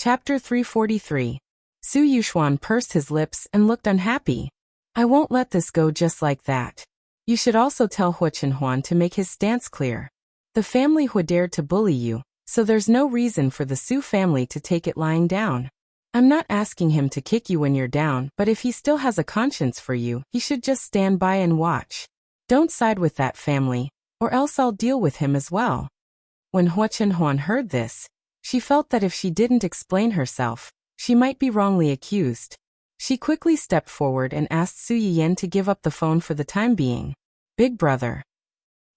Chapter 343. Su Yuxuan pursed his lips and looked unhappy. I won't let this go just like that. You should also tell Hu Chenhuan to make his stance clear. The family Hu dared to bully you, so there's no reason for the Su family to take it lying down. I'm not asking him to kick you when you're down, but if he still has a conscience for you, he should just stand by and watch. Don't side with that family, or else I'll deal with him as well. When Hu Chenhuan heard this, she felt that if she didn't explain herself, she might be wrongly accused. She quickly stepped forward and asked Su Yiyan to give up the phone for the time being. Big brother.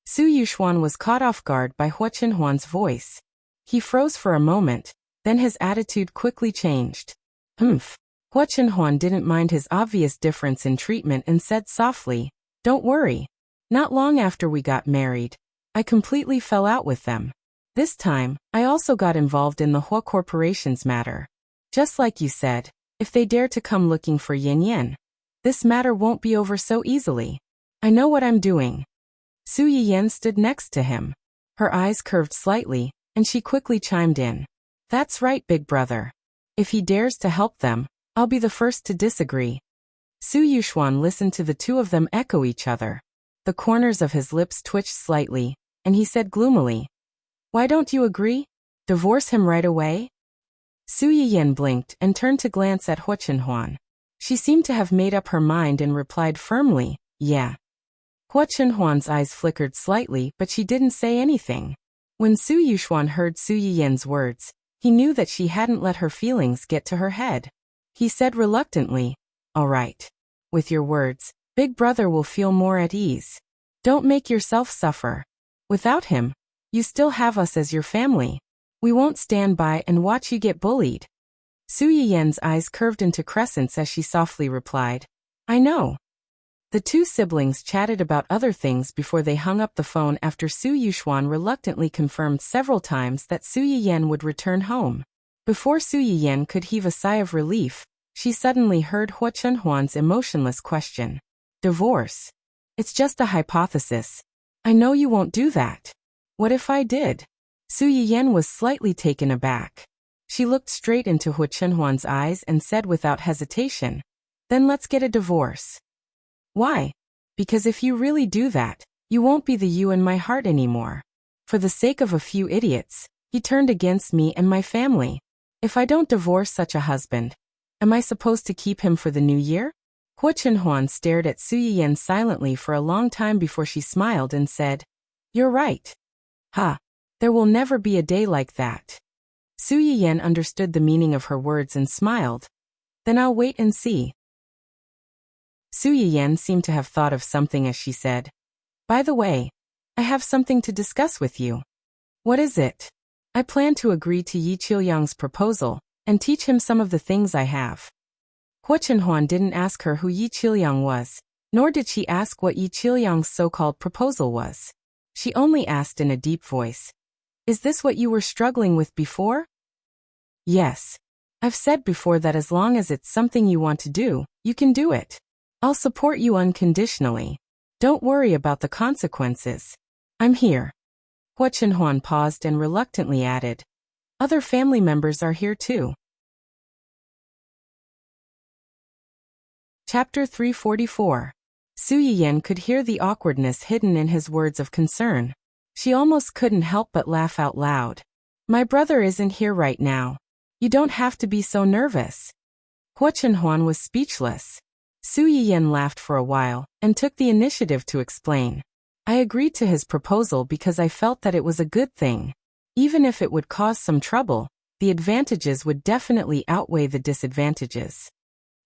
Su Yuxuan was caught off guard by Hu Chenhuan's voice. He froze for a moment, then his attitude quickly changed. Hu Chenhuan didn't mind his obvious difference in treatment and said softly, "Don't worry. Not long after we got married, I completely fell out with them. This time, I also got involved in the Hu Corporation's matter. Just like you said, if they dare to come looking for Yin Yan, this matter won't be over so easily. I know what I'm doing." Su Yiyan stood next to him. Her eyes curved slightly, and she quickly chimed in. "That's right, big brother. If he dares to help them, I'll be the first to disagree." Su Yuxuan listened to the two of them echo each other. The corners of his lips twitched slightly, and he said gloomily, "Why don't you agree? Divorce him right away?" Su Yiyan blinked and turned to glance at Hu Chenhuan. She seemed to have made up her mind and replied firmly, "Yeah." Hu Chenhuan's eyes flickered slightly, but she didn't say anything. When Su Yuxuan heard Su Yiyan's words, he knew that she hadn't let her feelings get to her head. He said reluctantly, "All right. With your words, big brother will feel more at ease. Don't make yourself suffer. Without him, you still have us as your family. We won't stand by and watch you get bullied." Su Yiyan's eyes curved into crescents as she softly replied, "I know." The two siblings chatted about other things before they hung up the phone after Su Yuxuan reluctantly confirmed several times that Su Yiyan would return home. Before Su Yiyan could heave a sigh of relief, she suddenly heard Hu Chenhuan's emotionless question. "Divorce? It's just a hypothesis. I know you won't do that. What if I did?" Su Yiyan was slightly taken aback. She looked straight into Hu Chenhuan's eyes and said without hesitation, "Then let's get a divorce." "Why?" "Because if you really do that, you won't be the you in my heart anymore. For the sake of a few idiots, he turned against me and my family. If I don't divorce such a husband, am I supposed to keep him for the new year?" Hu Chenhuan stared at Su Yiyan silently for a long time before she smiled and said, "You're right. There will never be a day like that." Su Yiyan understood the meaning of her words and smiled. "Then I'll wait and see." Su Yiyan seemed to have thought of something as she said, "By the way, I have something to discuss with you." "What is it?" "I plan to agree to Yi Qiuyang's proposal and teach him some of the things I have." Hu Chenhuan didn't ask her who Yi Qiuyang was, nor did she ask what Yi Qiuyang's so-called proposal was. She only asked in a deep voice, "Is this what you were struggling with before?" "Yes. I've said before that as long as it's something you want to do, you can do it. I'll support you unconditionally. Don't worry about the consequences. I'm here." Hu Chenhuan paused and reluctantly added, "Other family members are here too." Chapter 344. Su Yiyan could hear the awkwardness hidden in his words of concern. She almost couldn't help but laugh out loud. "My brother isn't here right now. You don't have to be so nervous." Hu Chenhuan was speechless. Su Yiyan laughed for a while and took the initiative to explain. "I agreed to his proposal because I felt that it was a good thing. Even if it would cause some trouble, the advantages would definitely outweigh the disadvantages."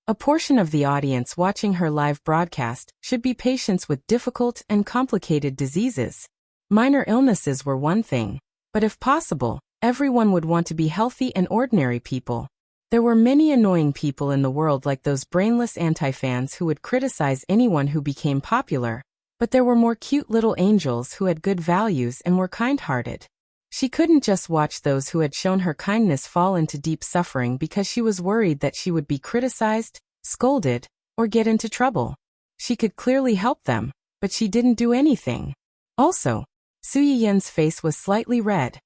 A portion of the audience watching her live broadcast should be patients with difficult and complicated diseases. Minor illnesses were one thing, but if possible, everyone would want to be healthy and ordinary people. There were many annoying people in the world like those brainless anti-fans who would criticize anyone who became popular, but there were more cute little angels who had good values and were kind-hearted. She couldn't just watch those who had shown her kindness fall into deep suffering because she was worried that she would be criticized, scolded, or get into trouble. She could clearly help them, but she didn't do anything. Also, Su Yiyan's face was slightly red.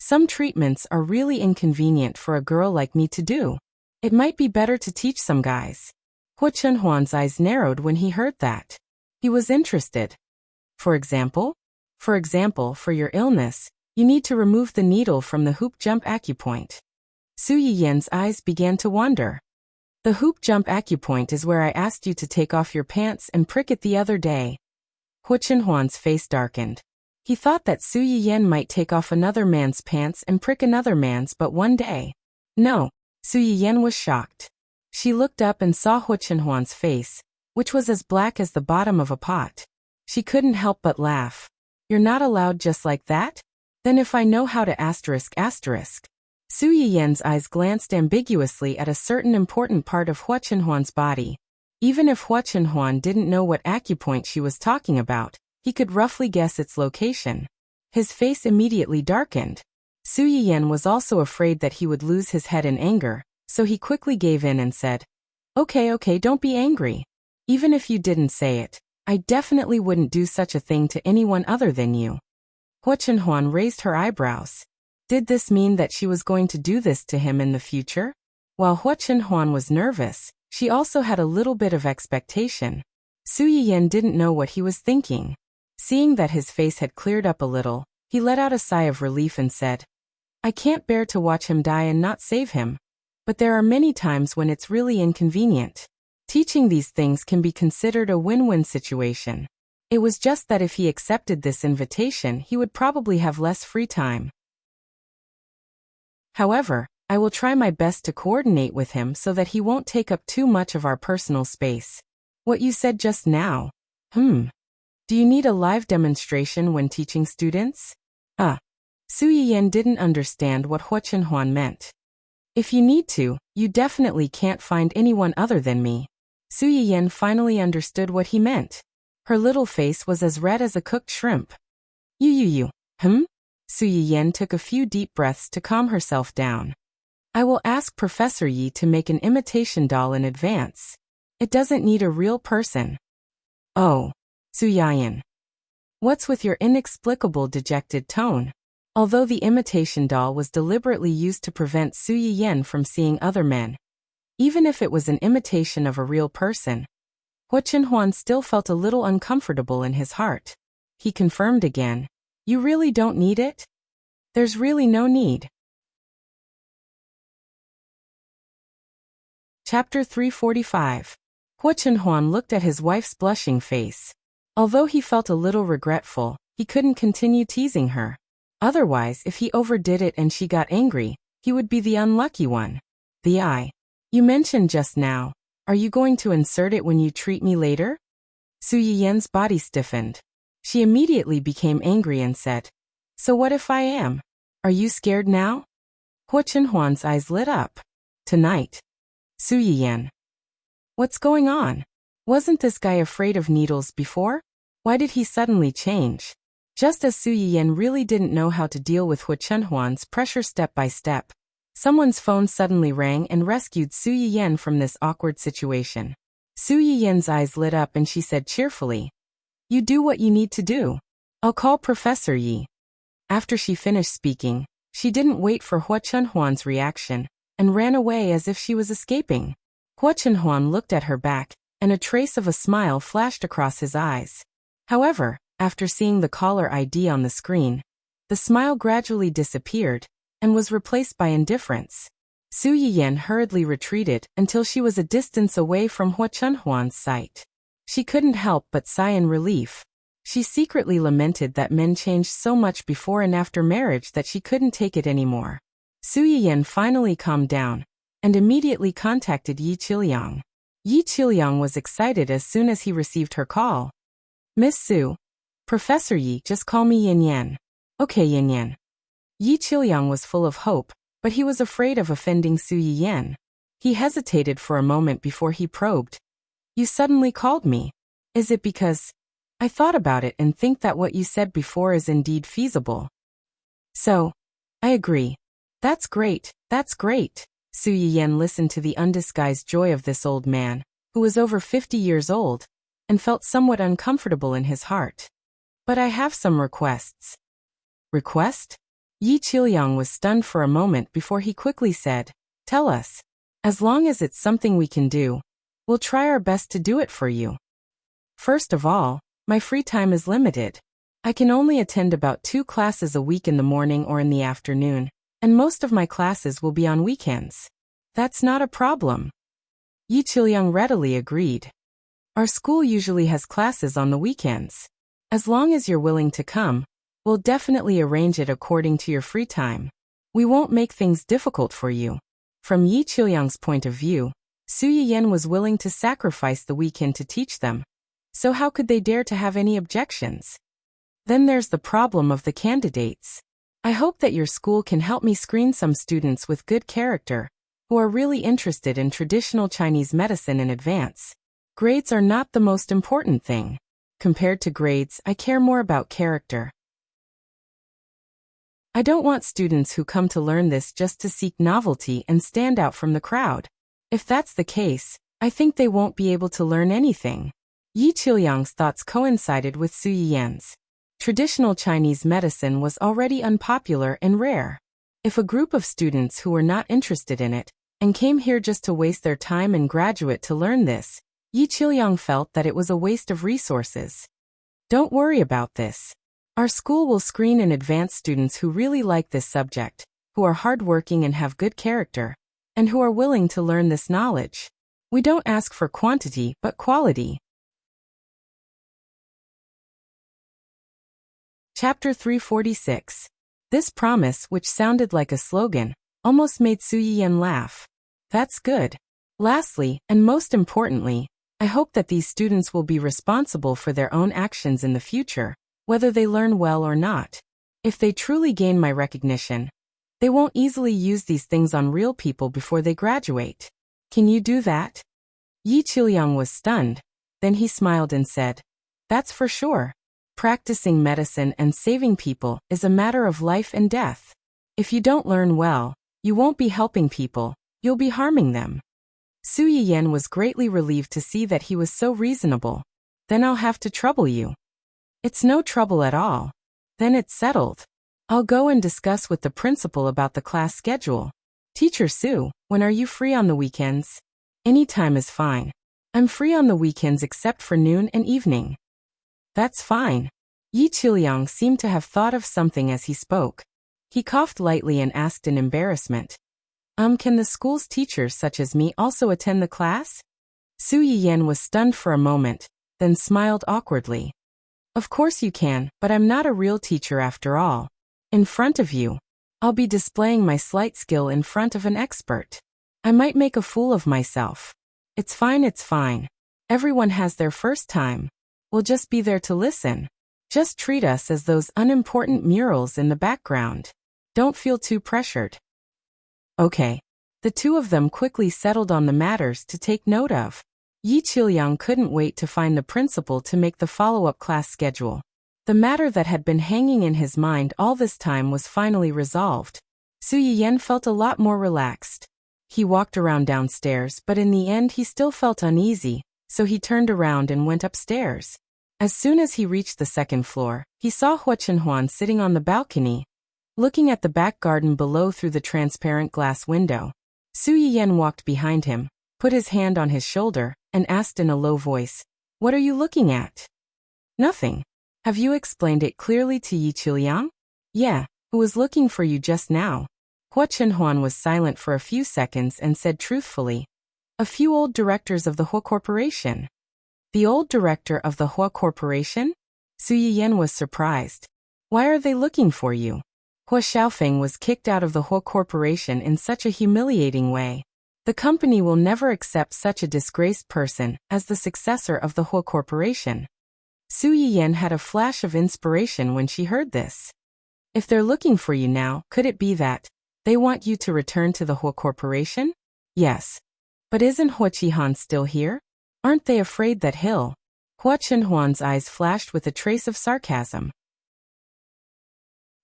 Some treatments are really inconvenient for a girl like me to do. It might be better to teach some guys. Hua Chunhuan's eyes narrowed when he heard that. He was interested. For example? For example, for your illness, you need to remove the needle from the hoop jump acupoint. Su Yiyan's eyes began to wander. The hoop jump acupoint is where I asked you to take off your pants and prick it the other day. Hua Chunhuan's face darkened. He thought that Su Yiyan might take off another man's pants and prick another man's but one day. No, Su Yiyan was shocked. She looked up and saw Hua Chunhuan's face, which was as black as the bottom of a pot. She couldn't help but laugh. You're not allowed just like that? Then if I know how to asterisk. Su Yiyan's eyes glanced ambiguously at a certain important part of Hua Chunhuan's body. Even if Hua Chunhuan didn't know what acupoint she was talking about, he could roughly guess its location. His face immediately darkened. Su Yiyan was also afraid that he would lose his head in anger, so he quickly gave in and said, Okay, don't be angry. Even if you didn't say it, I definitely wouldn't do such a thing to anyone other than you. Hua Chunhuan raised her eyebrows. Did this mean that she was going to do this to him in the future? While Hua Chunhuan was nervous, she also had a little bit of expectation. Su Yiyan didn't know what he was thinking. Seeing that his face had cleared up a little, he let out a sigh of relief and said, I can't bear to watch him die and not save him. But there are many times when it's really inconvenient. Teaching these things can be considered a win-win situation. It was just that if he accepted this invitation, he would probably have less free time. However, I will try my best to coordinate with him so that he won't take up too much of our personal space. What you said just now. Do you need a live demonstration when teaching students? Su Yiyan didn't understand what Hua Chunhuan meant. If you need to, you definitely can't find anyone other than me. Su Yiyan finally understood what he meant. Her little face was as red as a cooked shrimp. You. Su Yiyan took a few deep breaths to calm herself down. I will ask Professor Yi to make an imitation doll in advance. It doesn't need a real person. Oh, Su Yiyan. What's with your inexplicable dejected tone? Although the imitation doll was deliberately used to prevent Su Yiyan from seeing other men, even if it was an imitation of a real person, Hua Chunhuan still felt a little uncomfortable in his heart. He confirmed again, You really don't need it? There's really no need. Chapter 345. Hua Chunhuan looked at his wife's blushing face. Although he felt a little regretful, he couldn't continue teasing her. Otherwise, if he overdid it and she got angry, he would be the unlucky one. The eye. You mentioned just now. Are you going to insert it when you treat me later? Su Yiyan's body stiffened. She immediately became angry and said, So what if I am? Are you scared now? Hua Chunhuan's eyes lit up. Tonight. Su Yiyan. What's going on? Wasn't this guy afraid of needles before? Why did he suddenly change? Just as Su Yiyan really didn't know how to deal with Hua Chunhuan's pressure step by step, someone's phone suddenly rang and rescued Su Yiyan from this awkward situation. Su Yiyan's eyes lit up and she said cheerfully, You do what you need to do. I'll call Professor Yi. After she finished speaking, she didn't wait for Hua Chunhuan's reaction and ran away as if she was escaping. Hua Chunhuan looked at her back, and a trace of a smile flashed across his eyes. However, after seeing the caller ID on the screen, the smile gradually disappeared and was replaced by indifference. Su Yiyan hurriedly retreated until she was a distance away from Hua Chunhuan's sight. She couldn't help but sigh in relief. She secretly lamented that men changed so much before and after marriage that she couldn't take it anymore. Su Yiyan finally calmed down and immediately contacted Yi Qiliang. Yi Qiliang was excited as soon as he received her call. Miss Su. Professor Yi, just call me Yin Yan. Okay, Yin Yan. Yi Qiliang was full of hope, but he was afraid of offending Su Yiyan. He hesitated for a moment before he probed. You suddenly called me. Is it because I thought about it and think that what you said before is indeed feasible? So, I agree. That's great, that's great. Su Yiyan listened to the undisguised joy of this old man, who was over 50 years old, and felt somewhat uncomfortable in his heart. But I have some requests. Request? Yi Qiuyang was stunned for a moment before he quickly said, "Tell us. As long as it's something we can do, we'll try our best to do it for you." "First of all, my free time is limited. I can only attend about 2 classes a week in the morning or in the afternoon, and most of my classes will be on weekends." "That's not a problem." Yi Qiuyang readily agreed. "Our school usually has classes on the weekends. As long as you're willing to come, we'll definitely arrange it according to your free time. We won't make things difficult for you." From Yi Qiuyang's point of view, Su Yiyan was willing to sacrifice the weekend to teach them. So how could they dare to have any objections? Then there's the problem of the candidates. I hope that your school can help me screen some students with good character, who are really interested in traditional Chinese medicine in advance. Grades are not the most important thing. Compared to grades, I care more about character. I don't want students who come to learn this just to seek novelty and stand out from the crowd. If that's the case, I think they won't be able to learn anything. Yi Qiuyang's thoughts coincided with Su Yiyan's. Traditional Chinese medicine was already unpopular and rare. If a group of students who were not interested in it, and came here just to waste their time and graduate to learn this, Yi Qiuyang felt that it was a waste of resources. Don't worry about this. Our school will screen in advance students who really like this subject, who are hardworking and have good character, and who are willing to learn this knowledge. We don't ask for quantity but quality. Chapter 346. This promise, which sounded like a slogan, almost made Su Yiyan laugh. That's good. Lastly, and most importantly, I hope that these students will be responsible for their own actions in the future, whether they learn well or not. If they truly gain my recognition, they won't easily use these things on real people before they graduate. Can you do that? Yi Qiuyang was stunned. Then he smiled and said, "That's for sure. Practicing medicine and saving people is a matter of life and death. If you don't learn well, you won't be helping people, you'll be harming them." Su Yiyan was greatly relieved to see that he was so reasonable. "Then I'll have to trouble you." "It's no trouble at all. Then it's settled. I'll go and discuss with the principal about the class schedule." "Teacher Su, when are you free on the weekends?" "Any time is fine. I'm free on the weekends except for noon and evening." "That's fine." Yi Qiuyang seemed to have thought of something as he spoke. He coughed lightly and asked in embarrassment, Can the school's teachers such as me also attend the class?" Su Yiyan was stunned for a moment, then smiled awkwardly. "Of course you can, but I'm not a real teacher after all. In front of you, I'll be displaying my slight skill in front of an expert. I might make a fool of myself. It's fine, it's fine. Everyone has their first time. We'll just be there to listen. Just treat us as those unimportant murals in the background. Don't feel too pressured." Okay. The two of them quickly settled on the matters to take note of. Yi Qiuyang couldn't wait to find the principal to make the follow-up class schedule. The matter that had been hanging in his mind all this time was finally resolved. Su Yiyan felt a lot more relaxed. He walked around downstairs, but in the end he still felt uneasy, so he turned around and went upstairs. As soon as he reached the second floor, he saw Hua Chenhuan sitting on the balcony, looking at the back garden below through the transparent glass window. Su Yiyan walked behind him, put his hand on his shoulder, and asked in a low voice, "What are you looking at?" "Nothing. Have you explained it clearly to Yi Qiuyang?" "Yeah, who was looking for you just now." Hua Chenhuan was silent for a few seconds and said truthfully, "A few old directors of the Hua Corporation." "The old director of the Hua Corporation?" Su Yiyan was surprised. "Why are they looking for you?" Hua Xiaofeng was kicked out of the Hua Corporation in such a humiliating way. The company will never accept such a disgraced person as the successor of the Hua Corporation. Su Yiyan had a flash of inspiration when she heard this. "If they're looking for you now, could it be that they want you to return to the Hua Corporation?" "Yes. But isn't Hua Qihan still here? Aren't they afraid that he'll—" Hua Chenhuan's eyes flashed with a trace of sarcasm.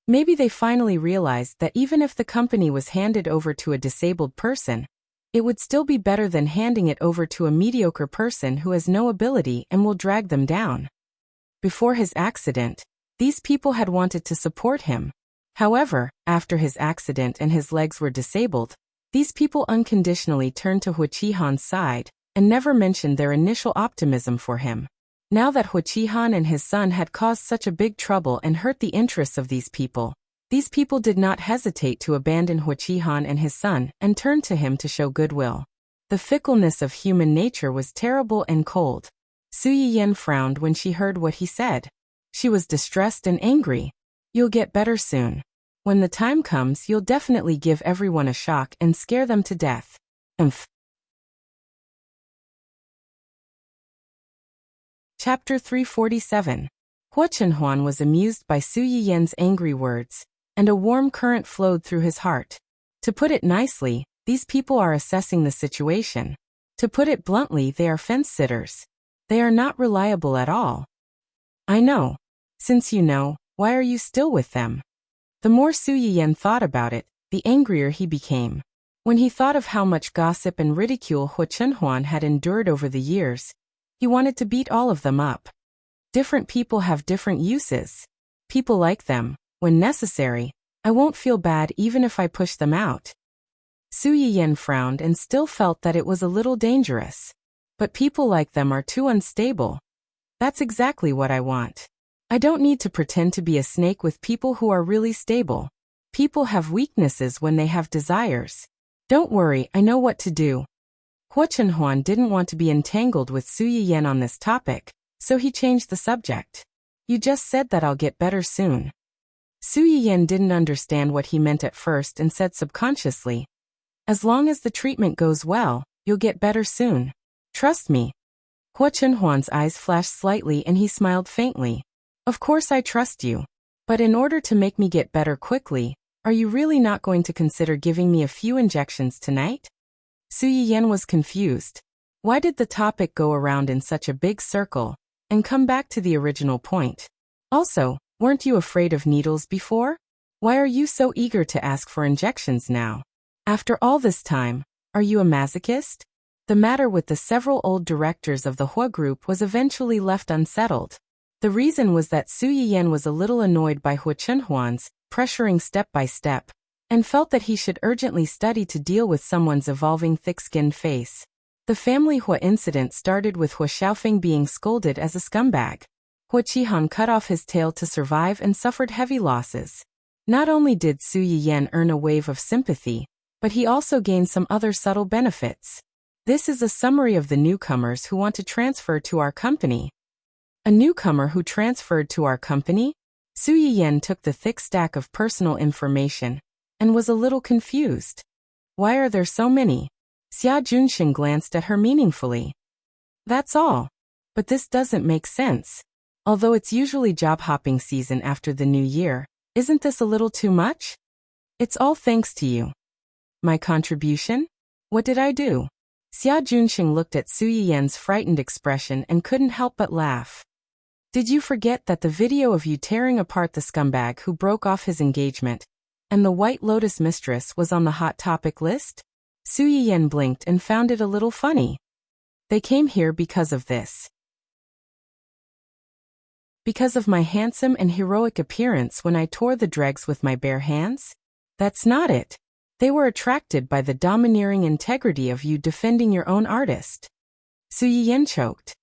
Maybe they finally realized that even if the company was handed over to a disabled person, it would still be better than handing it over to a mediocre person who has no ability and will drag them down. Before his accident, these people had wanted to support him. However, after his accident and his legs were disabled, these people unconditionally turned to Hu Qihan's side and never mentioned their initial optimism for him. Now that Hu Qihan and his son had caused such a big trouble and hurt the interests of these people did not hesitate to abandon Hu Qihan and his son and turn to him to show goodwill. The fickleness of human nature was terrible and cold. Su Yiyan frowned when she heard what he said. She was distressed and angry. You'll get better soon. When the time comes, you'll definitely give everyone a shock and scare them to death. Chapter 347. Hua Chenhuan was amused by Su Yiyan's angry words, and a warm current flowed through his heart. To put it nicely, these people are assessing the situation. To put it bluntly, they are fence-sitters. They are not reliable at all. I know. Since you know, why are you still with them? The more Su Yiyan thought about it, the angrier he became. When he thought of how much gossip and ridicule Hua Chenhuan had endured over the years, he wanted to beat all of them up. Different people have different uses. People like them. When necessary, I won't feel bad even if I push them out. Su Yiyan frowned and still felt that it was a little dangerous. But people like them are too unstable. That's exactly what I want. I don't need to pretend to be a snake with people who are really stable. People have weaknesses when they have desires. Don't worry, I know what to do. Hua Chenhuan didn't want to be entangled with Su Yiyan on this topic, so he changed the subject. You just said that I'll get better soon. Su Yiyan didn't understand what he meant at first and said subconsciously, as long as the treatment goes well, you'll get better soon. Trust me. Hua Chenhuan's eyes flashed slightly and he smiled faintly. Of course I trust you. But in order to make me get better quickly, are you really not going to consider giving me a few injections tonight? Su Yiyan was confused. Why did the topic go around in such a big circle and come back to the original point? Also, weren't you afraid of needles before? Why are you so eager to ask for injections now? After all this time, are you a masochist? The matter with the several old directors of the Hua group was eventually left unsettled. The reason was that Su Yiyan was a little annoyed by Hua Chenhuan's pressuring step by step, and felt that he should urgently study to deal with someone's evolving thick-skinned face. The family Hua incident started with Hua Xiaofeng being scolded as a scumbag. Hua Qihan cut off his tail to survive and suffered heavy losses. Not only did Su Yiyan earn a wave of sympathy, but he also gained some other subtle benefits. This is a summary of the newcomers who want to transfer to our company. A newcomer who transferred to our company? Su Yiyan took the thick stack of personal information and was a little confused. Why are there so many? Xia Junxing glanced at her meaningfully. That's all. But this doesn't make sense. Although it's usually job-hopping season after the new year, isn't this a little too much? It's all thanks to you. My contribution? What did I do? Xia Junxing looked at Su Yiyan's frightened expression and couldn't help but laugh. Did you forget that the video of you tearing apart the scumbag who broke off his engagement and the White Lotus mistress was on the hot topic list? Su Yiyan blinked and found it a little funny. They came here because of this. Because of my handsome and heroic appearance when I tore the dregs with my bare hands? That's not it. They were attracted by the domineering integrity of you defending your own artist. Su Yiyan choked.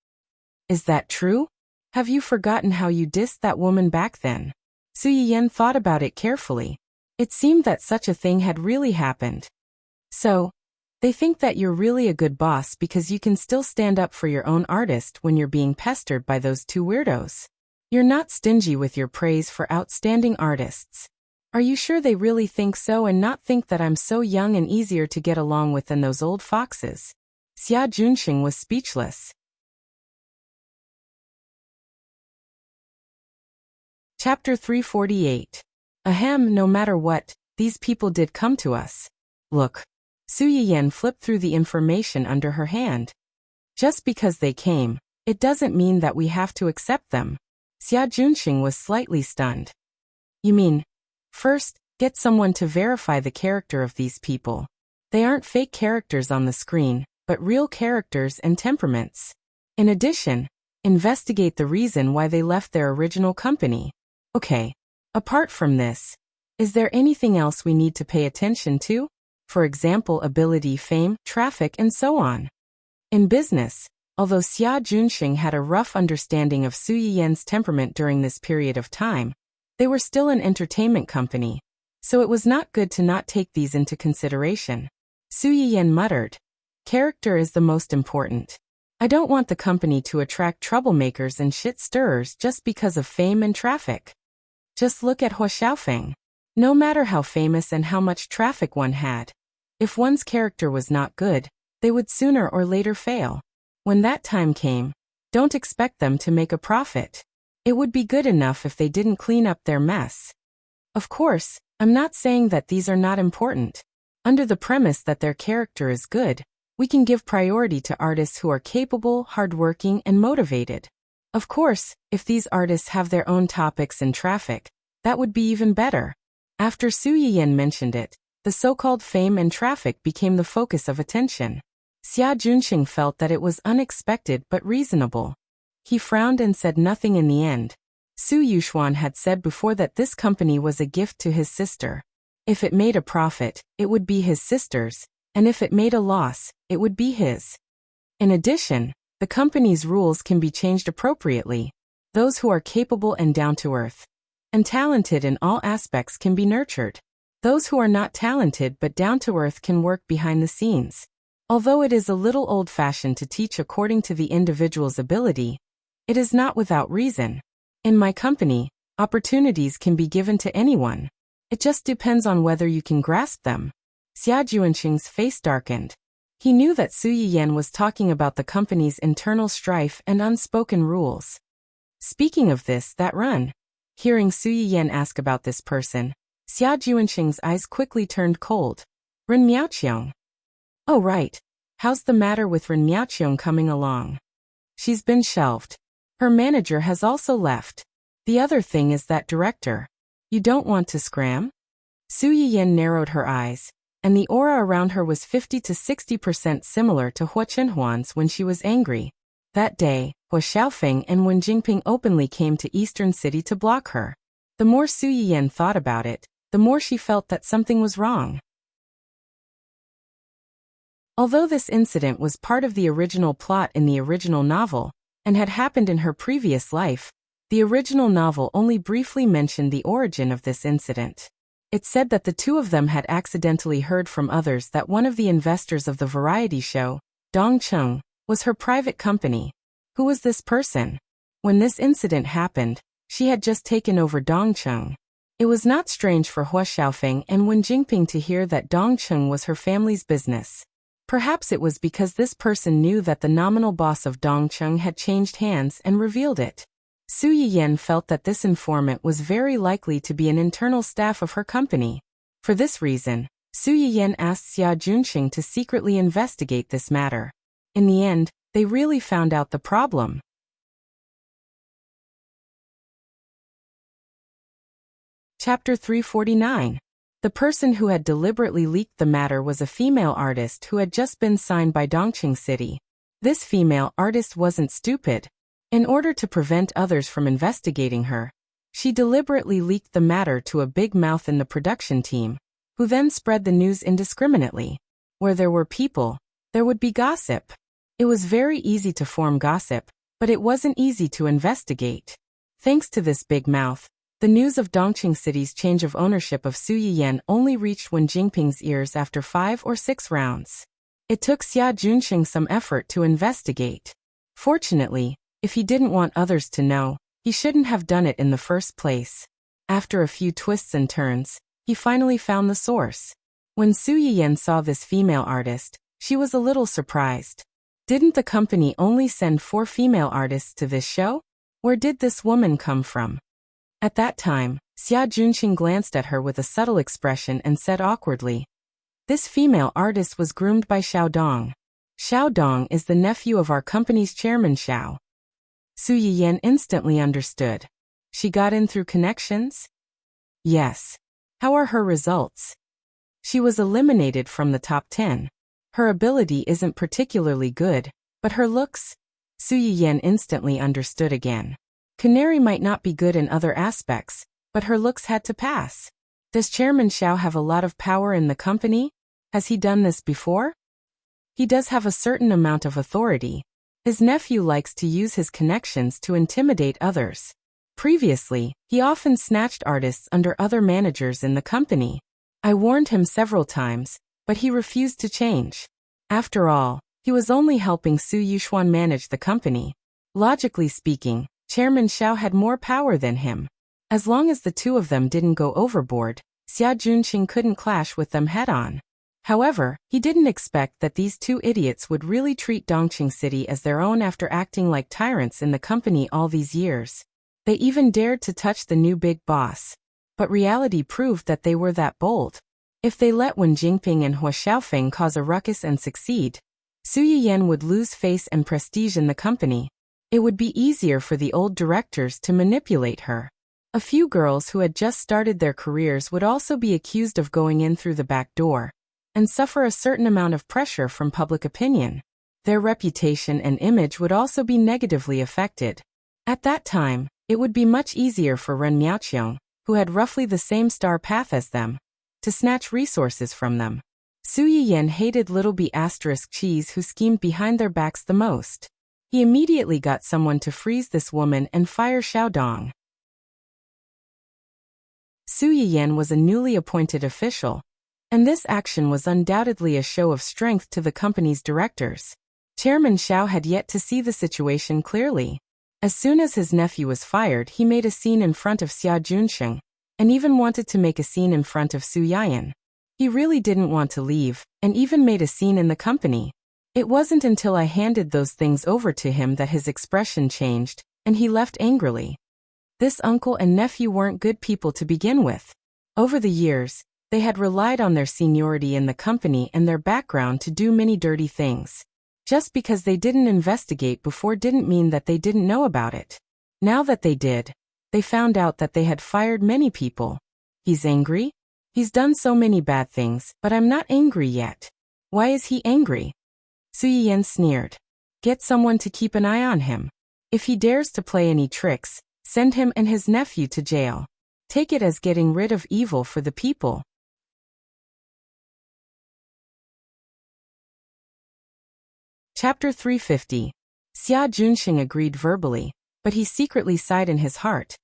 Is that true? Have you forgotten how you dissed that woman back then? Su Yiyan thought about it carefully. It seemed that such a thing had really happened. So, they think that you're really a good boss because you can still stand up for your own artist when you're being pestered by those two weirdos. You're not stingy with your praise for outstanding artists. Are you sure they really think so and not think that I'm so young and easier to get along with than those old foxes? Xia Junxing was speechless. Chapter 348. Ahem, no matter what, these people did come to us. Look. Su Yiyan flipped through the information under her hand. Just because they came, it doesn't mean that we have to accept them. Xia Junxing was slightly stunned. You mean, first, get someone to verify the character of these people. They aren't fake characters on the screen, but real characters and temperaments. In addition, investigate the reason why they left their original company. Okay. Apart from this, Is there anything else we need to pay attention to? For example, ability, fame, traffic, and so on. In business, although Xia Junxing had a rough understanding of Su Yiyan's temperament during this period of time, they were still an entertainment company, so it was not good to not take these into consideration. Su Yiyan muttered, "Character is the most important. I don't want the company to attract troublemakers and shit-stirrers just because of fame and traffic. Just look at Hua Xiaofeng. No matter how famous and how much traffic one had, if one's character was not good, they would sooner or later fail. When that time came, don't expect them to make a profit. It would be good enough if they didn't clean up their mess." Of course, I'm not saying that these are not important. Under the premise that their character is good, we can give priority to artists who are capable, hardworking, and motivated. Of course, if these artists have their own topics and traffic, that would be even better. After Su Yiyan mentioned it, the so-called fame and traffic became the focus of attention. Xia Junxing felt that it was unexpected but reasonable. He frowned and said nothing in the end. Su Yuxuan had said before that this company was a gift to his sister. If it made a profit, it would be his sister's, and if it made a loss, it would be his. In addition, the company's rules can be changed appropriately. Those who are capable and down-to-earth and talented in all aspects can be nurtured. Those who are not talented but down-to-earth can work behind the scenes. Although it is a little old-fashioned to teach according to the individual's ability, it is not without reason. In my company, opportunities can be given to anyone. It just depends on whether you can grasp them. Xia Junxing's face darkened. He knew that Su Yiyan was talking about the company's internal strife and unspoken rules. Speaking of this, that run. Hearing Su Yiyan ask about this person, Xia Junxing's eyes quickly turned cold. Ren Miaoqiong. Oh right. How's the matter with Ren Miaoqiong coming along? She's been shelved. Her manager has also left. The other thing is that director. You don't want to scram? Su Yiyan narrowed her eyes, and the aura around her was 50 to 60% similar to Hua Chenhuan's when she was angry. That day, Hua Xiaofeng and Wen Jingping openly came to Eastern City to block her. The more Su Yiyan thought about it, the more she felt that something was wrong. Although this incident was part of the original plot in the original novel, and had happened in her previous life, the original novel only briefly mentioned the origin of this incident. It said that the two of them had accidentally heard from others that one of the investors of the variety show, Dong Cheng, was her private company. Who was this person? When this incident happened, she had just taken over Dong Cheng. It was not strange for Hua Xiaofeng and Wen Jingping to hear that Dong Cheng was her family's business. Perhaps it was because this person knew that the nominal boss of Dongcheng had changed hands and revealed it. Su Yiyan felt that this informant was very likely to be an internal staff of her company. For this reason, Su Yiyan asked Xia Junxing to secretly investigate this matter. In the end, they really found out the problem. Chapter 349. The person who had deliberately leaked the matter was a female artist who had just been signed by Dongqing City. This female artist wasn't stupid. In order to prevent others from investigating her, she deliberately leaked the matter to a big mouth in the production team, who then spread the news indiscriminately. Where there were people, there would be gossip. It was very easy to form gossip, but it wasn't easy to investigate. Thanks to this big mouth, the news of Dongqing City's change of ownership of Su Yiyan only reached Wen Jingping's ears after 5 or 6 rounds. It took Xia Junxing some effort to investigate. Fortunately, if he didn't want others to know, he shouldn't have done it in the first place. After a few twists and turns, he finally found the source. When Su Yiyan saw this female artist, she was a little surprised. Didn't the company only send 4 female artists to this show? Where did this woman come from? At that time, Xia Junxing glanced at her with a subtle expression and said awkwardly, "This female artist was groomed by Xiao Dong. Xiao Dong is the nephew of our company's chairman Xiao." Su Yiyan instantly understood. She got in through connections? Yes. How are her results? She was eliminated from the top 10. Her ability isn't particularly good, but her looks? Su Yiyan instantly understood again. Canary might not be good in other aspects, but her looks had to pass. Does Chairman Xiao have a lot of power in the company? Has he done this before? He does have a certain amount of authority. His nephew likes to use his connections to intimidate others. Previously, he often snatched artists under other managers in the company. I warned him several times, but he refused to change. After all, he was only helping Su Yuxuan manage the company. Logically speaking, Chairman Xiao had more power than him. As long as the two of them didn't go overboard, Xia Junqing couldn't clash with them head-on. However, he didn't expect that these two idiots would really treat Dongqing City as their own after acting like tyrants in the company all these years. They even dared to touch the new big boss. But reality proved that they were that bold. If they let Wen Jingping and Hua Xiaofeng cause a ruckus and succeed, Su Yiyan would lose face and prestige in the company. It would be easier for the old directors to manipulate her. A few girls who had just started their careers would also be accused of going in through the back door, and suffer a certain amount of pressure from public opinion. Their reputation and image would also be negatively affected. At that time, it would be much easier for Ren Miaoqiong, who had roughly the same star path as them, to snatch resources from them. Su Yiyan hated little b** cheese who schemed behind their backs the most. He immediately got someone to freeze this woman and fire Xiaodong. Su Yiyan was a newly appointed official, and this action was undoubtedly a show of strength to the company's directors. Chairman Xiao had yet to see the situation clearly. As soon as his nephew was fired, he made a scene in front of Xia Junqing, and even wanted to make a scene in front of Su Yiyan. He really didn't want to leave, and even made a scene in the company. It wasn't until I handed those things over to him that his expression changed, and he left angrily. This uncle and nephew weren't good people to begin with. Over the years, they had relied on their seniority in the company and their background to do many dirty things. Just because they didn't investigate before didn't mean that they didn't know about it. Now that they did, they found out that they had fired many people. He's angry? He's done so many bad things, but I'm not angry yet. Why is he angry? Su Yiyan sneered. Get someone to keep an eye on him. If he dares to play any tricks, send him and his nephew to jail. Take it as getting rid of evil for the people. Chapter 350. Xia Junqing agreed verbally, but he secretly sighed in his heart.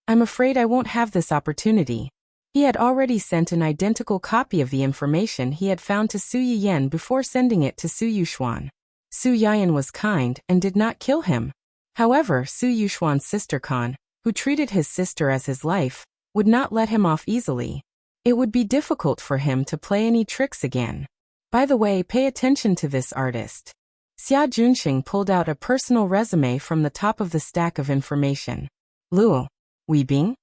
I'm afraid I won't have this opportunity. He had already sent an identical copy of the information he had found to Su Yiyan before sending it to Su Yuxuan. Su Yiyan was kind and did not kill him. However, Su Yuxuan's sister Khan, who treated his sister as his life, would not let him off easily. It would be difficult for him to play any tricks again. By the way, pay attention to this artist. Xia Junqing pulled out a personal resume from the top of the stack of information. Luo Weibing?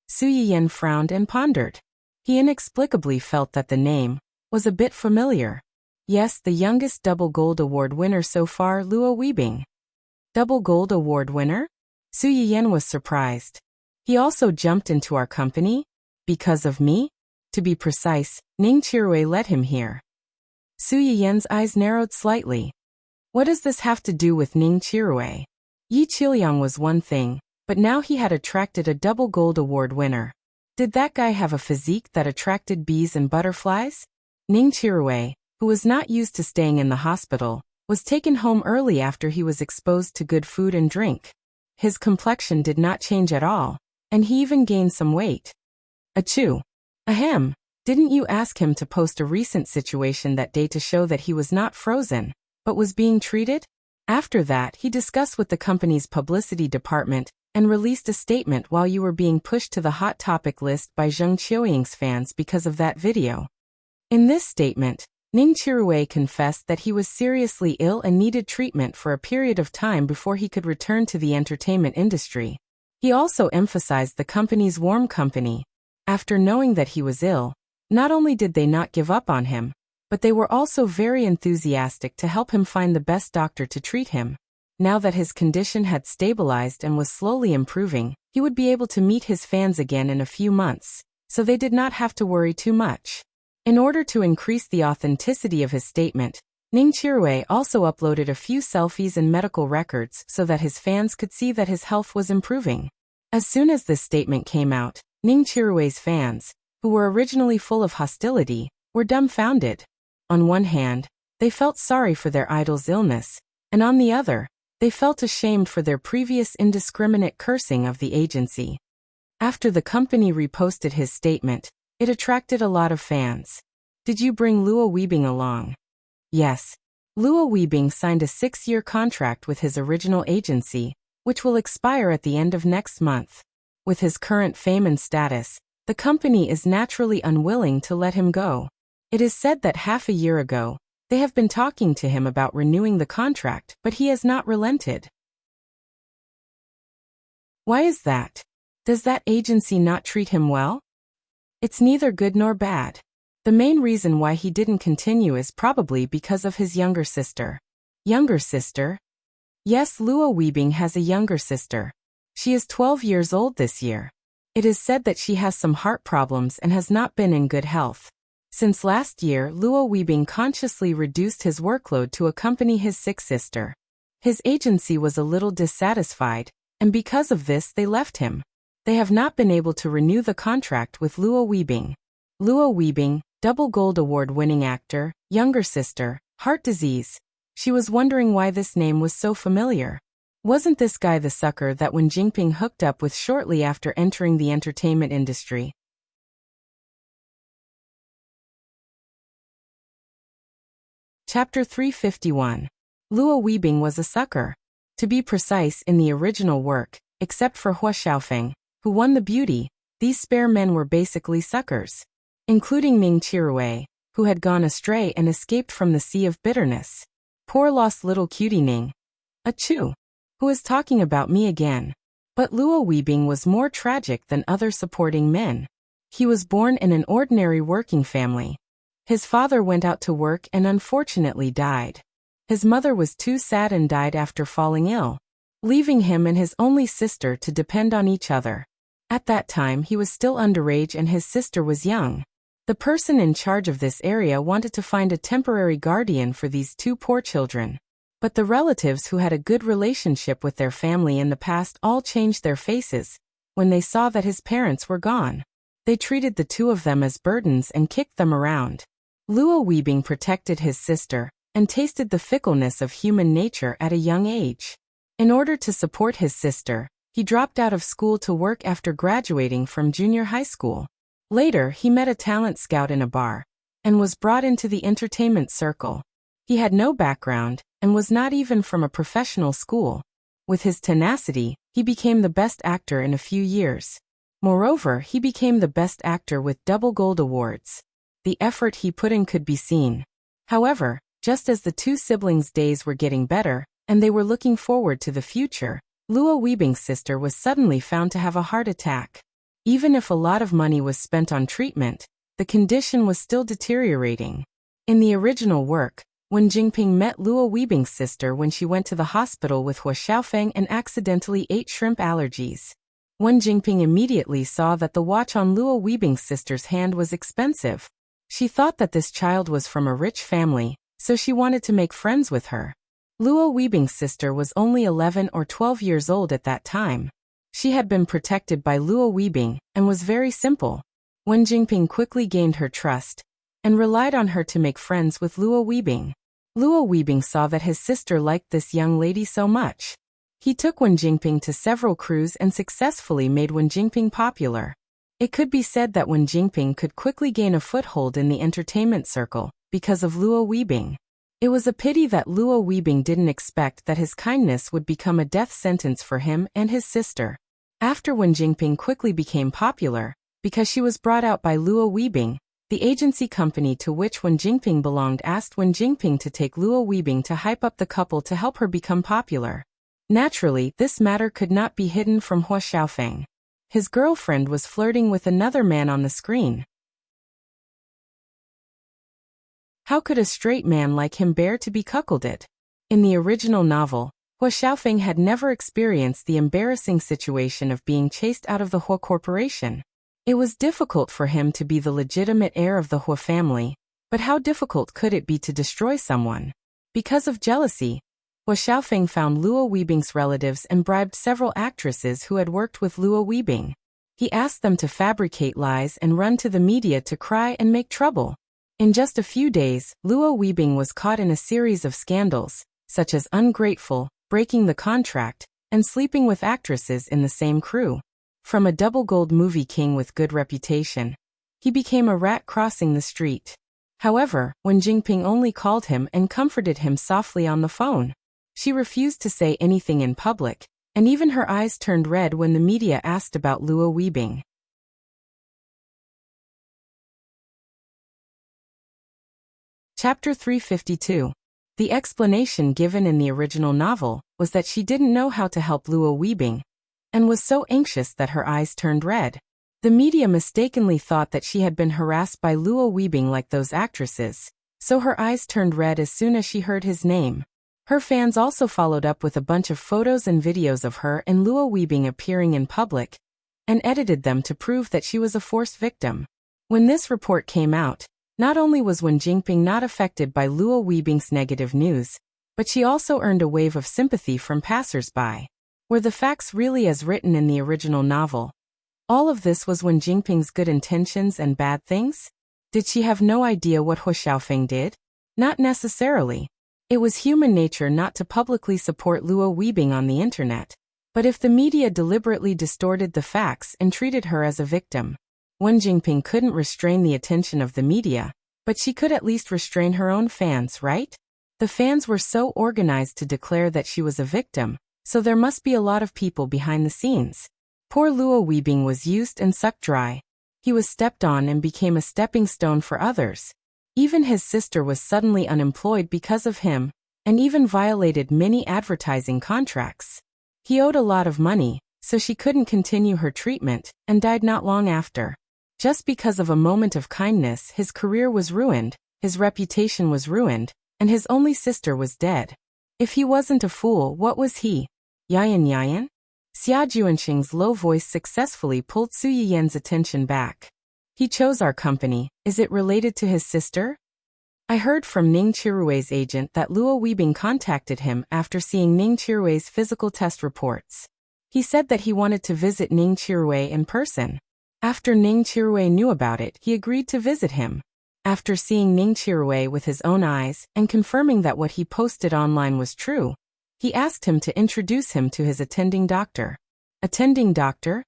Su Yiyan frowned and pondered. He inexplicably felt that the name was a bit familiar. Yes, the youngest Double Gold Award winner so far, Luo Weibing. Double Gold Award winner? Su Yiyan was surprised. He also jumped into our company? Because of me? To be precise, Ning Qirui led him here. Su Yiyan's eyes narrowed slightly. What does this have to do with Ning Qirui? Yi Qiliang was one thing, but now he had attracted a Double Gold Award winner. Did that guy have a physique that attracted bees and butterflies? Ning Qirui, who was not used to staying in the hospital, was taken home early after he was exposed to good food and drink. His complexion did not change at all, and he even gained some weight. Achoo. Ahem, didn't you ask him to post a recent situation that day to show that he was not frozen, but was being treated? After that, he discussed with the company's publicity department and released a statement while you were being pushed to the hot topic list by Zheng Qiuying's fans because of that video. In this statement, Ning Qirui confessed that he was seriously ill and needed treatment for a period of time before he could return to the entertainment industry. He also emphasized the company's warm company. After knowing that he was ill, not only did they not give up on him, but they were also very enthusiastic to help him find the best doctor to treat him. Now that his condition had stabilized and was slowly improving, he would be able to meet his fans again in a few months, so they did not have to worry too much. In order to increase the authenticity of his statement, Ning Qirui also uploaded a few selfies and medical records so that his fans could see that his health was improving. As soon as this statement came out, Ning Qirui's fans, who were originally full of hostility, were dumbfounded. On one hand, they felt sorry for their idol's illness, and on the other, they felt ashamed for their previous indiscriminate cursing of the agency. After the company reposted his statement, it attracted a lot of fans. Did you bring Luo Weibing along? Yes. Luo Weibing signed a 6-year contract with his original agency, which will expire at the end of next month. With his current fame and status, the company is naturally unwilling to let him go. It is said that half a year ago, they have been talking to him about renewing the contract, but he has not relented. Why is that? Does that agency not treat him well? It's neither good nor bad. The main reason why he didn't continue is probably because of his younger sister. Younger sister? Yes, Luo Weibing has a younger sister. She is 12 years old this year. It is said that she has some heart problems and has not been in good health. Since last year, Luo Weibing consciously reduced his workload to accompany his sick sister. His agency was a little dissatisfied, and because of this they left him. They have not been able to renew the contract with Luo Weibing. Luo Weibing, double gold award-winning actor, younger sister, heart disease. She was wondering why this name was so familiar. Wasn't this guy the sucker that Wen Jingping hooked up with shortly after entering the entertainment industry? Chapter 351. Luo Weibing was a sucker. To be precise, in the original work, except for Hua Xiaofeng, who won the beauty, these spare men were basically suckers. Including Ming Chirui, who had gone astray and escaped from the sea of bitterness. Poor lost little cutie Ning. Achoo! Who is talking about me again? But Luo Weibing was more tragic than other supporting men. He was born in an ordinary working family. His father went out to work and unfortunately died. His mother was too sad and died after falling ill, leaving him and his only sister to depend on each other. At that time he was still underage and his sister was young. The person in charge of this area wanted to find a temporary guardian for these two poor children. But the relatives who had a good relationship with their family in the past all changed their faces when they saw that his parents were gone. They treated the two of them as burdens and kicked them around. Luo Weibing protected his sister and tasted the fickleness of human nature at a young age. In order to support his sister, he dropped out of school to work after graduating from junior high school. Later, he met a talent scout in a bar and was brought into the entertainment circle. He had no background and was not even from a professional school. With his tenacity, he became the best actor in a few years. Moreover, he became the best actor with double gold awards. The effort he put in could be seen. However, just as the two siblings' days were getting better and they were looking forward to the future, Luo Weibing's sister was suddenly found to have a heart attack. Even if a lot of money was spent on treatment, the condition was still deteriorating. In the original work, Wen Jingping met Luo Weibing's sister when she went to the hospital with Hua Xiaofeng and accidentally ate shrimp allergies. Wen Jingping immediately saw that the watch on Luo Weibing's sister's hand was expensive. She thought that this child was from a rich family, so she wanted to make friends with her. Luo Weibing's sister was only 11 or 12 years old at that time. She had been protected by Luo Weibing and was very simple. Wen Jingping quickly gained her trust and relied on her to make friends with Luo Weibing. Luo Weibing saw that his sister liked this young lady so much. He took Wen Jingping to several crews and successfully made Wen Jingping popular. It could be said that Wen Jingping could quickly gain a foothold in the entertainment circle because of Luo Weibing. It was a pity that Luo Weibing didn't expect that his kindness would become a death sentence for him and his sister. After Wen Jingping quickly became popular, because she was brought out by Luo Weibing, the agency company to which Wen Jingping belonged asked Wen Jingping to take Luo Weibing to hype up the couple to help her become popular. Naturally, this matter could not be hidden from Hua Xiaofeng. His girlfriend was flirting with another man on the screen. How could a straight man like him bear to be cuckolded? In the original novel, Hua Xiaofeng had never experienced the embarrassing situation of being chased out of the Hua Corporation. It was difficult for him to be the legitimate heir of the Hua family, but how difficult could it be to destroy someone? Because of jealousy, Hua Xiaofeng found Luo Weibing's relatives and bribed several actresses who had worked with Luo Weibing. He asked them to fabricate lies and run to the media to cry and make trouble. In just a few days, Luo Weibing was caught in a series of scandals, such as ungrateful, breaking the contract, and sleeping with actresses in the same crew. From a double gold movie king with good reputation, he became a rat crossing the street. However, when Jinping only called him and comforted him softly on the phone, she refused to say anything in public, and even her eyes turned red when the media asked about Luo Weibing. Chapter 352. The explanation given in the original novel was that she didn't know how to help Luo Weibing, and was so anxious that her eyes turned red. The media mistakenly thought that she had been harassed by Luo Weibing like those actresses, so her eyes turned red as soon as she heard his name. Her fans also followed up with a bunch of photos and videos of her and Luo Weibing appearing in public, and edited them to prove that she was a forced victim. When this report came out, not only was Wen Jinping not affected by Luo Weibing's negative news, but she also earned a wave of sympathy from passers-by. Were the facts really as written in the original novel? All of this was Wen Jinping's good intentions and bad things? Did she have no idea what Hu Xiaofeng did? Not necessarily. It was human nature not to publicly support Luo Weibing on the internet. But if the media deliberately distorted the facts and treated her as a victim, Wen Jinping couldn't restrain the attention of the media, but she could at least restrain her own fans, right? The fans were so organized to declare that she was a victim, so there must be a lot of people behind the scenes. Poor Luo Weibing was used and sucked dry. He was stepped on and became a stepping stone for others. Even his sister was suddenly unemployed because of him, and even violated many advertising contracts. He owed a lot of money, so she couldn't continue her treatment, and died not long after. Just because of a moment of kindness, his career was ruined, his reputation was ruined, and his only sister was dead. If he wasn't a fool, what was he? Yayan Yayan? Xia Juanxing's low voice successfully pulled Su Yiyan's attention back. He chose our company. Is it related to his sister? I heard from Ning Chirue's agent that Luo Weibing contacted him after seeing Ning Chirue's physical test reports. He said that he wanted to visit Ning Chirue in person. After Ning Chirue knew about it, he agreed to visit him. After seeing Ning Chirue with his own eyes and confirming that what he posted online was true, he asked him to introduce him to his attending doctor. Attending doctor?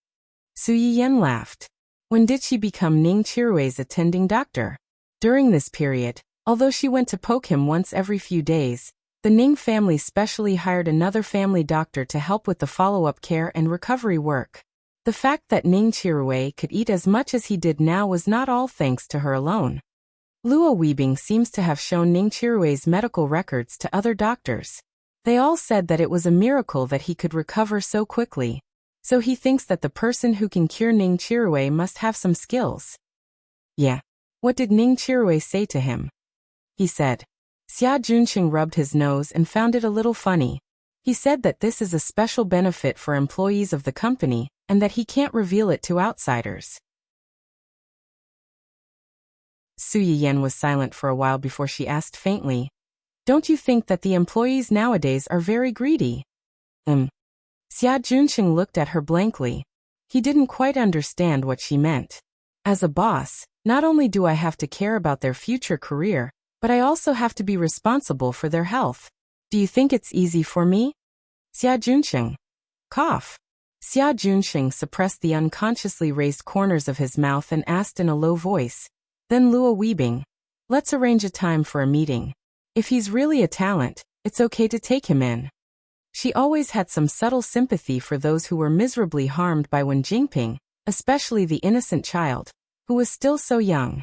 Su Yiyan laughed. When did she become Ning Chirue's attending doctor? During this period, although she went to poke him once every few days, the Ning family specially hired another family doctor to help with the follow-up care and recovery work. The fact that Ning Chirue could eat as much as he did now was not all thanks to her alone. Luo Weibing seems to have shown Ning Chirue's medical records to other doctors. They all said that it was a miracle that he could recover so quickly. So he thinks that the person who can cure Ning Chirue must have some skills. Yeah. What did Ning Chirue say to him? He said. Xia Junqing rubbed his nose and found it a little funny. He said that this is a special benefit for employees of the company, and that he can't reveal it to outsiders. Su Yiyan was silent for a while before she asked faintly, "Don't you think that the employees nowadays are very greedy?" Xia Junqing looked at her blankly. He didn't quite understand what she meant. As a boss, not only do I have to care about their future career, but I also have to be responsible for their health. Do you think it's easy for me? Xia Junqing. Cough. Xia Junqing suppressed the unconsciously raised corners of his mouth and asked in a low voice. Then Luo Weibing. Let's arrange a time for a meeting. If he's really a talent, it's okay to take him in. She always had some subtle sympathy for those who were miserably harmed by Wen Jinping, especially the innocent child, who was still so young.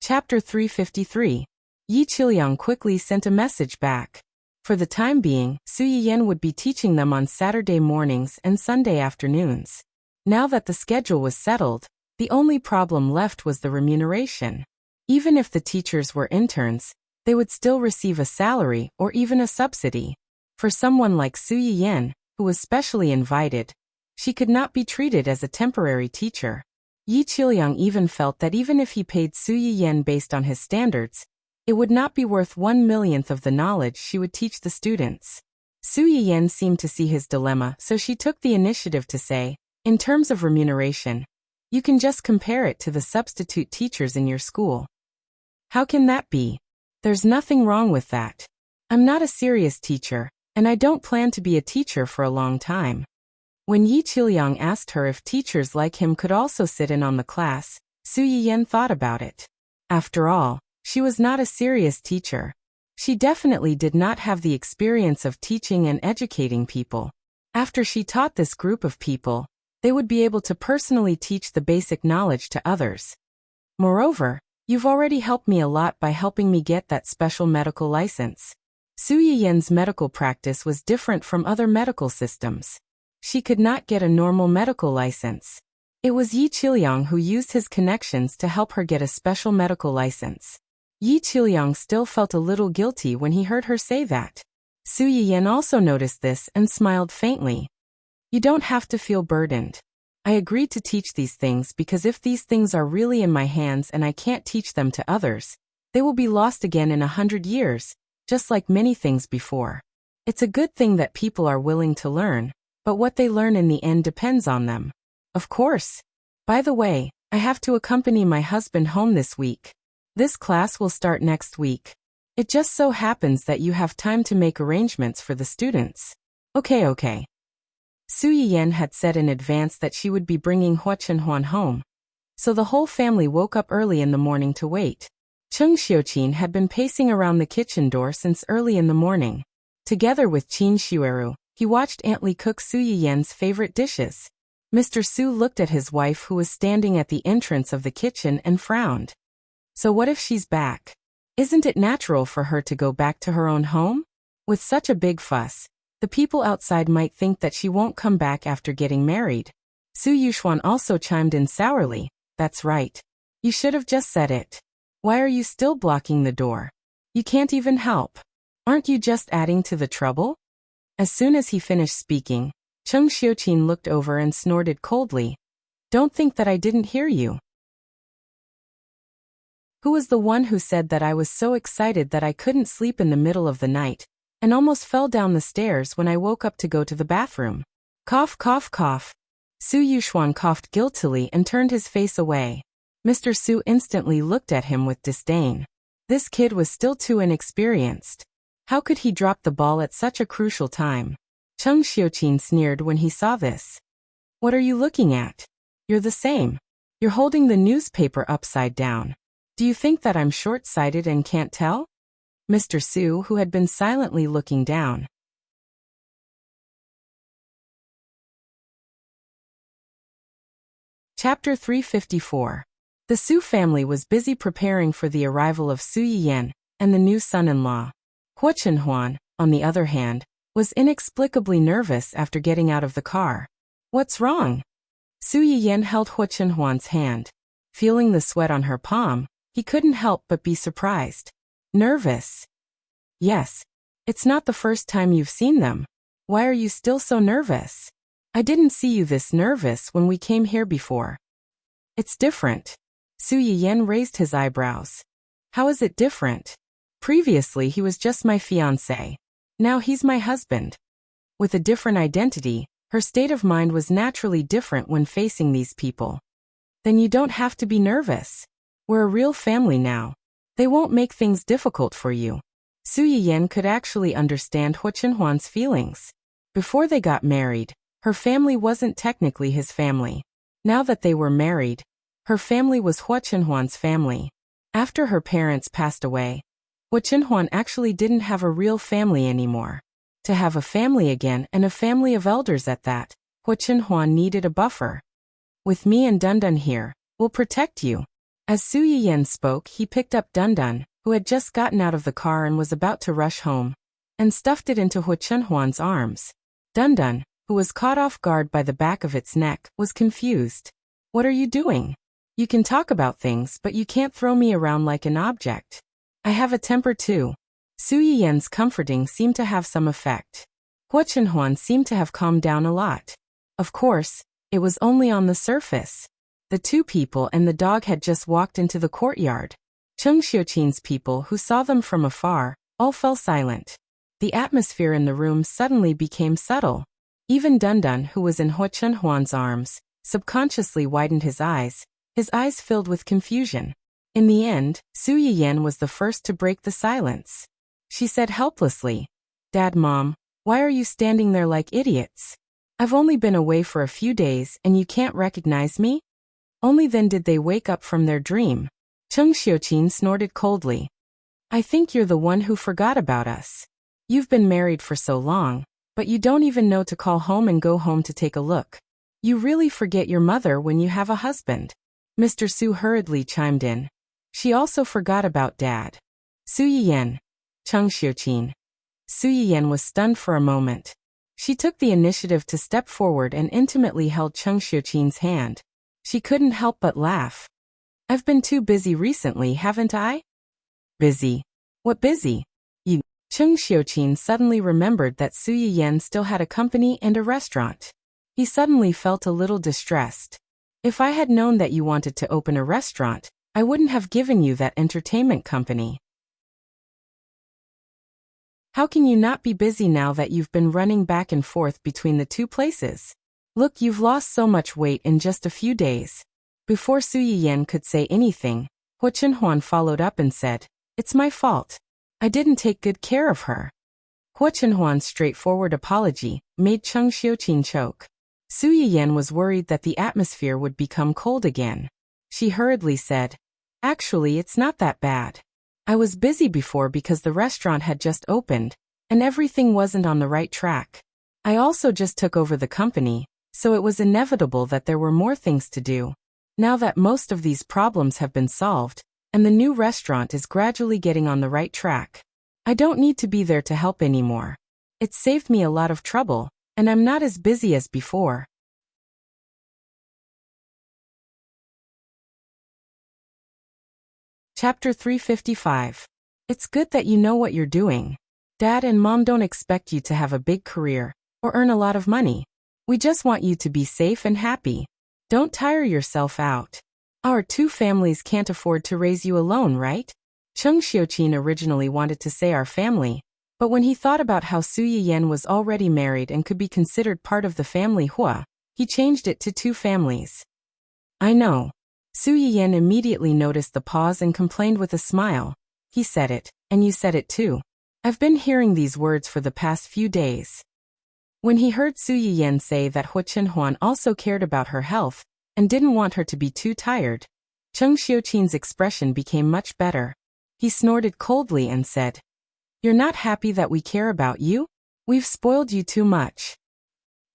Chapter 353. Yi Qiliang quickly sent a message back. For the time being, Su Yiyan would be teaching them on Saturday mornings and Sunday afternoons. Now that the schedule was settled, the only problem left was the remuneration. Even if the teachers were interns, they would still receive a salary or even a subsidy. For someone like Su Yiyan, who was specially invited, she could not be treated as a temporary teacher. Yi Qiliang even felt that even if he paid Su Yiyan based on his standards, it would not be worth 1/millionth of the knowledge she would teach the students. Su Yiyan seemed to see his dilemma, so she took the initiative to say, in terms of remuneration, you can just compare it to the substitute teachers in your school. How can that be? There's nothing wrong with that. I'm not a serious teacher, and I don't plan to be a teacher for a long time. When Yi Qilyang asked her if teachers like him could also sit in on the class, Su Yiyan thought about it. After all, she was not a serious teacher. She definitely did not have the experience of teaching and educating people. After she taught this group of people, they would be able to personally teach the basic knowledge to others. Moreover, you've already helped me a lot by helping me get that special medical license. Su Yiyan's medical practice was different from other medical systems. She could not get a normal medical license. It was Yi Qilyang who used his connections to help her get a special medical license. Yi Qilyang still felt a little guilty when he heard her say that. Su Yiyan also noticed this and smiled faintly. You don't have to feel burdened. I agreed to teach these things because if these things are really in my hands and I can't teach them to others, they will be lost again in 100 years, just like many things before. It's a good thing that people are willing to learn, but what they learn in the end depends on them. Of course. By the way, I have to accompany my husband home this week. This class will start next week. It just so happens that you have time to make arrangements for the students. Okay. Su Yiyan had said in advance that she would be bringing Hua Chenhuan home. So the whole family woke up early in the morning to wait. Cheng Xiuqin had been pacing around the kitchen door since early in the morning. Together with Qin Xueru, he watched Aunt Li cook Su Yiyan's favorite dishes. Mr. Su looked at his wife who was standing at the entrance of the kitchen and frowned. So what if she's back? Isn't it natural for her to go back to her own home? With such a big fuss, the people outside might think that she won't come back after getting married. Su Yuxuan also chimed in sourly, that's right. You should have just said it. Why are you still blocking the door? You can't even help. Aren't you just adding to the trouble? As soon as he finished speaking, Cheng Xiuqin looked over and snorted coldly. Don't think that I didn't hear you. Who was the one who said that I was so excited that I couldn't sleep in the middle of the night, and almost fell down the stairs when I woke up to go to the bathroom? Cough, cough, cough. Su Yuxuan coughed guiltily and turned his face away. Mr. Su instantly looked at him with disdain. This kid was still too inexperienced. How could he drop the ball at such a crucial time? Cheng Xiuqin sneered when he saw this. What are you looking at? You're the same. You're holding the newspaper upside down. Do you think that I'm short-sighted and can't tell? Mr. Su, who had been silently looking down. Chapter 354. The Su family was busy preparing for the arrival of Su Yiyan and the new son-in-law. Hua Chenhuan, on the other hand, was inexplicably nervous after getting out of the car. What's wrong? Su Yiyan held Hua Chenhuan's hand. Feeling the sweat on her palm, he couldn't help but be surprised. Nervous? Yes. It's not the first time you've seen them. Why are you still so nervous? I didn't see you this nervous when we came here before. It's different. Su Yiyan raised his eyebrows. How is it different? Previously he was just my fiancé. Now he's my husband. With a different identity, her state of mind was naturally different when facing these people. Then you don't have to be nervous. We're a real family now. They won't make things difficult for you. Su Yiyan could actually understand Hua Chenhuan's feelings. Before they got married, her family wasn't technically his family. Now that they were married, her family was Hua Chenhuan's family. After her parents passed away, Hua Chenhuan actually didn't have a real family anymore. To have a family again and a family of elders at that, Hua Chenhuan needed a buffer. With me and Dundun here, we'll protect you. As Su Yiyan spoke, he picked up Dundun, who had just gotten out of the car and was about to rush home, and stuffed it into Hua Chenhuan's arms. Dundun, who was caught off guard by the back of its neck, was confused. What are you doing? You can talk about things, but you can't throw me around like an object. I have a temper too. Su Yiyan's comforting seemed to have some effect. Hua Chenhuan seemed to have calmed down a lot. Of course, it was only on the surface. The two people and the dog had just walked into the courtyard. Cheng Xiuqin's people, who saw them from afar, all fell silent. the atmosphere in the room suddenly became subtle. Even Dundun, who was in Hu Chunhuan's arms, subconsciously widened his eyes filled with confusion. In the end, Su Yiyan was the first to break the silence. She said helplessly, "Dad, Mom, why are you standing there like idiots? I've only been away for a few days and you can't recognize me?" Only then did they wake up from their dream. Cheng Xiuqin snorted coldly. "I think you're the one who forgot about us. You've been married for so long, but you don't even know to call home and go home to take a look. You really forget your mother when you have a husband." Mr. Su hurriedly chimed in. "She also forgot about Dad." Su Yiyan. Cheng Xiuqin. Su Yiyan was stunned for a moment. She took the initiative to step forward and intimately held Cheng Xiuqin's hand. She couldn't help but laugh. "I've been too busy recently, haven't I?" "Busy? What busy?" Cheng Xiuqin suddenly remembered that Su Yiyan still had a company and a restaurant. He suddenly felt a little distressed. "If I had known that you wanted to open a restaurant, I wouldn't have given you that entertainment company." "How can you not be busy now that you've been running back and forth between the two places? Look, you've lost so much weight in just a few days." Before Su Yiyan could say anything, Hu Chunhuan followed up and said, "It's my fault. I didn't take good care of her." Hu Chunhuan's straightforward apology made Cheng Xiuqin choke. Su Yiyan was worried that the atmosphere would become cold again. She hurriedly said, "Actually, it's not that bad. I was busy before because the restaurant had just opened, and everything wasn't on the right track. I also just took over the company, so it was inevitable that there were more things to do. Now that most of these problems have been solved, and the new restaurant is gradually getting on the right track, I don't need to be there to help anymore. It saved me a lot of trouble, and I'm not as busy as before." Chapter 355. It's good that you know what you're doing. Dad and Mom don't expect you to have a big career or earn a lot of money. We just want you to be safe and happy. Don't tire yourself out. Our two families can't afford to raise you alone, right? Cheng Xiuqin originally wanted to say our family, but when he thought about how Su Yiyan was already married and could be considered part of the family Hua, he changed it to two families. "I know." Su Yiyan immediately noticed the pause and complained with a smile. "He said it, and you said it too. I've been hearing these words for the past few days." When he heard Su Yiyan say that Hu Chunhuan also cared about her health and didn't want her to be too tired, Cheng Xiuqin's expression became much better. He snorted coldly and said, "You're not happy that we care about you? We've spoiled you too much."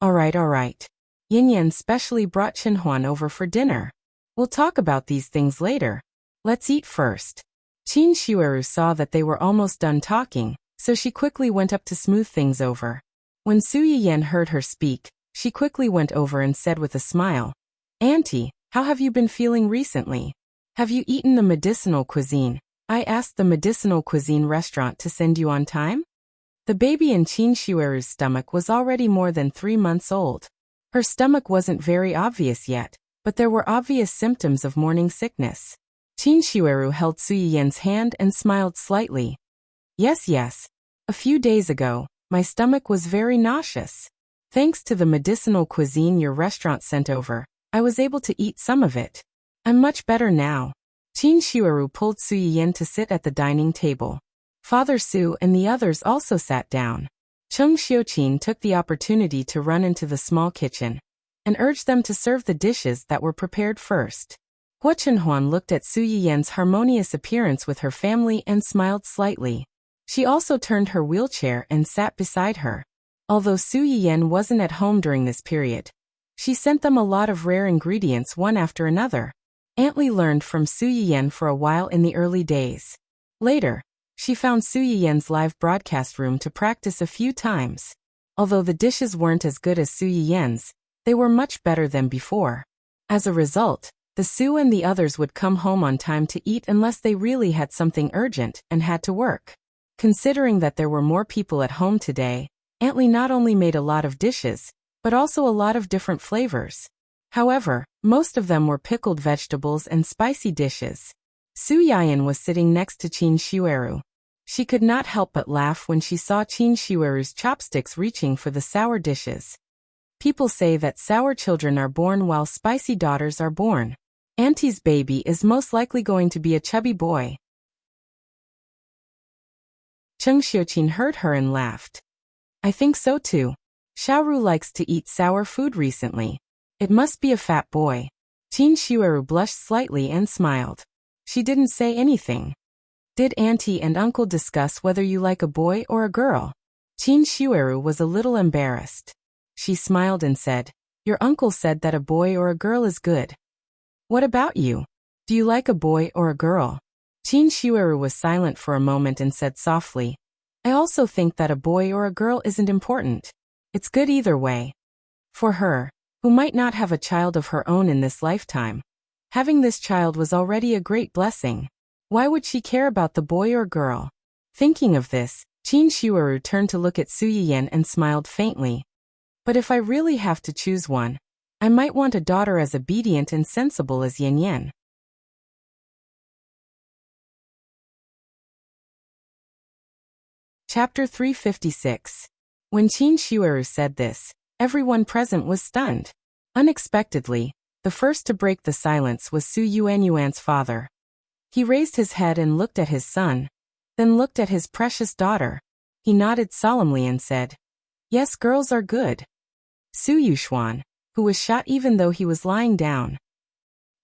All right. Yin Yan specially brought Chunhuan over for dinner. We'll talk about these things later. Let's eat first." Qin Shueru saw that they were almost done talking, so she quickly went up to smooth things over. When Su Yiyan heard her speak, she quickly went over and said with a smile, "Auntie, how have you been feeling recently? Have you eaten the medicinal cuisine? I asked the medicinal cuisine restaurant to send you on time." The baby in Qin Shueru's stomach was already more than 3 months old. Her stomach wasn't very obvious yet, but there were obvious symptoms of morning sickness. Qin Shueru held Su Yiyan's hand and smiled slightly. Yes. A few days ago, my stomach was very nauseous. Thanks to the medicinal cuisine your restaurant sent over, I was able to eat some of it. I'm much better now." Qin Shueru pulled Su Yiyan to sit at the dining table. Father Su and the others also sat down. Cheng Xiuqin took the opportunity to run into the small kitchen and urged them to serve the dishes that were prepared first. Hu Chunhuan looked at Su Yiyan's harmonious appearance with her family and smiled slightly. She also turned her wheelchair and sat beside her. Although Su Yiyan wasn't at home during this period, she sent them a lot of rare ingredients one after another. Aunt Li learned from Su Yiyan for a while in the early days. Later, she found Su Yiyan's live broadcast room to practice a few times. Although the dishes weren't as good as Su Yiyan's, they were much better than before. As a result, the Su and the others would come home on time to eat unless they really had something urgent and had to work. Considering that there were more people at home today, Aunt Li not only made a lot of dishes, but also a lot of different flavors. However, most of them were pickled vegetables and spicy dishes. Su Yiyan was sitting next to Qin Shueru. She could not help but laugh when she saw Qin Shueru's chopsticks reaching for the sour dishes. People say that sour children are born while spicy daughters are born. Auntie's baby is most likely going to be a chubby boy. Cheng Xiuqin heard her and laughed. I think so too. Xiaoru likes to eat sour food recently. It must be a fat boy. Qin Shueru blushed slightly and smiled. She didn't say anything. Did Auntie and Uncle discuss whether you like a boy or a girl? Qin Shueru was a little embarrassed. She smiled and said, Your uncle said that a boy or a girl is good. What about you? Do you like a boy or a girl? Qin Shueru was silent for a moment and said softly, I also think that a boy or a girl isn't important. It's good either way. For her, who might not have a child of her own in this lifetime, having this child was already a great blessing. Why would she care about the boy or girl? Thinking of this, Qin Shueru turned to look at Su Yiyan and smiled faintly. But if I really have to choose one, I might want a daughter as obedient and sensible as Yan Yan. Chapter 356. When Qin Shueru said this, everyone present was stunned. Unexpectedly, the first to break the silence was Su Yuanyuan's father. He raised his head and looked at his son, then looked at his precious daughter. He nodded solemnly and said, Yes, girls are good. Su Yuxuan, who was shot even though he was lying down.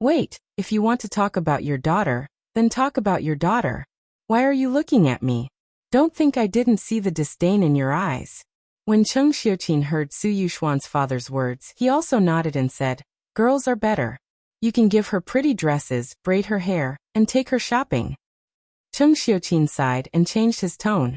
Wait, if you want to talk about your daughter, then talk about your daughter. Why are you looking at me? Don't think I didn't see the disdain in your eyes. When Cheng Xiuqin heard Su Yuxuan's father's words, he also nodded and said, Girls are better. You can give her pretty dresses, braid her hair, and take her shopping. Cheng Xiuqin sighed and changed his tone.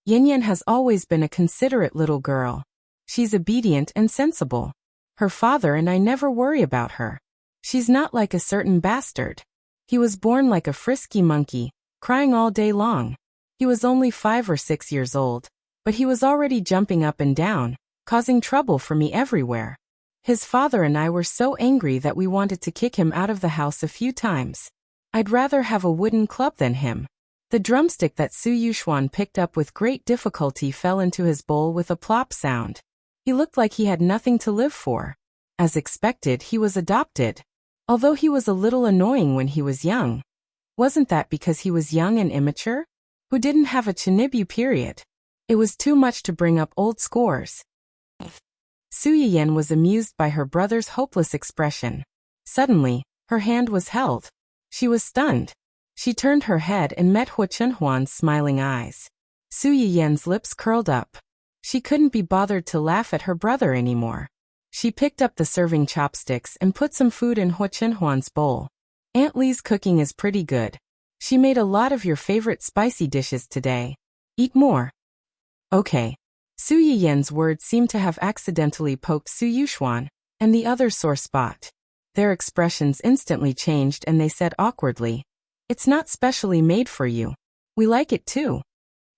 Yan Yan has always been a considerate little girl. She's obedient and sensible. Her father and I never worry about her. She's not like a certain bastard. He was born like a frisky monkey, crying all day long. He was only 5 or 6 years old, but he was already jumping up and down, causing trouble for me everywhere. His father and I were so angry that we wanted to kick him out of the house a few times. I'd rather have a wooden club than him. The drumstick that Su Yuxuan picked up with great difficulty fell into his bowl with a plop sound. He looked like he had nothing to live for. As expected, he was adopted. Although he was a little annoying when he was young. Wasn't that because he was young and immature? Who didn't have a chinibyu period? It was too much to bring up old scores. Su Yiyan was amused by her brother's hopeless expression. Suddenly, her hand was held. She was stunned. She turned her head and met Hu Chenhuan's smiling eyes. Su Yiyan's lips curled up. She couldn't be bothered to laugh at her brother anymore. She picked up the serving chopsticks and put some food in Hu Chenhuan's bowl. Aunt Li's cooking is pretty good. She made a lot of your favorite spicy dishes today. Eat more. Okay. Su Yiyan's words seemed to have accidentally poked Su Yuxuan and the other sore spot. Their expressions instantly changed and they said awkwardly, It's not specially made for you. We like it too.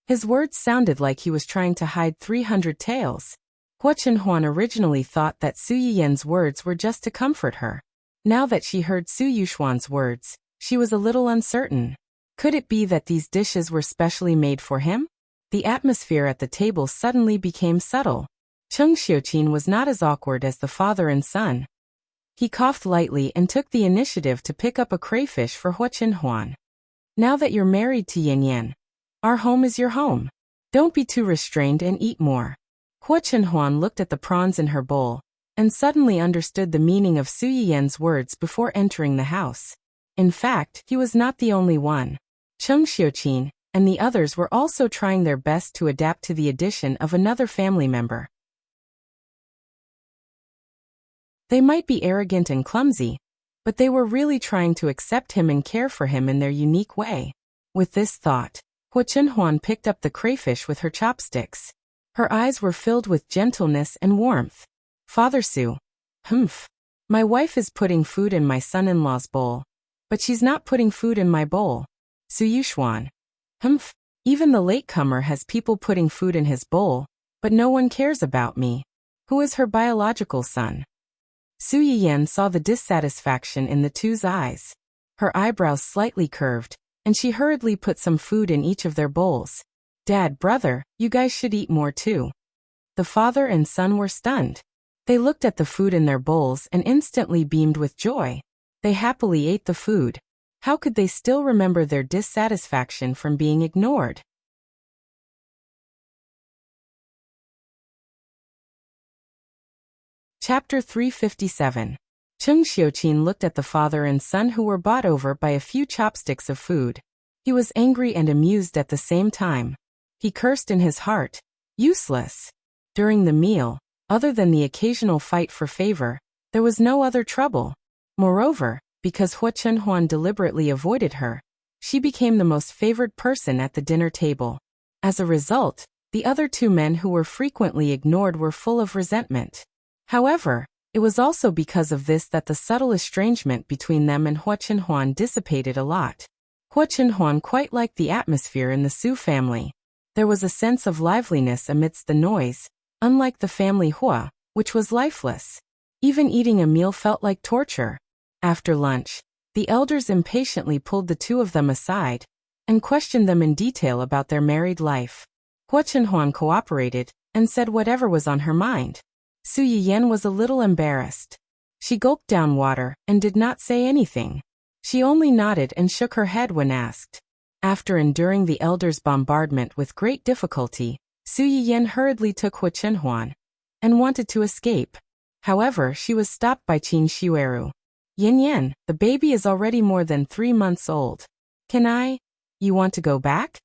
His words sounded like he was trying to hide 300 tails. Hu Chenhuan originally thought that Su Yiyan's words were just to comfort her. Now that she heard Su Yuxuan's words, she was a little uncertain. Could it be that these dishes were specially made for him? The atmosphere at the table suddenly became subtle. Cheng Xiuqin was not as awkward as the father and son. He coughed lightly and took the initiative to pick up a crayfish for Hu Chenhuan. Now that you're married to Yan Yan, our home is your home. Don't be too restrained and eat more. Hu Chenhuan looked at the prawns in her bowl, and suddenly understood the meaning of Su Yiyan's words before entering the house. In fact, he was not the only one. Cheng Xiuqin and the others were also trying their best to adapt to the addition of another family member. They might be arrogant and clumsy, but they were really trying to accept him and care for him in their unique way. With this thought, Hu Chenhuan picked up the crayfish with her chopsticks. Her eyes were filled with gentleness and warmth. Father Su. Humph. My wife is putting food in my son-in-law's bowl, but she's not putting food in my bowl. Su Yuxuan. Humph. Even the latecomer has people putting food in his bowl, but no one cares about me. Who is her biological son? Su Yiyan saw the dissatisfaction in the two's eyes. Her eyebrows slightly curved, and she hurriedly put some food in each of their bowls. Dad, brother, you guys should eat more too. The father and son were stunned. They looked at the food in their bowls and instantly beamed with joy. They happily ate the food. How could they still remember their dissatisfaction from being ignored? Chapter 357. Chung Xiuqin looked at the father and son who were bought over by a few chopsticks of food. He was angry and amused at the same time. He cursed in his heart. Useless. During the meal, other than the occasional fight for favor, there was no other trouble. Moreover, because Hua Chunhuan deliberately avoided her, she became the most favored person at the dinner table. As a result, the other two men who were frequently ignored were full of resentment. However, it was also because of this that the subtle estrangement between them and Hua Chunhuan dissipated a lot. Hua Chunhuan quite liked the atmosphere in the Su family. There was a sense of liveliness amidst the noise, unlike the family Hua, which was lifeless. Even eating a meal felt like torture. After lunch, the elders impatiently pulled the two of them aside and questioned them in detail about their married life. Hua Chunhuan cooperated and said whatever was on her mind. Su Yiyan was a little embarrassed. She gulped down water and did not say anything. She only nodded and shook her head when asked. After enduring the elders' bombardment with great difficulty, Su Yiyan hurriedly took Hua Chunhuan and wanted to escape. However, she was stopped by Qin Xueru. Yin Yan, the baby is already more than 3 months old. You want to go back?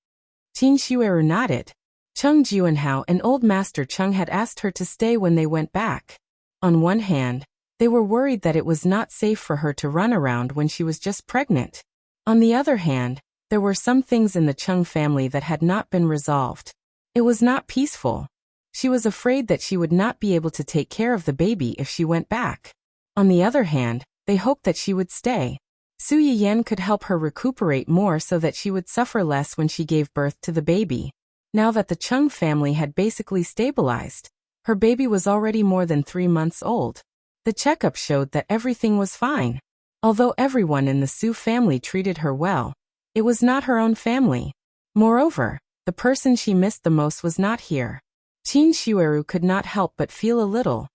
Qin Xueru nodded. Chung Juanhao and Old Master Chung had asked her to stay when they went back. On one hand, they were worried that it was not safe for her to run around when she was just pregnant. On the other hand, there were some things in the Chung family that had not been resolved. It was not peaceful. She was afraid that she would not be able to take care of the baby if she went back. On the other hand, they hoped that she would stay. Su Yiyan could help her recuperate more so that she would suffer less when she gave birth to the baby. Now that the Chung family had basically stabilized, her baby was already more than 3 months old. The checkup showed that everything was fine. Although everyone in the Su family treated her well, it was not her own family. Moreover, the person she missed the most was not here. Qin Xueru could not help but feel a little.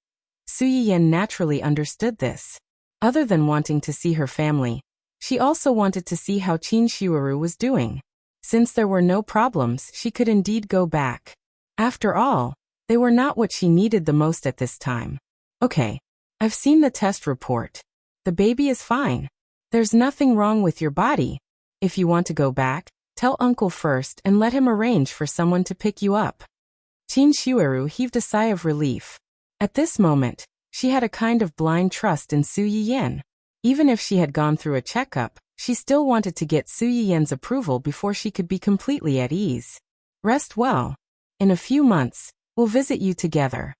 Su Yiyan naturally understood this. Other than wanting to see her family, she also wanted to see how Qin Xueru was doing. Since there were no problems, she could indeed go back. After all, they were not what she needed the most at this time. Okay, I've seen the test report. The baby is fine. There's nothing wrong with your body. If you want to go back, tell uncle first and let him arrange for someone to pick you up. Qin Xueru heaved a sigh of relief. At this moment, she had a kind of blind trust in Su Yiyan. Even if she had gone through a checkup, she still wanted to get Su Yiyan's approval before she could be completely at ease. Rest well. In a few months, we'll visit you together.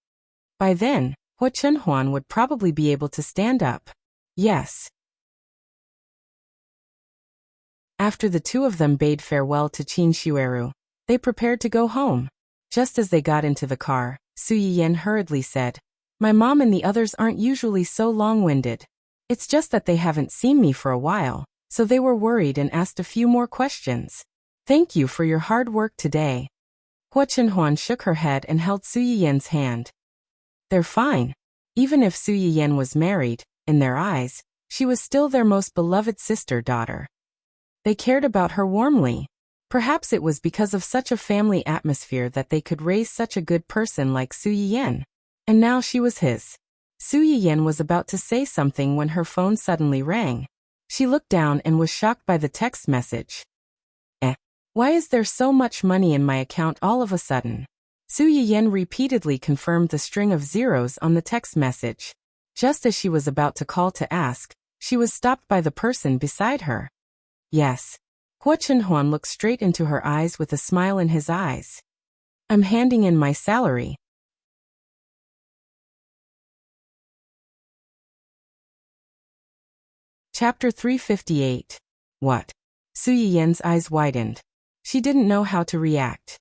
By then, Hua Chunhuan would probably be able to stand up. Yes. After the two of them bade farewell to Qin Xueru, they prepared to go home. Just as they got into the car, Su Yiyan hurriedly said, "My mom and the others aren't usually so long-winded. It's just that they haven't seen me for a while, so they were worried and asked a few more questions. Thank you for your hard work today." Hua Chunhuan shook her head and held Su Yiyan's hand. They're fine. Even if Su Yiyan was married, in their eyes, she was still their most beloved sister-daughter. They cared about her warmly. Perhaps it was because of such a family atmosphere that they could raise such a good person like Su Yiyan. And now she was his. Su Yiyan was about to say something when her phone suddenly rang. She looked down and was shocked by the text message. Why is there so much money in my account all of a sudden? Su Yiyan repeatedly confirmed the string of zeros on the text message. Just as she was about to call to ask, she was stopped by the person beside her. Yes. Hua Chunhuan looked straight into her eyes with a smile in his eyes. I'm handing in my salary. Chapter 358. What? Su Yiyan's eyes widened. She didn't know how to react.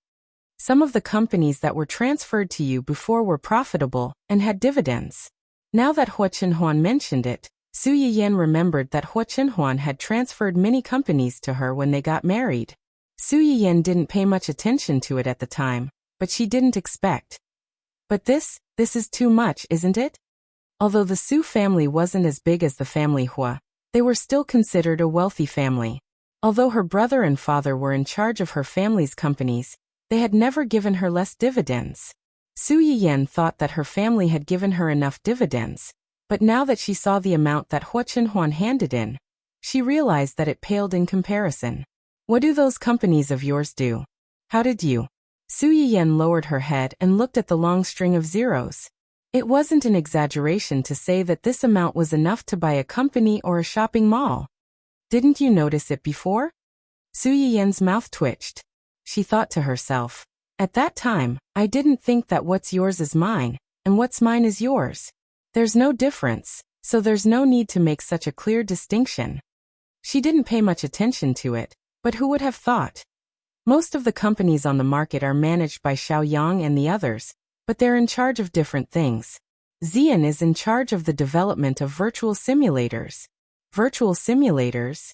Some of the companies that were transferred to you before were profitable and had dividends. Now that Hua Chunhuan mentioned it, Su Yiyan remembered that Hua Chenhuan had transferred many companies to her when they got married. Su Yiyan didn't pay much attention to it at the time, but she didn't expect. But this is too much, isn't it? Although the Su family wasn't as big as the family Hua, they were still considered a wealthy family. Although her brother and father were in charge of her family's companies, they had never given her less dividends. Su Yiyan thought that her family had given her enough dividends, but now that she saw the amount that Hua Chenhuan handed in, she realized that it paled in comparison. What do those companies of yours do? How did you? Su Yiyan lowered her head and looked at the long string of zeros. It wasn't an exaggeration to say that this amount was enough to buy a company or a shopping mall. Didn't you notice it before? Su Yiyan's mouth twitched. She thought to herself, at that time, I didn't think that what's yours is mine, and what's mine is yours. There's no difference, so there's no need to make such a clear distinction. She didn't pay much attention to it, but who would have thought? Most of the companies on the market are managed by Xiaoyang and the others, but they're in charge of different things. Xian is in charge of the development of virtual simulators. Virtual simulators?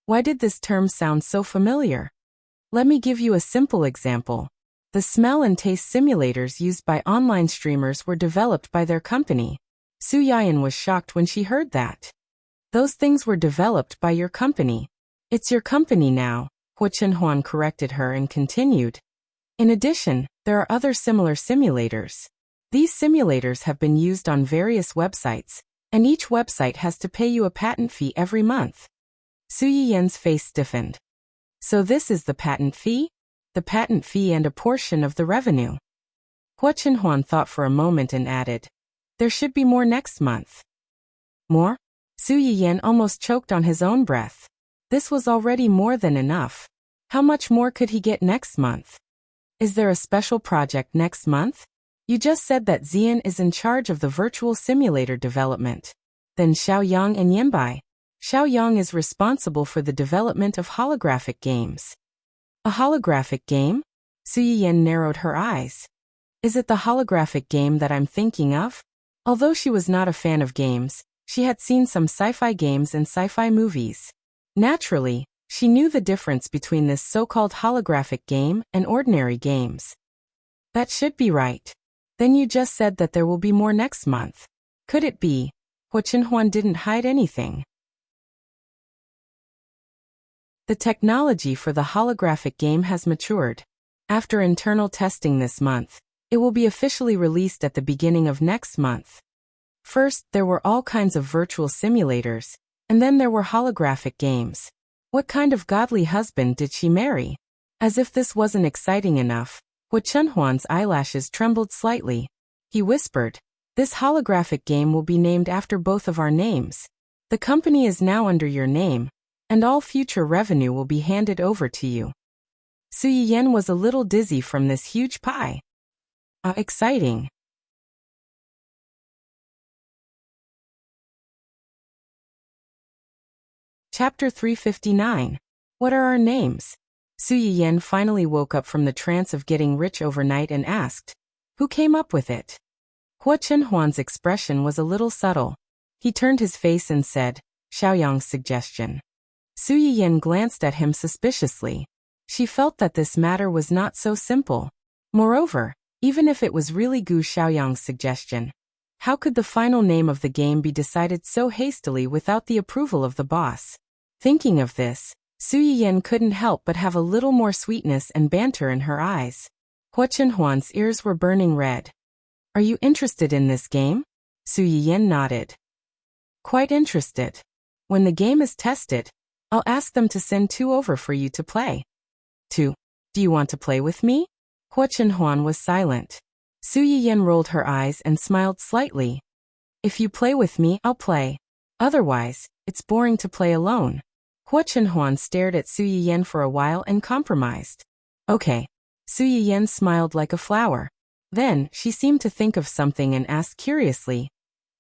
Why did this term sound so familiar? Let me give you a simple example. The smell and taste simulators used by online streamers were developed by their company. Su Yiyan was shocked when she heard that. Those things were developed by your company. It's your company now, Hua Chenhuan corrected her and continued. In addition, there are other similar simulators. These simulators have been used on various websites, and each website has to pay you a patent fee every month. Su Yiyan's face stiffened. So this is the patent fee? The patent fee and a portion of the revenue. Hua Chenhuan thought for a moment and added, there should be more next month. More? Su Yiyan almost choked on his own breath. This was already more than enough. How much more could he get next month? Is there a special project next month? You just said that Xian is in charge of the virtual simulator development. Then Xiaoyang and Yanbai. Xiaoyang is responsible for the development of holographic games. A holographic game? Su Yiyan narrowed her eyes. Is it the holographic game that I'm thinking of? Although she was not a fan of games, she had seen some sci-fi games and sci-fi movies. Naturally, she knew the difference between this so-called holographic game and ordinary games. That should be right. Then you just said that there will be more next month. Could it be? Hua Chenhuan didn't hide anything. The technology for the holographic game has matured. After internal testing this month, it will be officially released at the beginning of next month. First, there were all kinds of virtual simulators, and then there were holographic games. What kind of godly husband did she marry? As if this wasn't exciting enough, Hua Chenhuan's eyelashes trembled slightly. He whispered, this holographic game will be named after both of our names. The company is now under your name, and all future revenue will be handed over to you. Su Yiyan was a little dizzy from this huge pie. Exciting. Chapter 359. What are our names? Su Yiyan finally woke up from the trance of getting rich overnight and asked, who came up with it? Hua Chenhuan's expression was a little subtle. He turned his face and said, Xiaoyang's suggestion. Su Yiyan glanced at him suspiciously. She felt that this matter was not so simple. Moreover, even if it was really Gu Xiaoyang's suggestion, how could the final name of the game be decided so hastily without the approval of the boss? Thinking of this, Su Yiyan couldn't help but have a little more sweetness and banter in her eyes. Hua Chenhuan's ears were burning red. Are you interested in this game? Su Yiyan nodded. Quite interested. When the game is tested, I'll ask them to send 2 over for you to play. 2. Do you want to play with me? Hua Chenhuan was silent. Su Yiyan rolled her eyes and smiled slightly. If you play with me, I'll play. Otherwise, it's boring to play alone. Hua Chenhuan stared at Su Yiyan for a while and compromised. Okay. Su Yiyan smiled like a flower. Then, she seemed to think of something and asked curiously,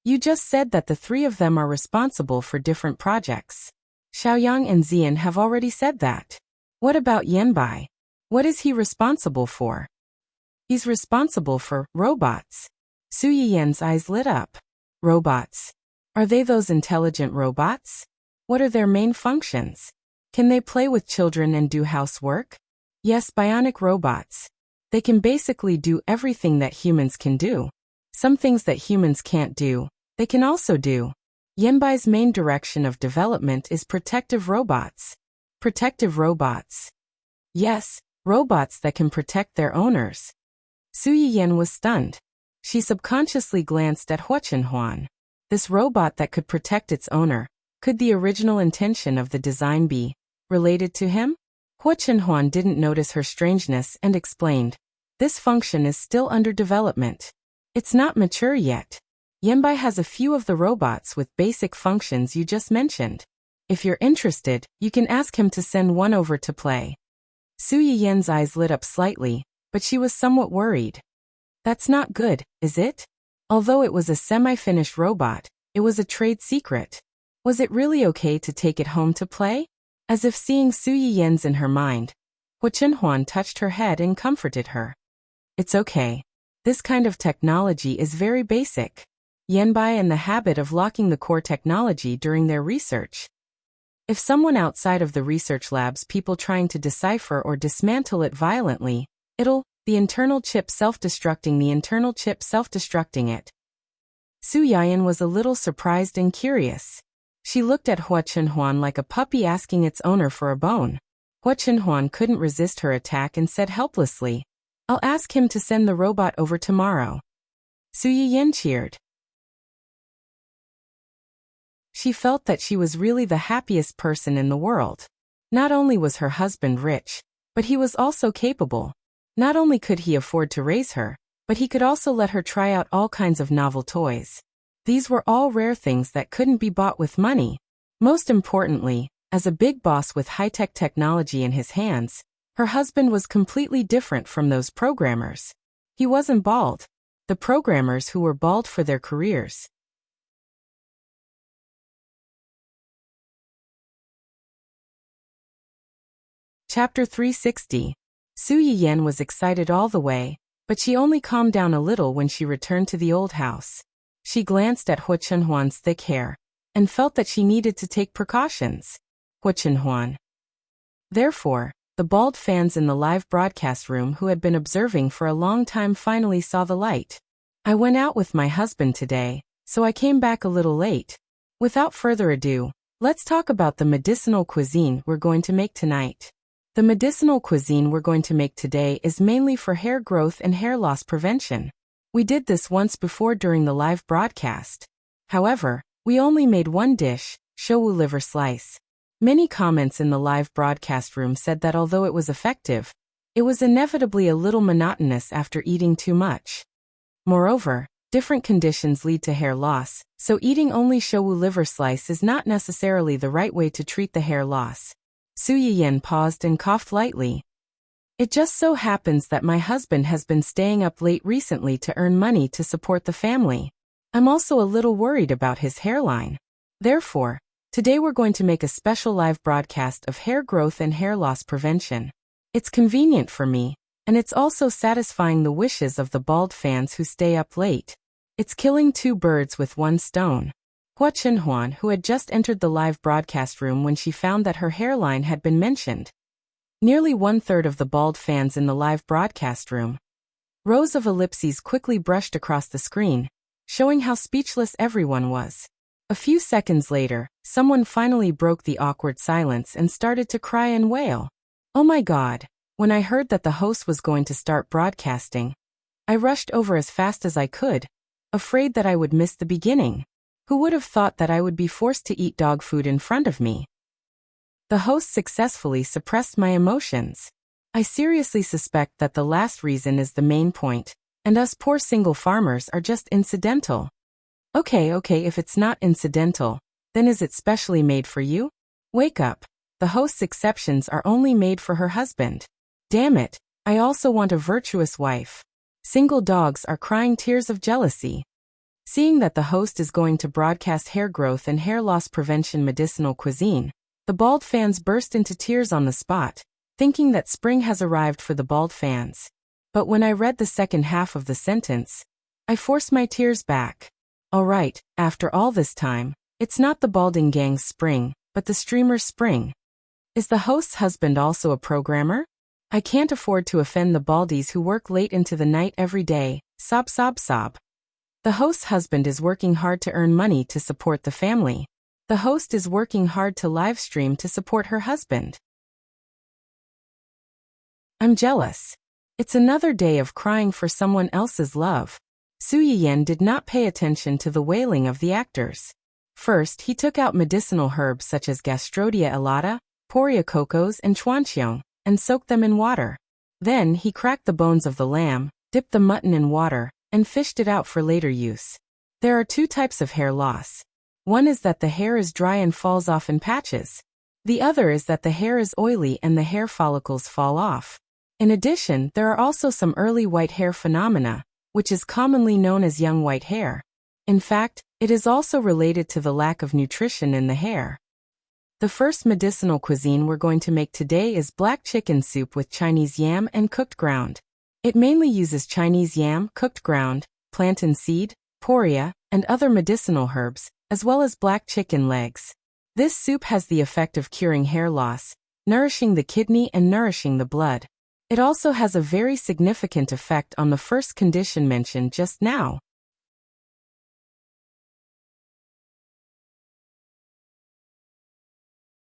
you just said that the 3 of them are responsible for different projects. Xiaoyang and Xian have already said that. What about Yanbai? What is he responsible for? He's responsible for robots. Su Yiyan's eyes lit up. Robots. Are they those intelligent robots? What are their main functions? Can they play with children and do housework? Yes, bionic robots. They can basically do everything that humans can do. Some things that humans can't do, they can also do. Yenbai's main direction of development is protective robots. Protective robots. Yes, robots that can protect their owners. Su Yiyan was stunned. She subconsciously glanced at Hua Chenhuan. This robot that could protect its owner, could the original intention of the design be related to him? Hua Chenhuan didn't notice her strangeness and explained, this function is still under development. It's not mature yet. Yenbai has a few of the robots with basic functions you just mentioned. If you're interested, you can ask him to send one over to play. Su Yiyan's eyes lit up slightly, but she was somewhat worried. That's not good, is it? Although it was a semi-finished robot, it was a trade secret. Was it really okay to take it home to play? As if seeing Su Yiyan's in her mind, Hua Chenhuan touched her head and comforted her. It's okay. This kind of technology is very basic. Yenbai and the habit of locking the core technology during their research. If someone outside of the research lab's people trying to decipher or dismantle it violently, the internal chip self-destructing it. Su Yiyan was a little surprised and curious. She looked at Hua Chenhuan like a puppy asking its owner for a bone. Hua Chenhuan couldn't resist her attack and said helplessly, I'll ask him to send the robot over tomorrow. Su Yiyan cheered. She felt that she was really the happiest person in the world. Not only was her husband rich, but he was also capable. Not only could he afford to raise her, but he could also let her try out all kinds of novel toys. These were all rare things that couldn't be bought with money. Most importantly, as a big boss with high-tech technology in his hands, her husband was completely different from those programmers. He wasn't bald. The programmers who were bald for their careers. Chapter 360. Su Yiyan was excited all the way, but she only calmed down a little when she returned to the old house. She glanced at Hua Chenhuan's thick hair, and felt that she needed to take precautions. Hua Chenhuan. Therefore, the bald fans in the live broadcast room who had been observing for a long time finally saw the light. I went out with my husband today, so I came back a little late. Without further ado, let's talk about the medicinal cuisine we're going to make tonight. The medicinal cuisine we're going to make today is mainly for hair growth and hair loss prevention. We did this once before during the live broadcast. However, we only made one dish, showu liver slice. Many comments in the live broadcast room said that although it was effective, it was inevitably a little monotonous after eating too much. Moreover, different conditions lead to hair loss, so eating only showu liver slice is not necessarily the right way to treat the hair loss. Su Yiyan paused and coughed lightly. It just so happens that my husband has been staying up late recently to earn money to support the family. I'm also a little worried about his hairline. Therefore, today we're going to make a special live broadcast of hair growth and hair loss prevention. It's convenient for me, and it's also satisfying the wishes of the bald fans who stay up late. It's killing two birds with one stone. Hua Chenhuan, who had just entered the live broadcast room when she found that her hairline had been mentioned. Nearly 1/3 of the bald fans in the live broadcast room. Rows of ellipses quickly brushed across the screen, showing how speechless everyone was. A few seconds later, someone finally broke the awkward silence and started to cry and wail. Oh my God! When I heard that the host was going to start broadcasting, I rushed over as fast as I could, afraid that I would miss the beginning. Who would have thought that I would be forced to eat dog food in front of me? The host successfully suppressed my emotions. I seriously suspect that the last reason is the main point, and us poor single farmers are just incidental. Okay, if it's not incidental, then is it specially made for you? Wake up. The host's exceptions are only made for her husband. Damn it, I also want a virtuous wife. Single dogs are crying tears of jealousy. Seeing that the host is going to broadcast hair growth and hair loss prevention medicinal cuisine, the bald fans burst into tears on the spot, thinking that spring has arrived for the bald fans. But when I read the second half of the sentence, I forced my tears back. Alright, after all this time, it's not the balding gang's spring, but the streamer's spring. Is the host's husband also a programmer? I can't afford to offend the baldies who work late into the night every day, sob sob sob. The host's husband is working hard to earn money to support the family. The host is working hard to live stream to support her husband. I'm jealous. It's another day of crying for someone else's love. Su Yiyan did not pay attention to the wailing of the actors. First, he took out medicinal herbs such as Gastrodia elata, Poria cocos and Chuanqiong, and soaked them in water. Then, he cracked the bones of the lamb, dipped the mutton in water, and fished it out for later use. There are two types of hair loss. One is that the hair is dry and falls off in patches. The other is that the hair is oily and the hair follicles fall off. In addition, there are also some early white hair phenomena, which is commonly known as young white hair. In fact, it is also related to the lack of nutrition in the hair. The first medicinal cuisine we're going to make today is black chicken soup with Chinese yam and cooked ground. It mainly uses Chinese yam, cooked ground, plantain seed, poria, and other medicinal herbs, as well as black chicken legs. This soup has the effect of curing hair loss, nourishing the kidney and nourishing the blood. It also has a very significant effect on the first condition mentioned just now.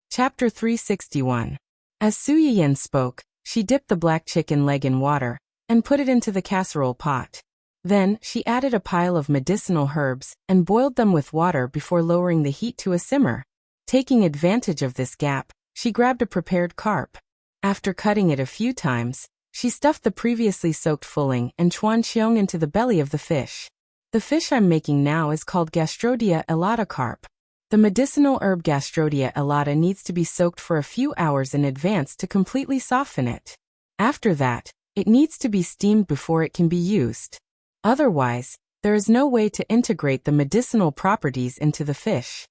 Chapter 361. As Su Yiyan spoke, she dipped the black chicken leg in water and put it into the casserole pot. Then, she added a pile of medicinal herbs and boiled them with water before lowering the heat to a simmer. Taking advantage of this gap, she grabbed a prepared carp. After cutting it a few times, she stuffed the previously soaked fulling and Chuanqiong into the belly of the fish. The fish I'm making now is called Gastrodia elata carp. The medicinal herb Gastrodia elata needs to be soaked for a few hours in advance to completely soften it. After that, it needs to be steamed before it can be used. Otherwise, there is no way to integrate the medicinal properties into the fish.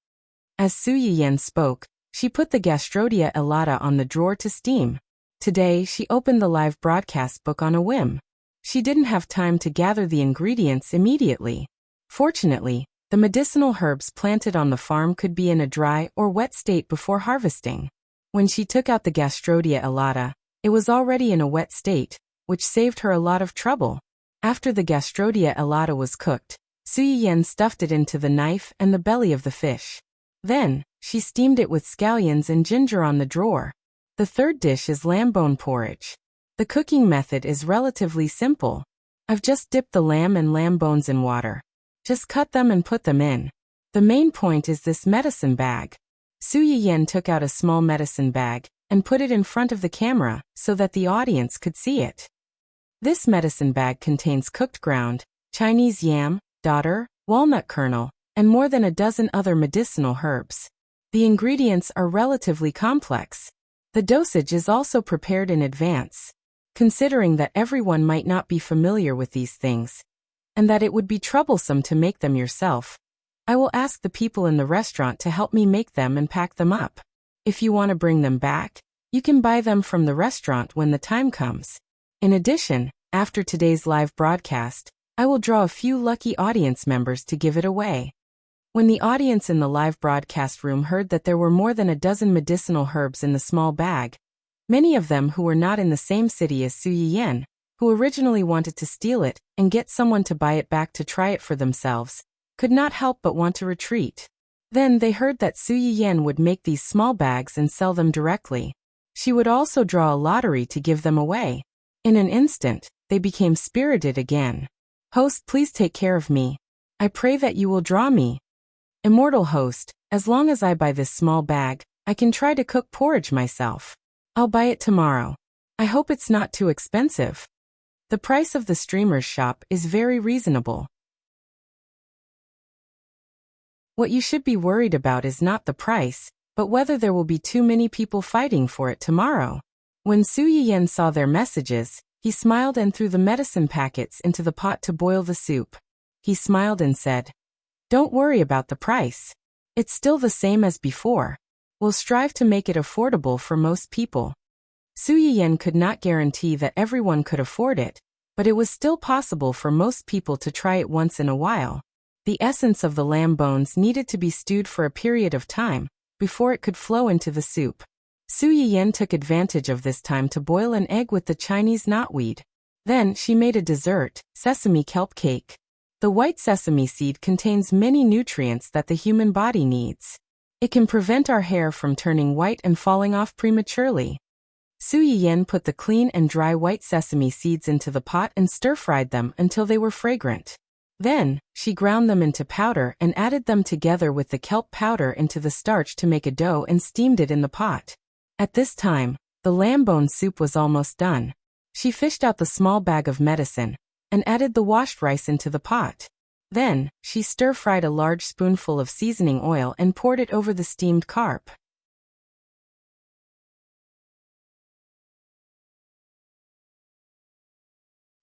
As Su Yiyan spoke, she put the Gastrodia elata on the drawer to steam. Today, she opened the live broadcast book on a whim. She didn't have time to gather the ingredients immediately. Fortunately, the medicinal herbs planted on the farm could be in a dry or wet state before harvesting. When she took out the Gastrodia elata, it was already in a wet state, which saved her a lot of trouble. After the Gastrodia elata was cooked, Su Yiyan stuffed it into the knife and the belly of the fish. Then, she steamed it with scallions and ginger on the drawer. The third dish is lamb bone porridge. The cooking method is relatively simple. I've just dipped the lamb and lamb bones in water. Just cut them and put them in. The main point is this medicine bag. Su Yiyan took out a small medicine bag and put it in front of the camera so that the audience could see it. This medicine bag contains cooked ground, Chinese yam, dodder, walnut kernel, and more than a dozen other medicinal herbs. The ingredients are relatively complex. The dosage is also prepared in advance. Considering that everyone might not be familiar with these things, and that it would be troublesome to make them yourself, I will ask the people in the restaurant to help me make them and pack them up. If you want to bring them back, you can buy them from the restaurant when the time comes. In addition, after today's live broadcast, I will draw a few lucky audience members to give it away. When the audience in the live broadcast room heard that there were more than a dozen medicinal herbs in the small bag, many of them who were not in the same city as Su Yiyan, who originally wanted to steal it and get someone to buy it back to try it for themselves, could not help but want to retreat. Then they heard that Su Yiyan would make these small bags and sell them directly. She would also draw a lottery to give them away. In an instant, they became spirited again. Host, please take care of me. I pray that you will draw me. Immortal host, as long as I buy this small bag, I can try to cook porridge myself. I'll buy it tomorrow. I hope it's not too expensive. The price of the streamer's shop is very reasonable. What you should be worried about is not the price, but whether there will be too many people fighting for it tomorrow. When Su Yiyan saw their messages, he smiled and threw the medicine packets into the pot to boil the soup. He smiled and said, "Don't worry about the price. It's still the same as before. We'll strive to make it affordable for most people." Su Yiyan could not guarantee that everyone could afford it, but it was still possible for most people to try it once in a while. The essence of the lamb bones needed to be stewed for a period of time before it could flow into the soup. Su Yiyan took advantage of this time to boil an egg with the Chinese knotweed. Then she made a dessert, sesame kelp cake. The white sesame seed contains many nutrients that the human body needs. It can prevent our hair from turning white and falling off prematurely. Su Yiyan put the clean and dry white sesame seeds into the pot and stir-fried them until they were fragrant. Then, she ground them into powder and added them together with the kelp powder into the starch to make a dough and steamed it in the pot. At this time, the lamb bone soup was almost done. She fished out the small bag of medicine and added the washed rice into the pot. Then, she stir-fried a large spoonful of seasoning oil and poured it over the steamed carp.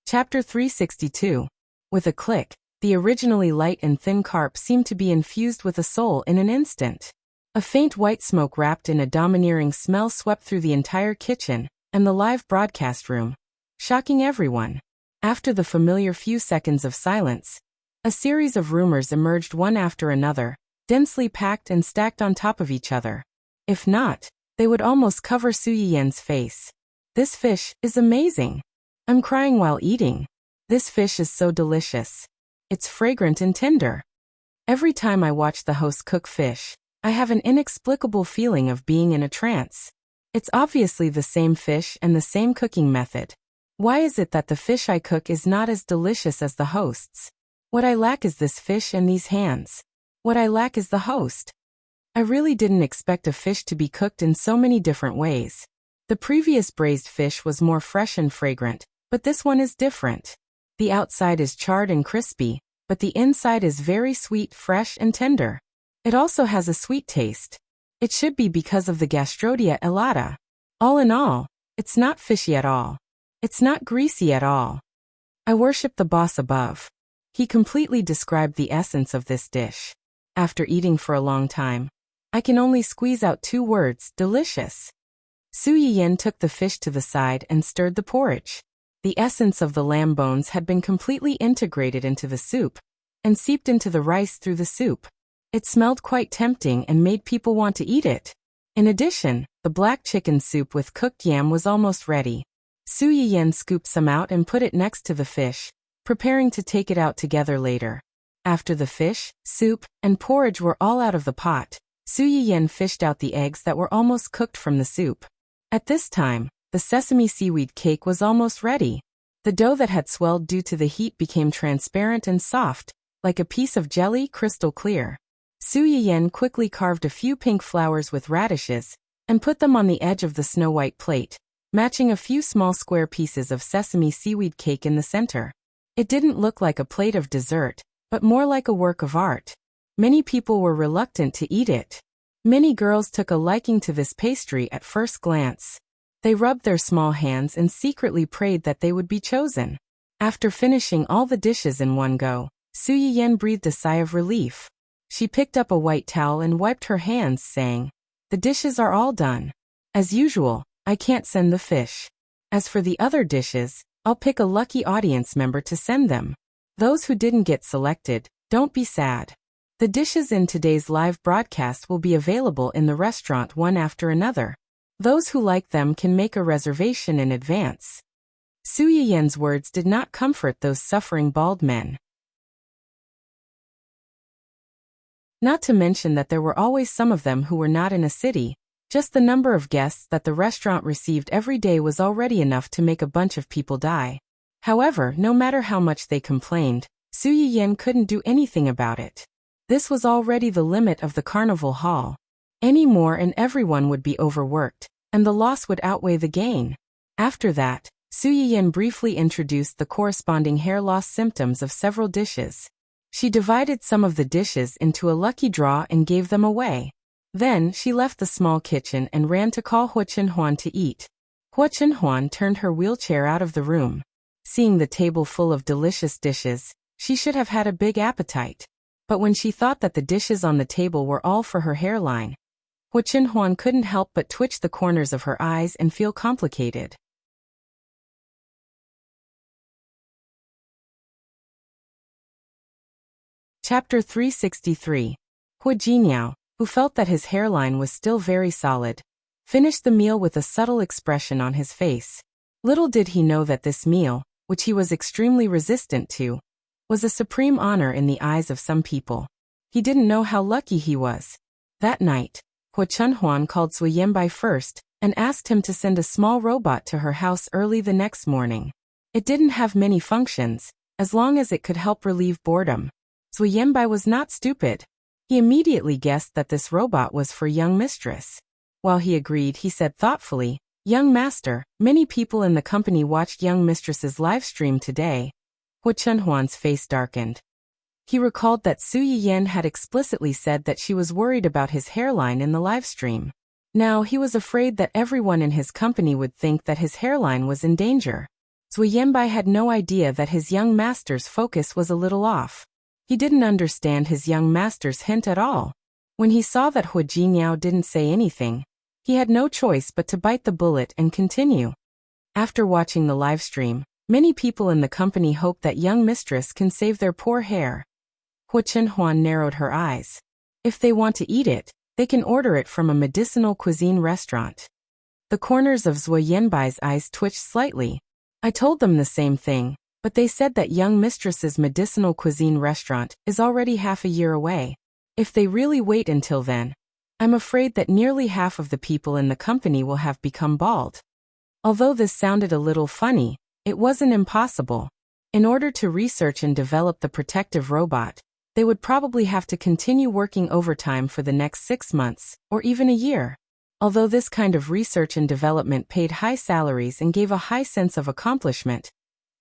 Chapter 362. With a click, the originally light and thin carp seemed to be infused with a soul in an instant. A faint white smoke wrapped in a domineering smell swept through the entire kitchen and the live broadcast room, shocking everyone. After the familiar few seconds of silence, a series of rumors emerged one after another, densely packed and stacked on top of each other. If not, they would almost cover Su Yiyan's face. This fish is amazing. I'm crying while eating. This fish is so delicious. It's fragrant and tender. Every time I watch the host cook fish, I have an inexplicable feeling of being in a trance. It's obviously the same fish and the same cooking method. Why is it that the fish I cook is not as delicious as the host's? What I lack is this fish and these hands. What I lack is the host. I really didn't expect a fish to be cooked in so many different ways. The previous braised fish was more fresh and fragrant, but this one is different. The outside is charred and crispy, but the inside is very sweet, fresh, and tender. It also has a sweet taste. It should be because of the Gastrodia elata. All in all, it's not fishy at all. It's not greasy at all. I worship the boss above. He completely described the essence of this dish. After eating for a long time, I can only squeeze out 2 words: delicious. Su Yiyan took the fish to the side and stirred the porridge. The essence of the lamb bones had been completely integrated into the soup and seeped into the rice through the soup. It smelled quite tempting and made people want to eat it. In addition, the black chicken soup with cooked yam was almost ready. Su Yiyan scooped some out and put it next to the fish, preparing to take it out together later. After the fish, soup, and porridge were all out of the pot, Su Yiyan fished out the eggs that were almost cooked from the soup. At this time, the sesame seaweed cake was almost ready. The dough that had swelled due to the heat became transparent and soft, like a piece of jelly, crystal clear. Su Yiyan quickly carved a few pink flowers with radishes and put them on the edge of the snow-white plate, matching a few small square pieces of sesame seaweed cake in the center. It didn't look like a plate of dessert, but more like a work of art. Many people were reluctant to eat it. Many girls took a liking to this pastry at first glance. They rubbed their small hands and secretly prayed that they would be chosen. After finishing all the dishes in one go, Su Yiyan breathed a sigh of relief. She picked up a white towel and wiped her hands, saying, "The dishes are all done. As usual, I can't send the fish. As for the other dishes, I'll pick a lucky audience member to send them. Those who didn't get selected, don't be sad. The dishes in today's live broadcast will be available in the restaurant one after another. Those who like them can make a reservation in advance." Su Yiyan's words did not comfort those suffering bald men. Not to mention that there were always some of them who were not in a city. Just the number of guests that the restaurant received every day was already enough to make a bunch of people die. However, no matter how much they complained, Su Yiyan couldn't do anything about it. This was already the limit of the carnival hall. Any more and everyone would be overworked, and the loss would outweigh the gain. After that, Su Yiyan briefly introduced the corresponding hair loss symptoms of several dishes. She divided some of the dishes into a lucky draw and gave them away. Then she left the small kitchen and ran to call Hua Chenhuan to eat. Hua Chenhuan turned her wheelchair out of the room. Seeing the table full of delicious dishes, she should have had a big appetite. But when she thought that the dishes on the table were all for her hairline, Hua Chenhuan couldn't help but twitch the corners of her eyes and feel complicated. Chapter 363. Hu Jinniao, who felt that his hairline was still very solid, finished the meal with a subtle expression on his face. Little did he know that this meal, which he was extremely resistant to, was a supreme honor in the eyes of some people. He didn't know how lucky he was. That night, Hu Chunhuan called Sui Yenbai first and asked him to send a small robot to her house early the next morning. It didn't have many functions, as long as it could help relieve boredom. Sui Yenbai was not stupid. He immediately guessed that this robot was for young mistress. While he agreed, he said thoughtfully, "Young master, many people in the company watched young mistress's live stream today." Hu Chunhuan's face darkened. He recalled that Su Yiyan had explicitly said that she was worried about his hairline in the live stream. Now he was afraid that everyone in his company would think that his hairline was in danger. Sui Yenbai had no idea that his young master's focus was a little off. He didn't understand his young master's hint at all. When he saw that Hu Jinniao didn't say anything, he had no choice but to bite the bullet and continue. After watching the live stream, many people in the company hope that young mistress can save their poor hair. Hu Chunhuan narrowed her eyes. If they want to eat it, they can order it from a medicinal cuisine restaurant. The corners of Sui Yenbai's eyes twitched slightly. I told them the same thing, but they said that young mistress's medicinal cuisine restaurant is already half a year away. If they really wait until then, I'm afraid that nearly half of the people in the company will have become bald. Although this sounded a little funny, it wasn't impossible. In order to research and develop the protective robot, they would probably have to continue working overtime for the next 6 months, or even a year. Although this kind of research and development paid high salaries and gave a high sense of accomplishment,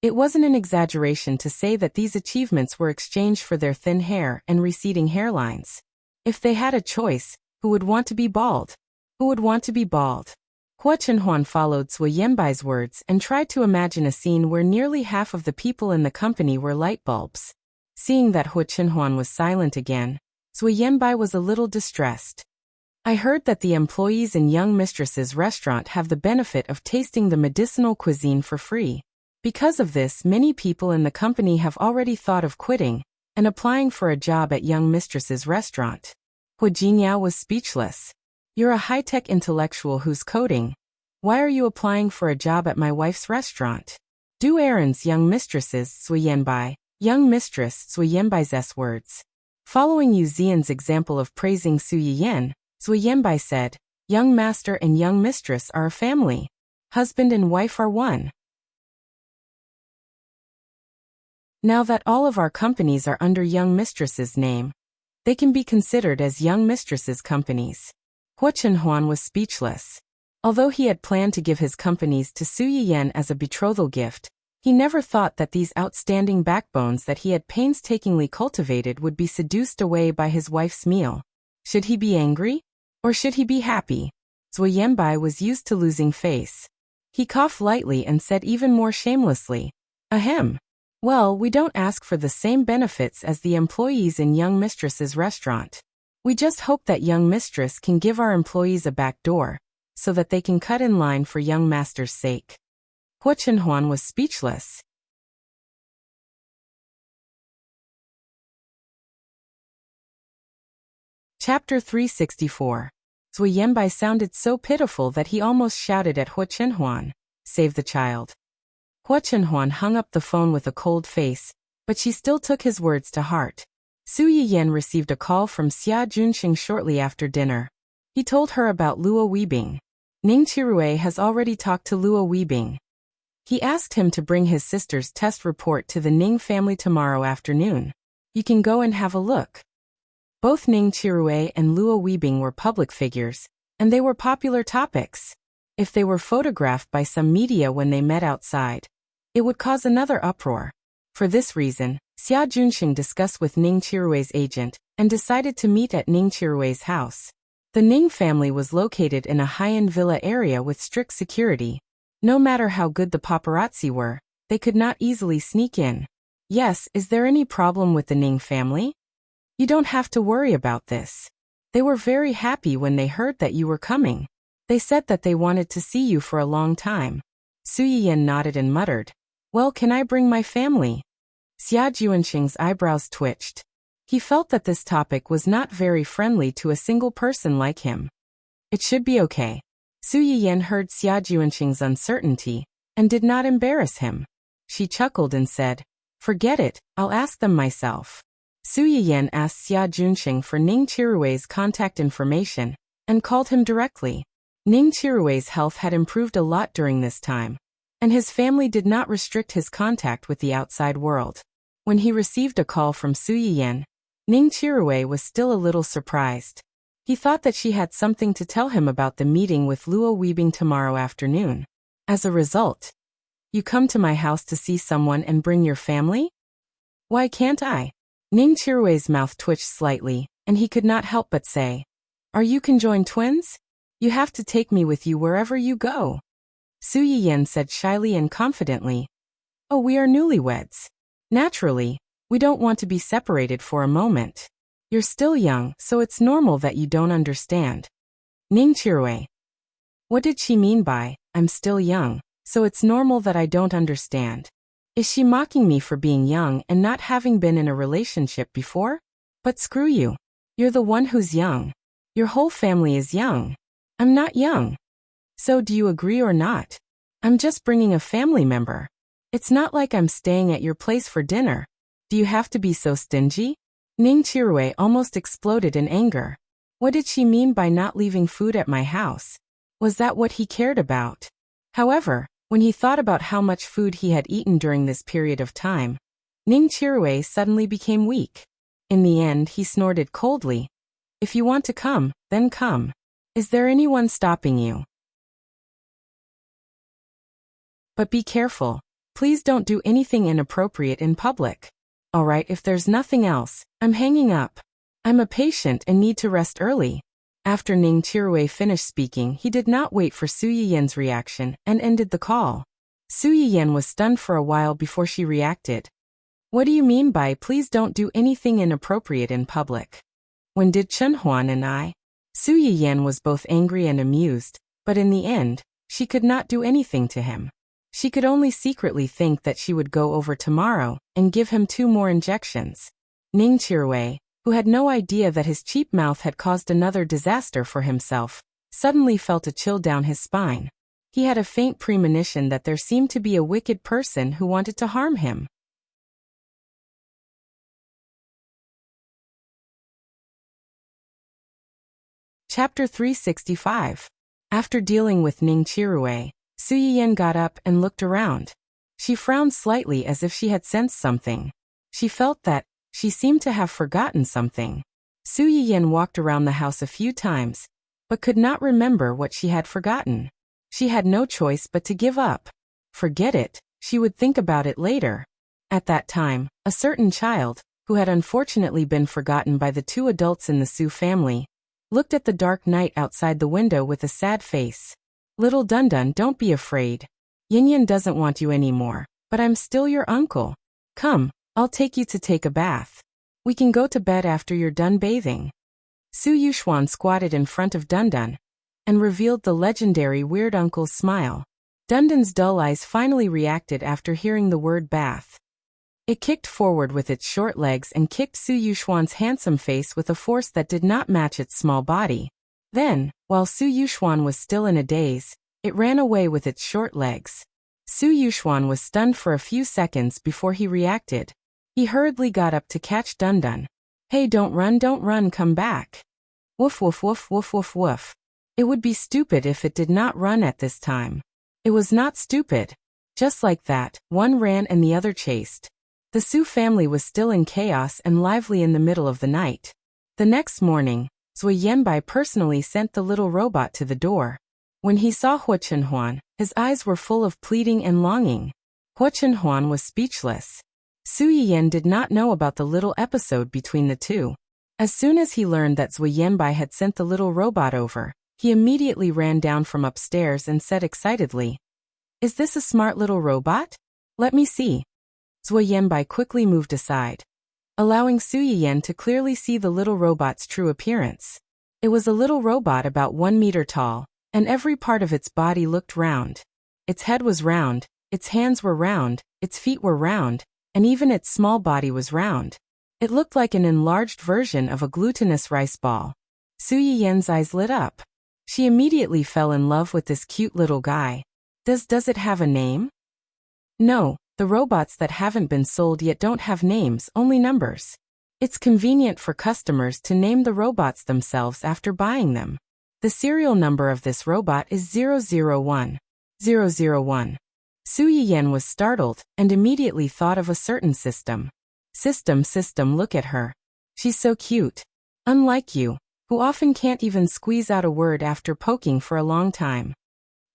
it wasn't an exaggeration to say that these achievements were exchanged for their thin hair and receding hairlines. If they had a choice, who would want to be bald? Who would want to be bald? Hu Chunhuan followed Sui Yenbai's words and tried to imagine a scene where nearly half of the people in the company were light bulbs. Seeing that Hu Chunhuan was silent again, Sui Yenbai was a little distressed. I heard that the employees in young mistress's restaurant have the benefit of tasting the medicinal cuisine for free. Because of this, many people in the company have already thought of quitting and applying for a job at young mistress's restaurant. Hu Jinniao was speechless. You're a high-tech intellectual who's coding. Why are you applying for a job at my wife's restaurant? Do errands, young mistresses, Sui Yenbai. Young mistress, Sui Yenbai's words. Following Yu Zian's example of praising Su Yiyan, Sui Yenbai said, "Young master and young mistress are a family. Husband and wife are one. Now that all of our companies are under young mistress's name, they can be considered as young mistress's companies." Hu Chunhuan was speechless. Although he had planned to give his companies to Su Yiyan as a betrothal gift, he never thought that these outstanding backbones that he had painstakingly cultivated would be seduced away by his wife's meal. Should he be angry? Or should he be happy? Sui Yenbai was used to losing face. He coughed lightly and said even more shamelessly, "Ahem. Well, we don't ask for the same benefits as the employees in young mistress's restaurant. We just hope that young mistress can give our employees a back door, so that they can cut in line for young master's sake." Hu Chunhuan was speechless. Chapter 364. Sui Yenbai sounded so pitiful that he almost shouted at Hu Chunhuan, "Save the child." Hu Chunhuan hung up the phone with a cold face, but she still took his words to heart. Su Yiyan received a call from Xia Junxing shortly after dinner. He told her about Luo Weibing. Ning Qirui has already talked to Luo Weibing. He asked him to bring his sister's test report to the Ning family tomorrow afternoon. You can go and have a look. Both Ning Qirui and Luo Weibing were public figures, and they were popular topics. If they were photographed by some media when they met outside, it would cause another uproar. For this reason, Xia Junxing discussed with Ning Qirui's agent and decided to meet at Ning Qirui's house. The Ning family was located in a high-end villa area with strict security. No matter how good the paparazzi were, they could not easily sneak in. Yes, is there any problem with the Ning family? You don't have to worry about this. They were very happy when they heard that you were coming. They said that they wanted to see you for a long time. Su Yiyan nodded and muttered, "Well, can I bring my family?" Xia Junxing's eyebrows twitched. He felt that this topic was not very friendly to a single person like him. It should be okay. Su Yiyan heard Xia Juanqing's uncertainty and did not embarrass him. She chuckled and said, "Forget it, I'll ask them myself." Su Yiyan asked Xia Junqing for Ning Qirui's contact information and called him directly. Ning Qirui's health had improved a lot during this time, and his family did not restrict his contact with the outside world. When he received a call from Su Yiyan, Ning Qirui was still a little surprised. He thought that she had something to tell him about the meeting with Luo Weibing tomorrow afternoon. As a result, "You come to my house to see someone and bring your family? Why can't I?" Ning Qirui's mouth twitched slightly, and he could not help but say, "Are you conjoined twins? You have to take me with you wherever you go." Su Yiyan said shyly and confidently, "Oh, we are newlyweds. Naturally, we don't want to be separated for a moment. You're still young, so it's normal that you don't understand." Ning Qirui. What did she mean by, "I'm still young, so it's normal that I don't understand"? Is she mocking me for being young and not having been in a relationship before? But screw you. You're the one who's young. Your whole family is young. I'm not young. So do you agree or not? I'm just bringing a family member. It's not like I'm staying at your place for dinner. Do you have to be so stingy? Ning Qirui almost exploded in anger. What did she mean by not leaving food at my house? Was that what he cared about? However, when he thought about how much food he had eaten during this period of time, Ning Qirui suddenly became weak. In the end, he snorted coldly. "If you want to come, then come. Is there anyone stopping you? But be careful. Please don't do anything inappropriate in public. Alright, if there's nothing else, I'm hanging up. I'm a patient and need to rest early." After Ning Qirui finished speaking, he did not wait for Su Yiyan's reaction and ended the call. Su Yiyan was stunned for a while before she reacted. "What do you mean by please don't do anything inappropriate in public? When did Chen Huan and I?" Su Yiyan was both angry and amused, but in the end, she could not do anything to him. She could only secretly think that she would go over tomorrow and give him 2 more injections. Ning Qirui, who had no idea that his cheap mouth had caused another disaster for himself, suddenly felt a chill down his spine. He had a faint premonition that there seemed to be a wicked person who wanted to harm him. Chapter 365. After dealing with Ning Qirui, Su Yiyan got up and looked around. She frowned slightly as if she had sensed something. She felt that she seemed to have forgotten something. Su Yiyan walked around the house a few times, but could not remember what she had forgotten. She had no choice but to give up. Forget it, she would think about it later. At that time, a certain child, who had unfortunately been forgotten by the 2 adults in the Su family, looked at the dark night outside the window with a sad face. "Little Dundun, don't be afraid. Yin doesn't want you anymore, but I'm still your uncle. Come, I'll take you to take a bath. We can go to bed after you're done bathing." Su Yuxuan squatted in front of Dundun and revealed the legendary weird uncle's smile. Dundun's dull eyes finally reacted after hearing the word bath. It kicked forward with its short legs and kicked Su Yuxuan's handsome face with a force that did not match its small body. Then, while Su Yuxuan was still in a daze, it ran away with its short legs. Su Yuxuan was stunned for a few seconds before he reacted. He hurriedly got up to catch Dundun. "Hey, don't run, come back." Woof woof woof woof woof woof. It would be stupid if it did not run at this time. It was not stupid. Just like that, one ran and the other chased. The Su family was still in chaos and lively in the middle of the night. The next morning, Zui Yanbai personally sent the little robot to the door. When he saw Hua Chenhuan, his eyes were full of pleading and longing. Hua Chenhuan was speechless. Su Yiyan did not know about the little episode between the 2. As soon as he learned that Zui Yanbai had sent the little robot over, he immediately ran down from upstairs and said excitedly, "Is this a smart little robot? Let me see." Zui Yanbai quickly moved aside, allowing Su Yiyan to clearly see the little robot's true appearance. It was a little robot about 1 meter tall, and every part of its body looked round. Its head was round, its hands were round, its feet were round, and even its small body was round. It looked like an enlarged version of a glutinous rice ball. Su Yiyen's eyes lit up. She immediately fell in love with this cute little guy. Does it have a name? No, the robots that haven't been sold yet don't have names, only numbers. It's convenient for customers to name the robots themselves after buying them. The serial number of this robot is 001. 001. Su Yiyen was startled and immediately thought of a certain system. System, look at her. She's so cute. Unlike you, who often can't even squeeze out a word after poking for a long time.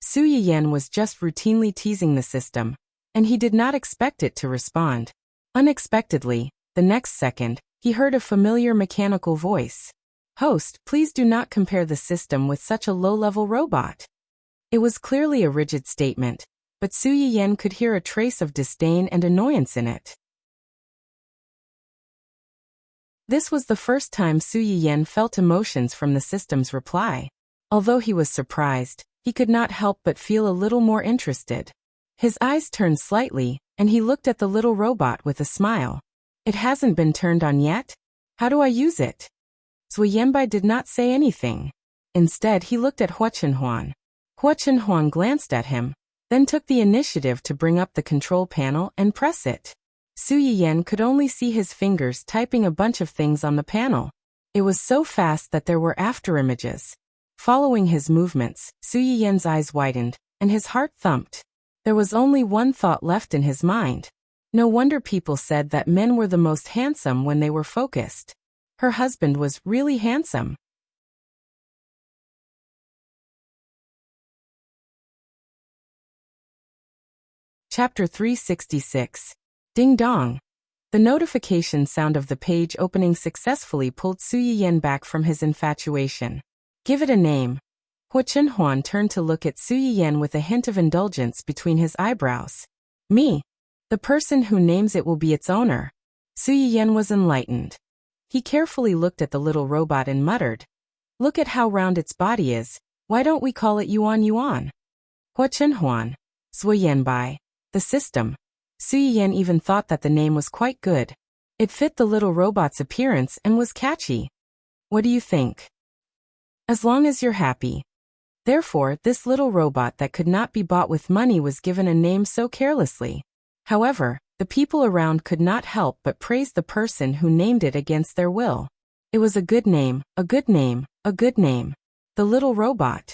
Su Yiyen was just routinely teasing the system, and he did not expect it to respond. Unexpectedly, the next second, he heard a familiar mechanical voice. Host, please do not compare the system with such a low-level robot. It was clearly a rigid statement, but Su Yiyen could hear a trace of disdain and annoyance in it. This was the first time Su Yiyen felt emotions from the system's reply. Although he was surprised, he could not help but feel a little more interested. His eyes turned slightly, and he looked at the little robot with a smile. It hasn't been turned on yet? How do I use it? Zui Yanbai did not say anything. Instead, he looked at Hua Chenhuan. Hua Chenhuan glanced at him, then took the initiative to bring up the control panel and press it. Su Yiyen could only see his fingers typing a bunch of things on the panel. It was so fast that there were afterimages. Following his movements, Su Yiyen's eyes widened, and his heart thumped. There was only one thought left in his mind. No wonder people said that men were the most handsome when they were focused. Her husband was really handsome. Chapter 366. Ding dong. The notification sound of the page opening successfully pulled Su Yiyen back from his infatuation. Give it a name. Hua Chenhuan turned to look at Su Yiyen with a hint of indulgence between his eyebrows. Me. The person who names it will be its owner. Su Yiyen was enlightened. He carefully looked at the little robot and muttered, look at how round its body is. Why don't we call it Yuan Yuan? Hua Chenhuan. Zui Yanbai. The system. Su Yiyen even thought that the name was quite good. It fit the little robot's appearance and was catchy. What do you think? As long as you're happy. Therefore, this little robot that could not be bought with money was given a name so carelessly. However, the people around could not help but praise the person who named it against their will. It was a good name, a good name, a good name. The little robot.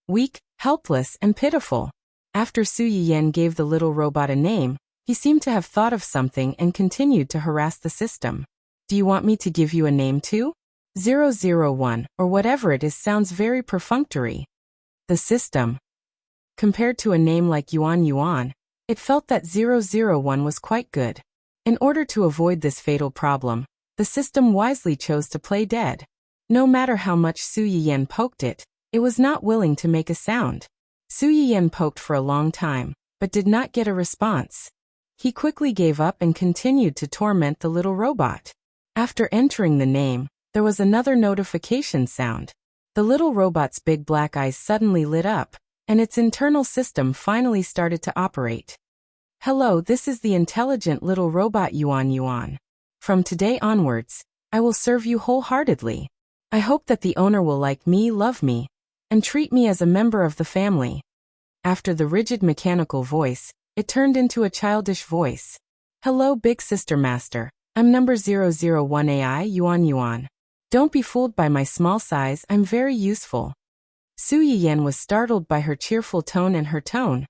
Weak, helpless, and pitiful. After Su Yiyen gave the little robot a name, he seemed to have thought of something and continued to harass the system. Do you want me to give you a name too? 001, or whatever it is, sounds very perfunctory. The system. Compared to a name like Yuan Yuan, it felt that 001 was quite good. In order to avoid this fatal problem, the system wisely chose to play dead. No matter how much Su Yiyen poked it, it was not willing to make a sound. Su Yiyen poked for a long time, but did not get a response. He quickly gave up and continued to torment the little robot. After entering the name, there was another notification sound. The little robot's big black eyes suddenly lit up, and its internal system finally started to operate. Hello, this is the intelligent little robot Yuan Yuan. From today onwards, I will serve you wholeheartedly. I hope that the owner will like me, love me, and treat me as a member of the family. After the rigid mechanical voice, it turned into a childish voice. Hello, big sister master. I'm number 001 AI Yuan Yuan. Don't be fooled by my small size, I'm very useful. Su Yiyen was startled by her cheerful tone and her tone,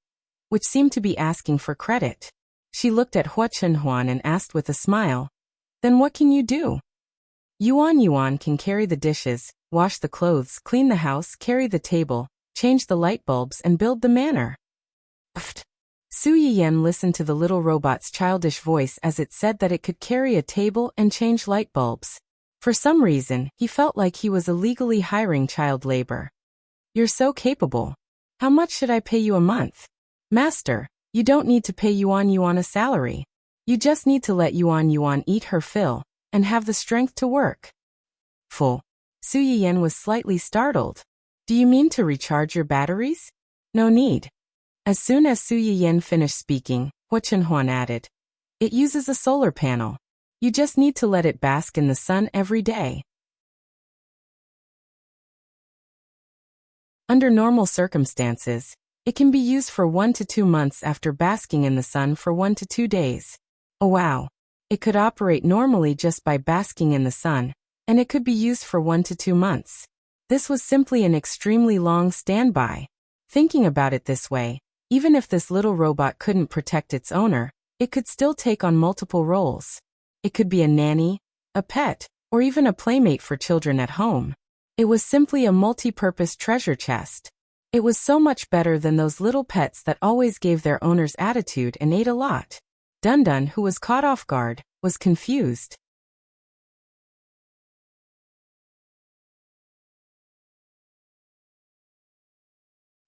which seemed to be asking for credit. She looked at Hua Chenhuan and asked with a smile, then what can you do? Yuan Yuan can carry the dishes, wash the clothes, clean the house, carry the table, change the light bulbs, and build the manor. Pfft. Su Yiyen listened to the little robot's childish voice as it said that it could carry a table and change light bulbs. For some reason, he felt like he was illegally hiring child labor. You're so capable. How much should I pay you a month? Master, you don't need to pay Yuan Yuan a salary. You just need to let Yuan Yuan eat her fill, and have the strength to work. Full. Su Yiyen was slightly startled. Do you mean to recharge your batteries? No need. As soon as Su Yiyen finished speaking, Hua Chenhuan added, it uses a solar panel. You just need to let it bask in the sun every day. Under normal circumstances, it can be used for 1 to 2 months after basking in the sun for 1 to 2 days. Oh wow! It could operate normally just by basking in the sun, and it could be used for 1 to 2 months. This was simply an extremely long standby. Thinking about it this way, even if this little robot couldn't protect its owner, it could still take on multiple roles. It could be a nanny, a pet, or even a playmate for children at home. It was simply a multi-purpose treasure chest. It was so much better than those little pets that always gave their owners attitude and ate a lot. Dun-Dun, who was caught off guard, was confused.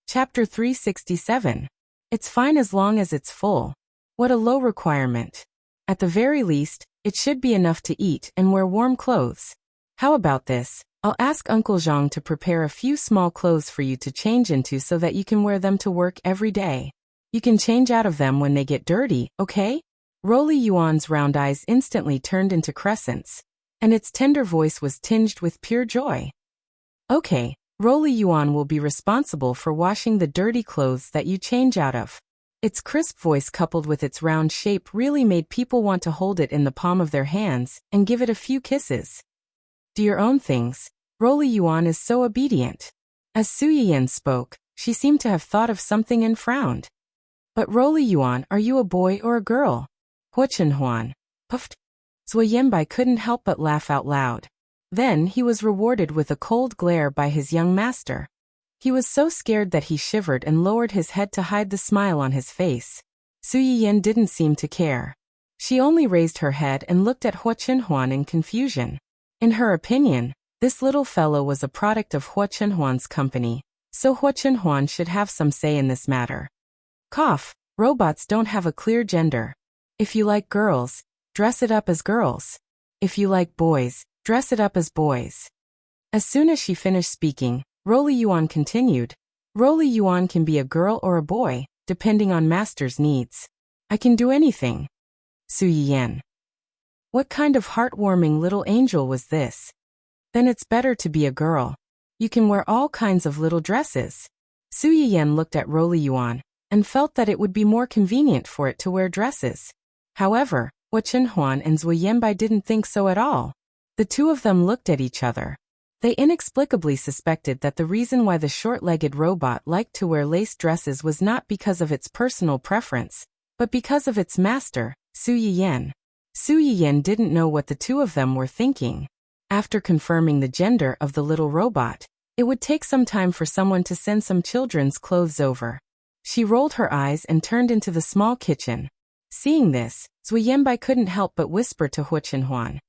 Chapter 367. It's fine as long as it's full. What a low requirement. At the very least, it should be enough to eat and wear warm clothes. How about this? I'll ask Uncle Zhang to prepare a few small clothes for you to change into so that you can wear them to work every day. You can change out of them when they get dirty, okay? Roly Yuan's round eyes instantly turned into crescents, and its tender voice was tinged with pure joy. Okay, Roly Yuan will be responsible for washing the dirty clothes that you change out of. Its crisp voice coupled with its round shape really made people want to hold it in the palm of their hands and give it a few kisses. Do your own things. Roly Yuan is so obedient. As Su Yiyan spoke, she seemed to have thought of something and frowned. But Roly Yuan, are you a boy or a girl? Huochen Huan. Puffed. Zui Yanbai couldn't help but laugh out loud. Then he was rewarded with a cold glare by his young master. He was so scared that he shivered and lowered his head to hide the smile on his face. Su Yiyan didn't seem to care. She only raised her head and looked at Huochen Huan in confusion. In her opinion, this little fellow was a product of Huochen Huan's company, so Huochen Huan should have some say in this matter. Cough. Robots don't have a clear gender. If you like girls, dress it up as girls. If you like boys, dress it up as boys. As soon as she finished speaking, Roly Yuan continued, Roly Yuan can be a girl or a boy, depending on master's needs. I can do anything. Su Yiyan. What kind of heartwarming little angel was this? Then it's better to be a girl. You can wear all kinds of little dresses. Su Yiyan looked at Roly Yuan and felt that it would be more convenient for it to wear dresses. However, Huochen Huan and Zui Yanbai didn't think so at all. The two of them looked at each other. They inexplicably suspected that the reason why the short-legged robot liked to wear lace dresses was not because of its personal preference, but because of its master, Su Yiyan. Su Yiyan didn't know what the two of them were thinking. After confirming the gender of the little robot, it would take some time for someone to send some children's clothes over. She rolled her eyes and turned into the small kitchen. Seeing this, Zui Yanbai couldn't help but whisper to Huochen Huan.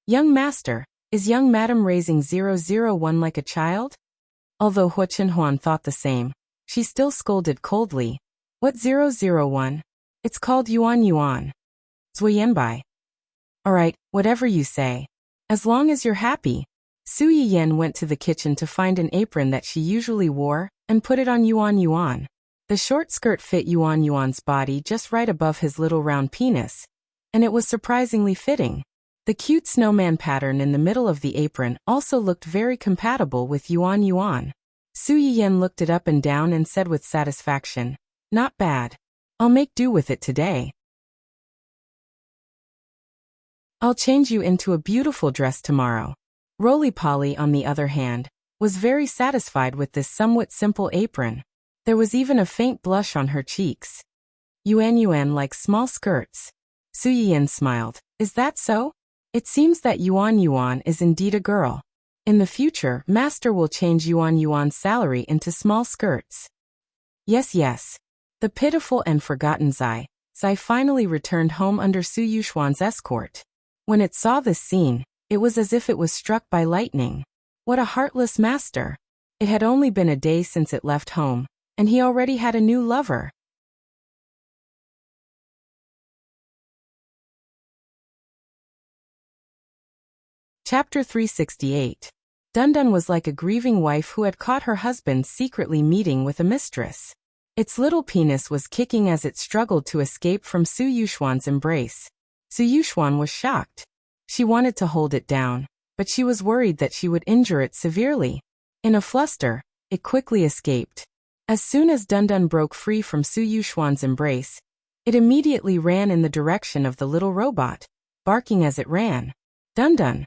Young master, is young madam raising 001 like a child? Although Huochen Huan thought the same, she still scolded coldly. What 001? It's called Yuan Yuan. Zui Yanbai. Alright, whatever you say. As long as you're happy. Su Yiyan went to the kitchen to find an apron that she usually wore, and put it on Yuan Yuan. The short skirt fit Yuan Yuan's body just right above his little round penis, and it was surprisingly fitting. The cute snowman pattern in the middle of the apron also looked very compatible with Yuan Yuan. Su Yiyan looked it up and down and said with satisfaction, not bad. I'll make do with it today. I'll change you into a beautiful dress tomorrow. Roly Poly, on the other hand, was very satisfied with this somewhat simple apron. There was even a faint blush on her cheeks. Yuan likes small skirts. Su Yiyan smiled. Is that so? It seems that Yuan Yuan is indeed a girl. In the future, master will change Yuan Yuan's salary into small skirts. Yes. The pitiful and forgotten Zai finally returned home under Su Yuxuan's escort. When it saw this scene, it was as if it was struck by lightning. What a heartless master. It had only been a day since it left home, and he already had a new lover. Chapter 368. Dun-Dun was like a grieving wife who had caught her husband secretly meeting with a mistress. Its little penis was kicking as it struggled to escape from Su Yuxuan's embrace. Su Yuxuan was shocked. She wanted to hold it down, but she was worried that she would injure it severely. In a fluster, it quickly escaped. As soon as Dundun broke free from Su Yuxuan's embrace, it immediately ran in the direction of the little robot, barking as it ran. Dundun!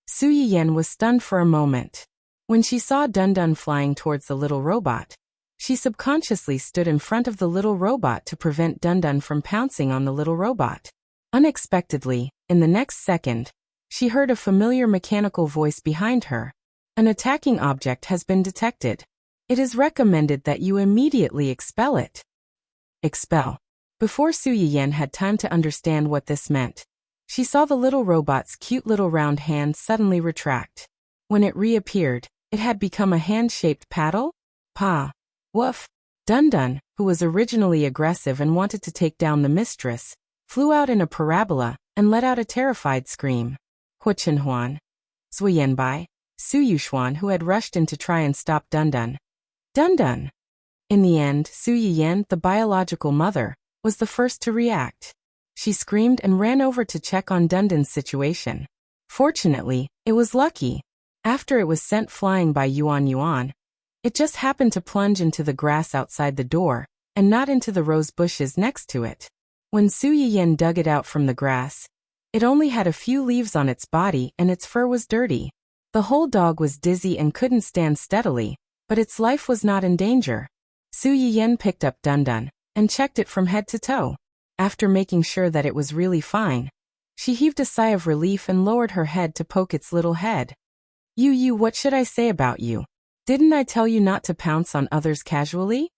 Su Yiyan was stunned for a moment. When she saw Dundun flying towards the little robot, she subconsciously stood in front of the little robot to prevent Dundun from pouncing on the little robot. Unexpectedly, in the next second, she heard a familiar mechanical voice behind her. An attacking object has been detected. It is recommended that you immediately expel it. Expel. Before Su Yiyan had time to understand what this meant, she saw the little robot's cute little round hand suddenly retract. When it reappeared, it had become a hand-shaped paddle? Pa. Woof. Dundun, who was originally aggressive and wanted to take down the mistress, flew out in a parabola and let out a terrified scream. Huichenhuan. Zuyenbai. Su Yuxuan, who had rushed in to try and stop Dundun. Dundun! In the end, Su Yiyan, the biological mother, was the first to react. She screamed and ran over to check on Dundun's situation. Fortunately, it was lucky. After it was sent flying by Yuan Yuan, it just happened to plunge into the grass outside the door, and not into the rose bushes next to it. When Su Yiyan dug it out from the grass, it only had a few leaves on its body and its fur was dirty. The whole dog was dizzy and couldn't stand steadily, but its life was not in danger. Su Yiyan picked up Dundun and checked it from head to toe. After making sure that it was really fine, she heaved a sigh of relief and lowered her head to poke its little head. You, what should I say about you? Didn't I tell you not to pounce on others casually?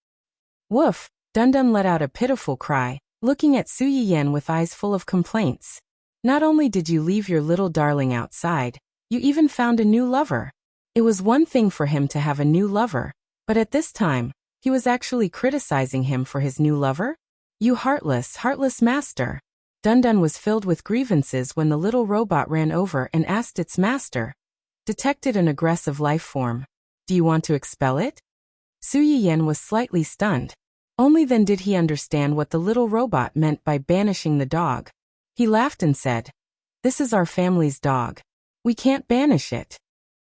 Woof! Dundun let out a pitiful cry, looking at Su Yiyan with eyes full of complaints. Not only did you leave your little darling outside, you even found a new lover. It was one thing for him to have a new lover, but at this time, he was actually criticizing him for his new lover? You heartless master. Dundun was filled with grievances when the little robot ran over and asked its master. Detected an aggressive life form. Do you want to expel it? Su Yiyan was slightly stunned. Only then did he understand what the little robot meant by banishing the dog. He laughed and said, "This is our family's dog. We can't banish it."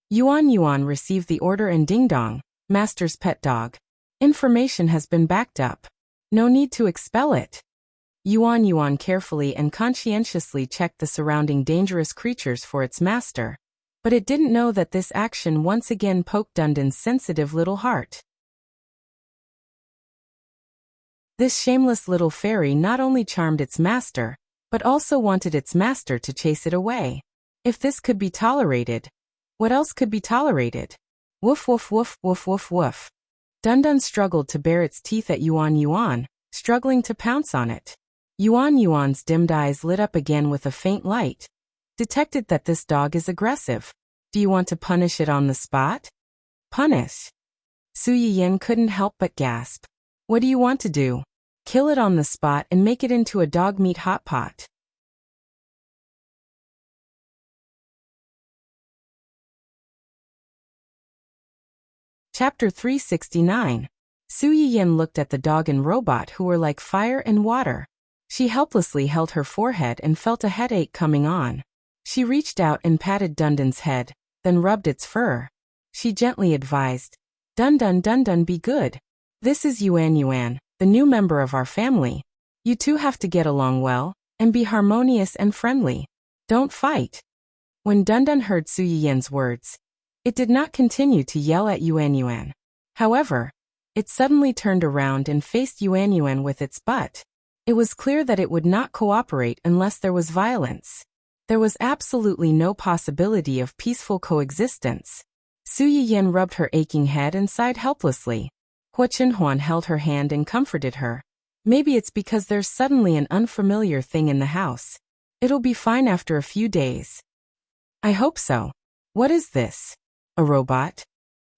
Yuan Yuan received the order and Ding Dong, master's pet dog. Information has been backed up. No need to expel it. Yuan Yuan carefully and conscientiously checked the surrounding dangerous creatures for its master. But it didn't know that this action once again poked Dundun's sensitive little heart. This shameless little fairy not only charmed its master, but also wanted its master to chase it away. If this could be tolerated, what else could be tolerated? Woof woof woof woof woof woof. Dundun struggled to bare its teeth at Yuan Yuan, struggling to pounce on it. Yuan Yuan's dimmed eyes lit up again with a faint light. Detected that this dog is aggressive. Do you want to punish it on the spot? Punish? Su Yiyan couldn't help but gasp. What do you want to do? Kill it on the spot and make it into a dog meat hot pot. Chapter 369. Su Yiyan looked at the dog and robot who were like fire and water. She helplessly held her forehead and felt a headache coming on. She reached out and patted Dundun's head, then rubbed its fur. She gently advised, Dundun, be good. This is Yuan Yuan, the new member of our family. You two have to get along well, and be harmonious and friendly. Don't fight. When Dundun heard Su Yiyan's words, it did not continue to yell at Yuan Yuan. However, it suddenly turned around and faced Yuan Yuan with its butt. It was clear that it would not cooperate unless there was violence. There was absolutely no possibility of peaceful coexistence. Su Yiyan rubbed her aching head and sighed helplessly. Huichenhuan held her hand and comforted her. Maybe it's because there's suddenly an unfamiliar thing in the house. It'll be fine after a few days. I hope so. What is this? A robot?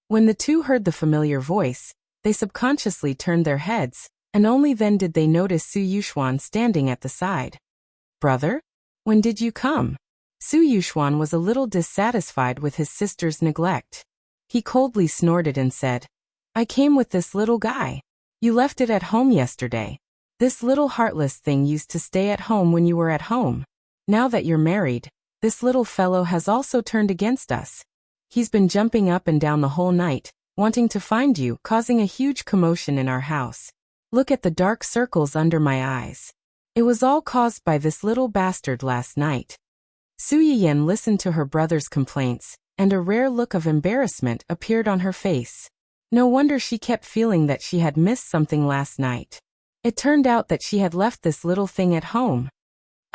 When the two heard the familiar voice, they subconsciously turned their heads, and only then did they notice Su Yuxuan standing at the side. Brother? When did you come? Su Yuxuan was a little dissatisfied with his sister's neglect. He coldly snorted and said, I came with this little guy. You left it at home yesterday. This little heartless thing used to stay at home when you were at home. Now that you're married, This little fellow has also turned against us. He's been jumping up and down the whole night, wanting to find you, causing a huge commotion in our house. Look at the dark circles under my eyes. It was all caused by this little bastard last night. Su Yiyan listened to her brother's complaints, and a rare look of embarrassment appeared on her face. No wonder she kept feeling that she had missed something last night. It turned out that she had left this little thing at home.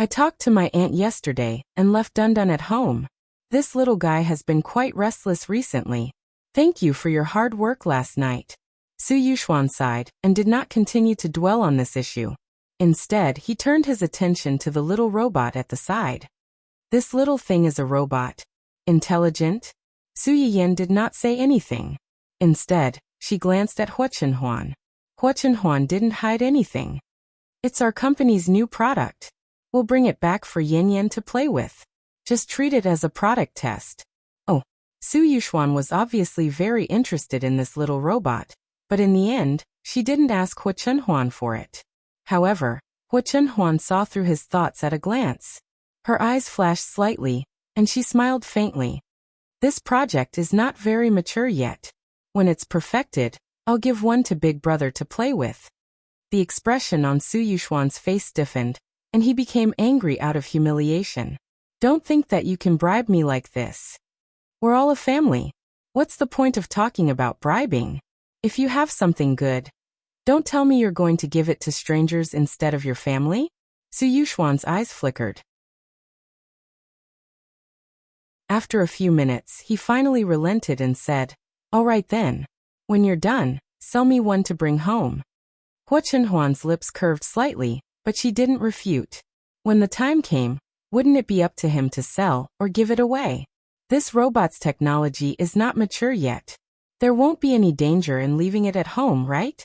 I talked to my aunt yesterday and left Dundun at home. This little guy has been quite restless recently. Thank you for your hard work last night. Su Yuxuan sighed and did not continue to dwell on this issue. Instead, he turned his attention to the little robot at the side. This little thing is a robot. Intelligent? Su Yiyan did not say anything. Instead, she glanced at Huachenhuan. Huachenhuan didn't hide anything. It's our company's new product. We'll bring it back for Yin Yan to play with. Just treat it as a product test. Oh, Su Yuxuan was obviously very interested in this little robot, but in the end, she didn't ask Huachenhuan for it. However, Huachenhuan saw through his thoughts at a glance. Her eyes flashed slightly, and she smiled faintly. This project is not very mature yet. When it's perfected, I'll give one to Big Brother to play with. The expression on Su Yuxuan's face stiffened, and he became angry out of humiliation. Don't think that you can bribe me like this. We're all a family. What's the point of talking about bribing? If you have something good, don't tell me you're going to give it to strangers instead of your family? Su Yuxuan's eyes flickered. After a few minutes, he finally relented and said, "All right then. When you're done, sell me one to bring home." Huachenhuan's lips curved slightly, but she didn't refute. When the time came, wouldn't it be up to him to sell or give it away? This robot's technology is not mature yet. There won't be any danger in leaving it at home, right?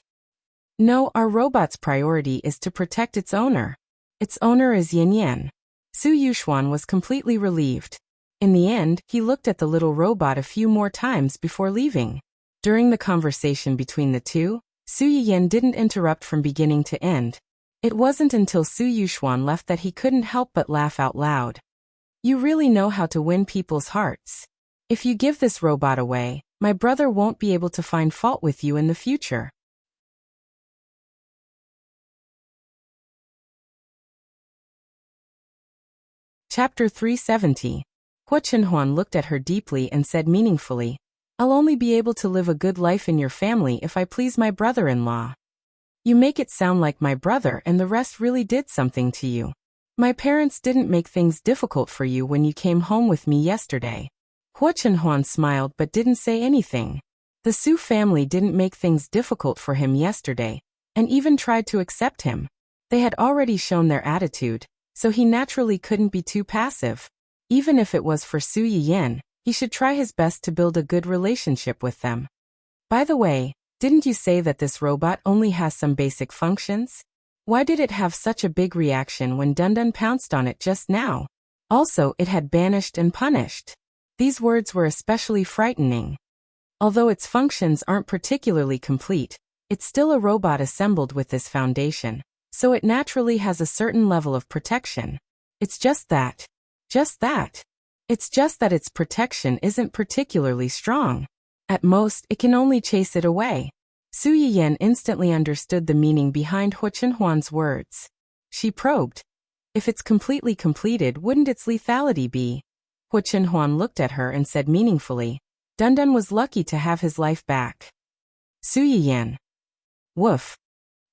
No, our robot's priority is to protect its owner. Its owner is Yin Yan. Su Yuxuan was completely relieved. In the end, he looked at the little robot a few more times before leaving. During the conversation between the two, Su Yiyan didn't interrupt from beginning to end. It wasn't until Su Yuxuan left that he couldn't help but laugh out loud. You really know how to win people's hearts. If you give this robot away, my brother won't be able to find fault with you in the future. Chapter 370. Huachenhuan looked at her deeply and said meaningfully, "I'll only be able to live a good life in your family if I please my brother-in-law." You make it sound like my brother and the rest really did something to you. My parents didn't make things difficult for you when you came home with me yesterday. Huachenhuan smiled but didn't say anything. The Su family didn't make things difficult for him yesterday, and even tried to accept him. They had already shown their attitude, so he naturally couldn't be too passive. Even if it was for Su Yiyan, he should try his best to build a good relationship with them. By the way, didn't you say that this robot only has some basic functions? Why did it have such a big reaction when Dundun pounced on it just now? Also, it had banished and punished. These words were especially frightening. Although its functions aren't particularly complete, it's still a robot assembled with this foundation, so it naturally has a certain level of protection. It's just that. It's just that its protection isn't particularly strong. At most, it can only chase it away. Su Yiyan instantly understood the meaning behind Huachenhuan's words. She probed. If it's completely completed, wouldn't its lethality be? Huachenhuan looked at her and said meaningfully, Dundun was lucky to have his life back. Su Yiyan. Woof.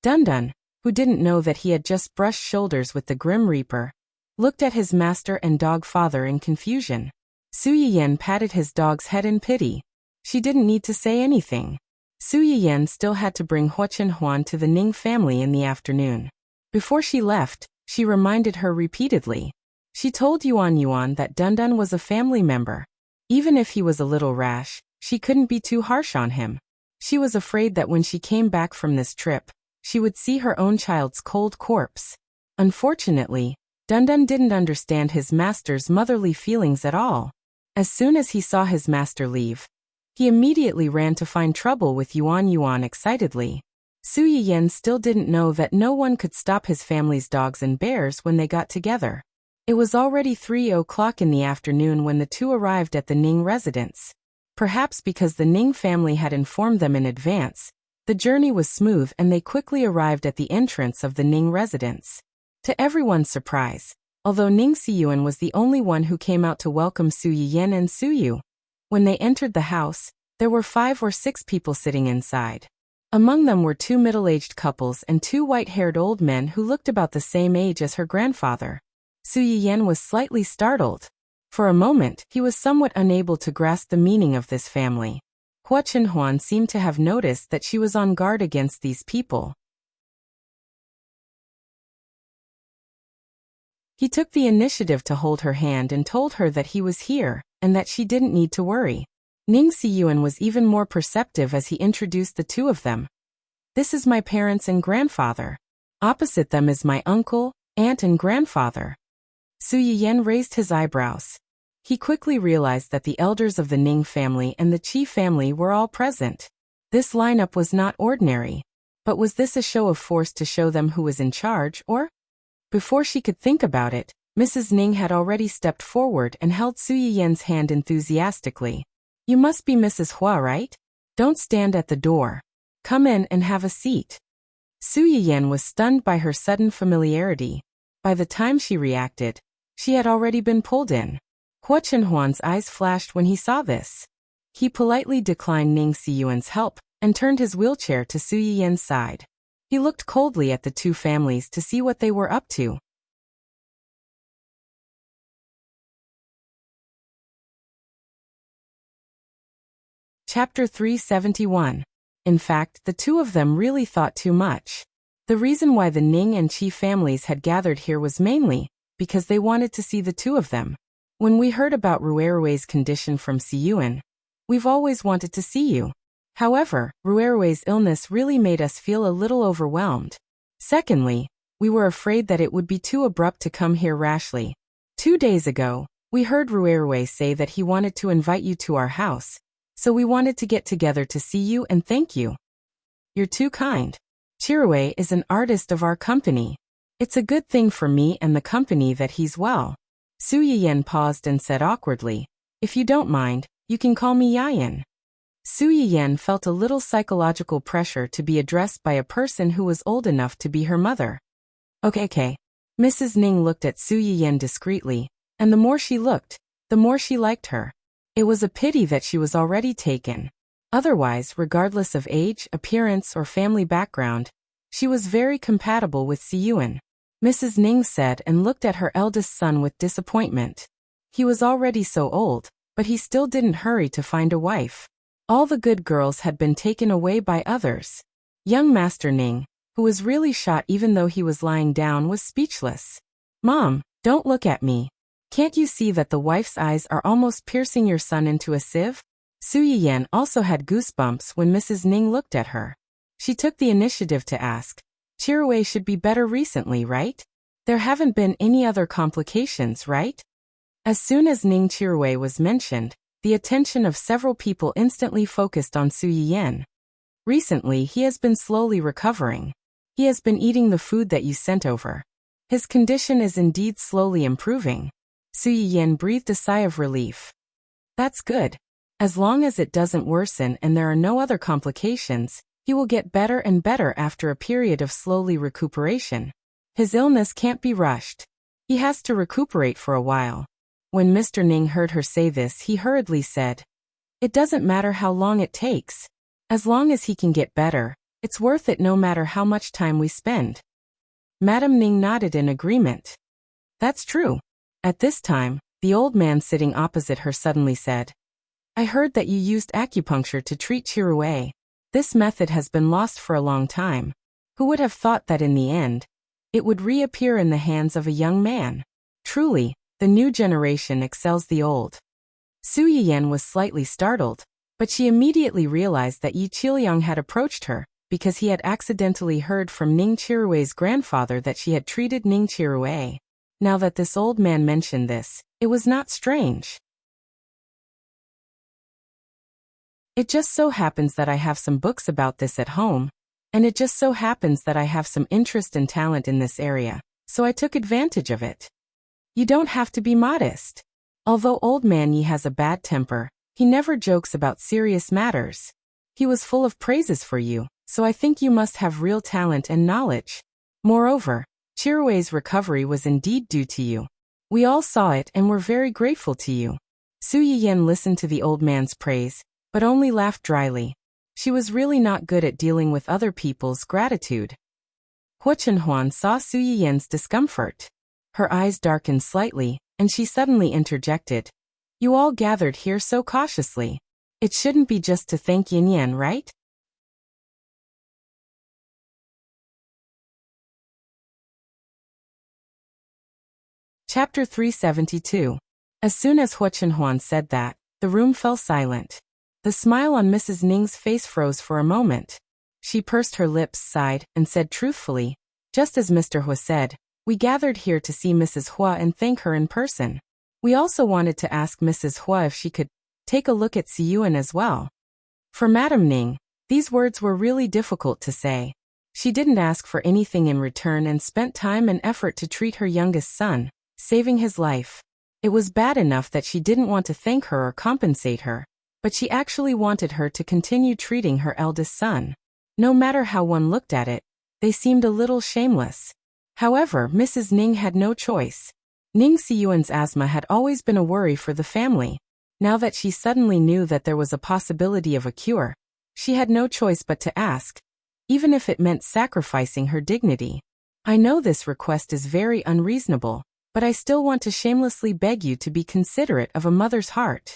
Dundun, who didn't know that he had just brushed shoulders with the Grim Reaper, looked at his master and dog father in confusion. Su Yiyan patted his dog's head in pity. She didn't need to say anything. Su Yiyan still had to bring Huachenhuan to the Ning family in the afternoon. Before she left, she reminded her repeatedly. She told Yuan that Dundun was a family member. Even if he was a little rash, she couldn't be too harsh on him. She was afraid that when she came back from this trip, she would see her own child's cold corpse. Unfortunately, Dundun didn't understand his master's motherly feelings at all. As soon as he saw his master leave, he immediately ran to find trouble with Yuan excitedly. Su Yiyan still didn't know that no one could stop his family's dogs and bears when they got together. It was already 3 o'clock in the afternoon when the two arrived at the Ning residence. Perhaps because the Ning family had informed them in advance, the journey was smooth and they quickly arrived at the entrance of the Ning residence. To everyone's surprise, although Ning Siyuan was the only one who came out to welcome Su Yiyan and Su Yu. When they entered the house, there were 5 or 6 people sitting inside. Among them were 2 middle-aged couples and 2 white-haired old men who looked about the same age as her grandfather. Su Yiyan was slightly startled. For a moment, he was somewhat unable to grasp the meaning of this family. Hua Chenhuan seemed to have noticed that she was on guard against these people. He took the initiative to hold her hand and told her that he was here, and that she didn't need to worry. Ning Siyuan was even more perceptive as he introduced the two of them. This is my parents and grandfather. Opposite them is my uncle, aunt and grandfather. Su Yiyan raised his eyebrows. He quickly realized that the elders of the Ning family and the Qi family were all present. This lineup was not ordinary. But was this a show of force to show them who was in charge, or? Before she could think about it, Mrs. Ning had already stepped forward and held Su Yiyan's hand enthusiastically. You must be Mrs. Hua, right? Don't stand at the door. Come in and have a seat. Su Yiyan was stunned by her sudden familiarity. By the time she reacted, she had already been pulled in. Hua Chenhuan's eyes flashed when he saw this. He politely declined Ning Siyuan's help and turned his wheelchair to Su Yiyan's side. He looked coldly at the two families to see what they were up to. Chapter 371. In fact, the two of them really thought too much. The reason why the Ning and Qi families had gathered here was mainly because they wanted to see the two of them. When we heard about Ruerue's condition from Siyuan, we've always wanted to see you. However, Ruerue's illness really made us feel a little overwhelmed. Secondly, we were afraid that it would be too abrupt to come here rashly. 2 days ago, we heard Ruerue say that he wanted to invite you to our house, so we wanted to get together to see you and thank you. You're too kind. Chirue is an artist of our company. It's a good thing for me and the company that he's well. Su Yiyan paused and said awkwardly, if you don't mind, you can call me Yayan. Su Yiyan felt a little psychological pressure to be addressed by a person who was old enough to be her mother. Okay. Mrs. Ning looked at Su Yiyan discreetly, and the more she looked, the more she liked her. It was a pity that she was already taken. Otherwise, regardless of age, appearance, or family background, she was very compatible with Siyuan. Mrs. Ning said and looked at her eldest son with disappointment. He was already so old, but he still didn't hurry to find a wife. All the good girls had been taken away by others. Young Master Ning, who was really shot even though he was lying down, was speechless. Mom, don't look at me. Can't you see that the wife's eyes are almost piercing your son into a sieve? Su Yiyan also had goosebumps when Mrs. Ning looked at her. She took the initiative to ask, Chirue should be better recently, right? There haven't been any other complications, right? As soon as Ning Chirue was mentioned, the attention of several people instantly focused on Su Yiyan. Recently, he has been slowly recovering. He has been eating the food that you sent over. His condition is indeed slowly improving. Su Yiyan breathed a sigh of relief. That's good. As long as it doesn't worsen and there are no other complications, he will get better and better after a period of slowly recuperation. His illness can't be rushed. He has to recuperate for a while. When Mr. Ning heard her say this, he hurriedly said, It doesn't matter how long it takes. As long as he can get better, it's worth it no matter how much time we spend. Madame Ning nodded in agreement. That's true. At this time, the old man sitting opposite her suddenly said, I heard that you used acupuncture to treat Chirue. This method has been lost for a long time. Who would have thought that in the end, it would reappear in the hands of a young man? Truly, the new generation excels the old. Su Yiyan was slightly startled, but she immediately realized that Yi Qiliang had approached her, because he had accidentally heard from Ning Chirue's grandfather that she had treated Ning Chirue. Now that this old man mentioned this, it was not strange. It just so happens that I have some books about this at home, and it just so happens that I have some interest and talent in this area, so I took advantage of it. You don't have to be modest. Although old man Yi has a bad temper, he never jokes about serious matters. He was full of praises for you, so I think you must have real talent and knowledge. Moreover, Chirue's recovery was indeed due to you. We all saw it and were very grateful to you. Su Yiyan listened to the old man's praise, but only laughed dryly. She was really not good at dealing with other people's gratitude. Hua Chenhuan saw Su Yiyan's discomfort. Her eyes darkened slightly, and she suddenly interjected. You all gathered here so cautiously. It shouldn't be just to thank Yin Yan, right? Chapter 372. As soon as Hua Chenhuan said that, the room fell silent. The smile on Mrs. Ning's face froze for a moment. She pursed her lips, sighed, and said truthfully, just as Mr. Hua said, we gathered here to see Mrs. Hua and thank her in person. We also wanted to ask Mrs. Hua if she could take a look at Siyuan as well. For Madame Ning, these words were really difficult to say. She didn't ask for anything in return and spent time and effort to treat her youngest son, saving his life. It was bad enough that she didn't want to thank her or compensate her, but she actually wanted her to continue treating her eldest son. No matter how one looked at it, they seemed a little shameless. However, Mrs. Ning had no choice. Ning Siyuan's asthma had always been a worry for the family. Now that she suddenly knew that there was a possibility of a cure, she had no choice but to ask, even if it meant sacrificing her dignity. I know this request is very unreasonable, but I still want to shamelessly beg you to be considerate of a mother's heart.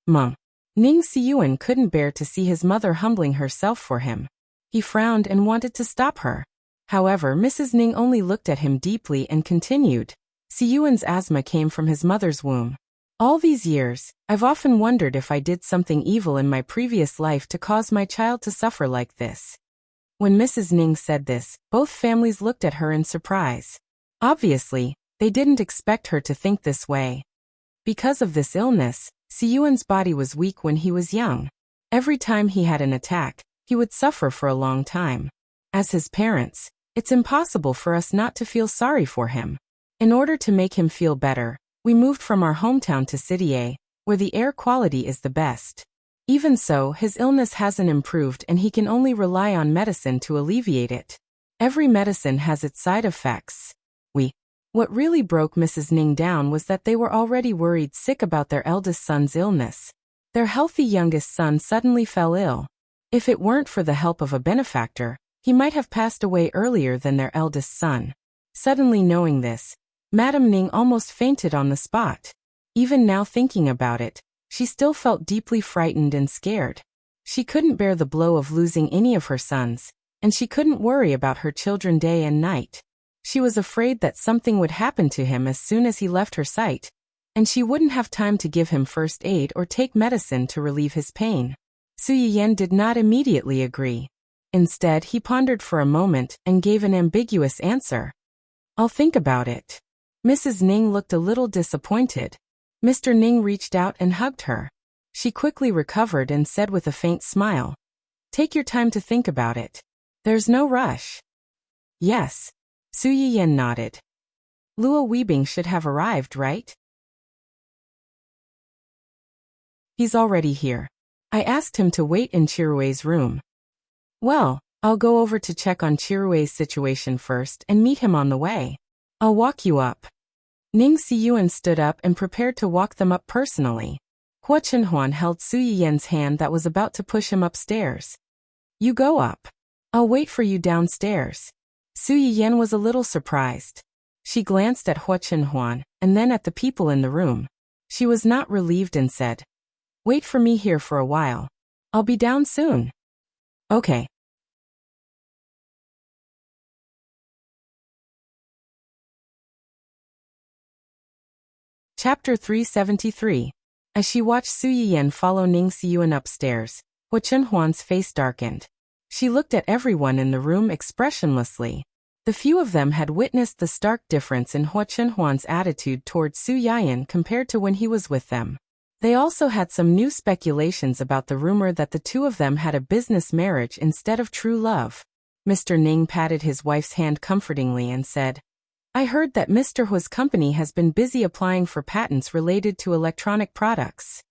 Mum. Ning Siyuan couldn't bear to see his mother humbling herself for him. He frowned and wanted to stop her. However, Mrs. Ning only looked at him deeply and continued. Siyuan's asthma came from his mother's womb. All these years, I've often wondered if I did something evil in my previous life to cause my child to suffer like this. When Mrs. Ning said this, both families looked at her in surprise. Obviously, they didn't expect her to think this way. Because of this illness, Siyuan's body was weak when he was young. Every time he had an attack, he would suffer for a long time. As his parents, it's impossible for us not to feel sorry for him. In order to make him feel better, we moved from our hometown to City A, where the air quality is the best. Even so, his illness hasn't improved and he can only rely on medicine to alleviate it. Every medicine has its side effects. What really broke Mrs. Ning down was that they were already worried sick about their eldest son's illness. Their healthy youngest son suddenly fell ill. If it weren't for the help of a benefactor, he might have passed away earlier than their eldest son. Suddenly knowing this, Madame Ning almost fainted on the spot. Even now thinking about it, she still felt deeply frightened and scared. She couldn't bear the blow of losing any of her sons, and she couldn't worry about her children day and night. She was afraid that something would happen to him as soon as he left her sight, and she wouldn't have time to give him first aid or take medicine to relieve his pain. Su Yiyan did not immediately agree. Instead, he pondered for a moment and gave an ambiguous answer. I'll think about it. Mrs. Ning looked a little disappointed. Mr. Ning reached out and hugged her. She quickly recovered and said with a faint smile, take your time to think about it. There's no rush. Yes. Su Yiyan nodded. Luo Weibing should have arrived, right? He's already here. I asked him to wait in Chirue's room. Well, I'll go over to check on Chirue's situation first and meet him on the way. I'll walk you up. Ning Siyuan stood up and prepared to walk them up personally. Hua Chenhuan held Su Yiyan's hand that was about to push him upstairs. You go up. I'll wait for you downstairs. Su Yiyan was a little surprised. She glanced at Hua Chenhuan and then at the people in the room. She was not relieved and said, wait for me here for a while. I'll be down soon. Okay. Chapter 373. As she watched Su Yiyan follow Ning Siyuan upstairs, Hua Chenhuan's face darkened. She looked at everyone in the room expressionlessly. The few of them had witnessed the stark difference in Hua Chenhuan's attitude towards Su Yiyan compared to when he was with them. They also had some new speculations about the rumor that the two of them had a business marriage instead of true love. Mr. Ning patted his wife's hand comfortingly and said, I heard that Mr. Hua's company has been busy applying for patents related to electronic products.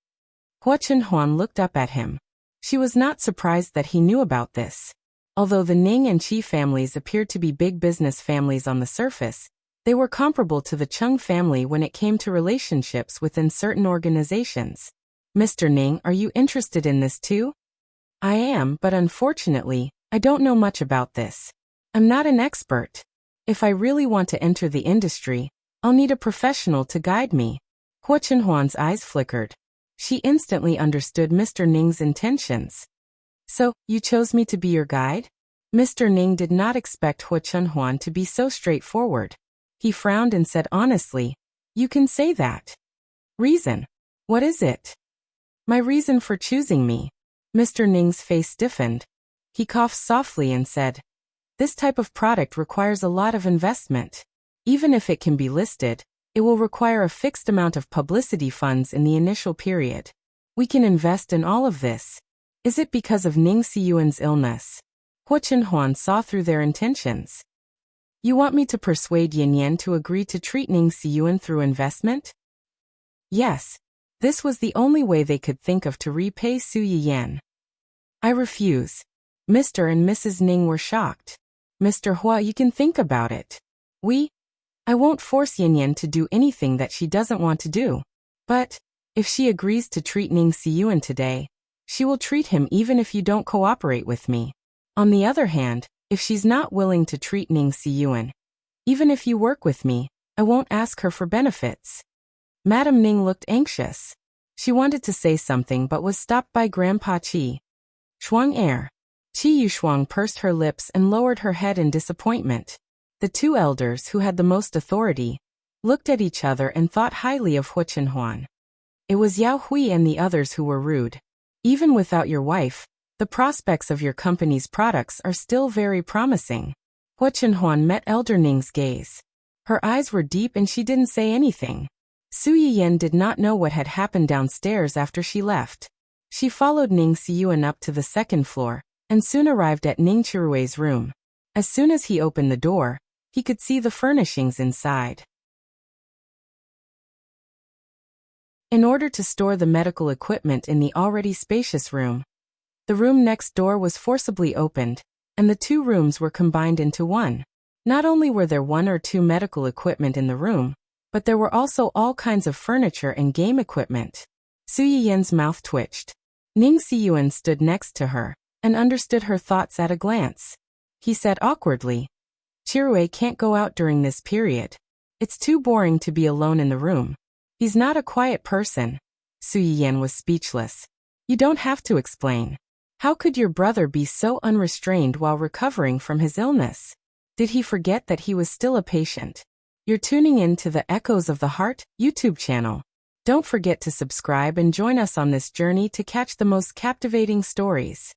Hua Chenhuan looked up at him. She was not surprised that he knew about this. Although the Ning and Qi families appeared to be big business families on the surface, they were comparable to the Chung family when it came to relationships within certain organizations. Mr. Ning, are you interested in this too? I am, but unfortunately, I don't know much about this. I'm not an expert. If I really want to enter the industry, I'll need a professional to guide me. Hua Chenhuan's eyes flickered. She instantly understood Mr. Ning's intentions. So, you chose me to be your guide? Mr. Ning did not expect Hua Chenhuan to be so straightforward. He frowned and said honestly, you can say that. Reason? What is it? My reason for choosing me. Mr. Ning's face stiffened. He coughed softly and said, this type of product requires a lot of investment. Even if it can be listed, it will require a fixed amount of publicity funds in the initial period. We can invest in all of this. Is it because of Ning Xiyuan's illness? Hua Chenhuan saw through their intentions. You want me to persuade Yin Yan to agree to treat Ning Xiyuan through investment? Yes. This was the only way they could think of to repay Su Yiyan. I refuse. Mr. and Mrs. Ning were shocked. Mr. Hua, you can think about it. I won't force Yin Yan to do anything that she doesn't want to do. But, if she agrees to treat Ning Xiyuan today, she will treat him even if you don't cooperate with me. On the other hand, if she's not willing to treat Ning Xiyuan, even if you work with me, I won't ask her for benefits. Madame Ning looked anxious. She wanted to say something but was stopped by Grandpa Qi. Shuang Air. Qi Yushuang pursed her lips and lowered her head in disappointment. The two elders, who had the most authority, looked at each other and thought highly of Hua Chenhuan. It was Yao Hui and the others who were rude. Even without your wife, the prospects of your company's products are still very promising. Hua Chenhuan met Elder Ning's gaze. Her eyes were deep and she didn't say anything. Su Yiyan did not know what had happened downstairs after she left. She followed Ning Xiyuan up to the second floor, and soon arrived at Ning Chirui's room. As soon as he opened the door, he could see the furnishings inside. In order to store the medical equipment in the already spacious room, the room next door was forcibly opened, and the two rooms were combined into one. Not only were there one or two medical equipment in the room, but there were also all kinds of furniture and game equipment. Su Yiyan's mouth twitched. Ning Xiyuan stood next to her, and understood her thoughts at a glance. He said awkwardly, Chirui can't go out during this period. It's too boring to be alone in the room. He's not a quiet person. Su Yiyan was speechless. You don't have to explain. How could your brother be so unrestrained while recovering from his illness? Did he forget that he was still a patient? You're tuning in to the Echoes of the Heart YouTube channel. Don't forget to subscribe and join us on this journey to catch the most captivating stories.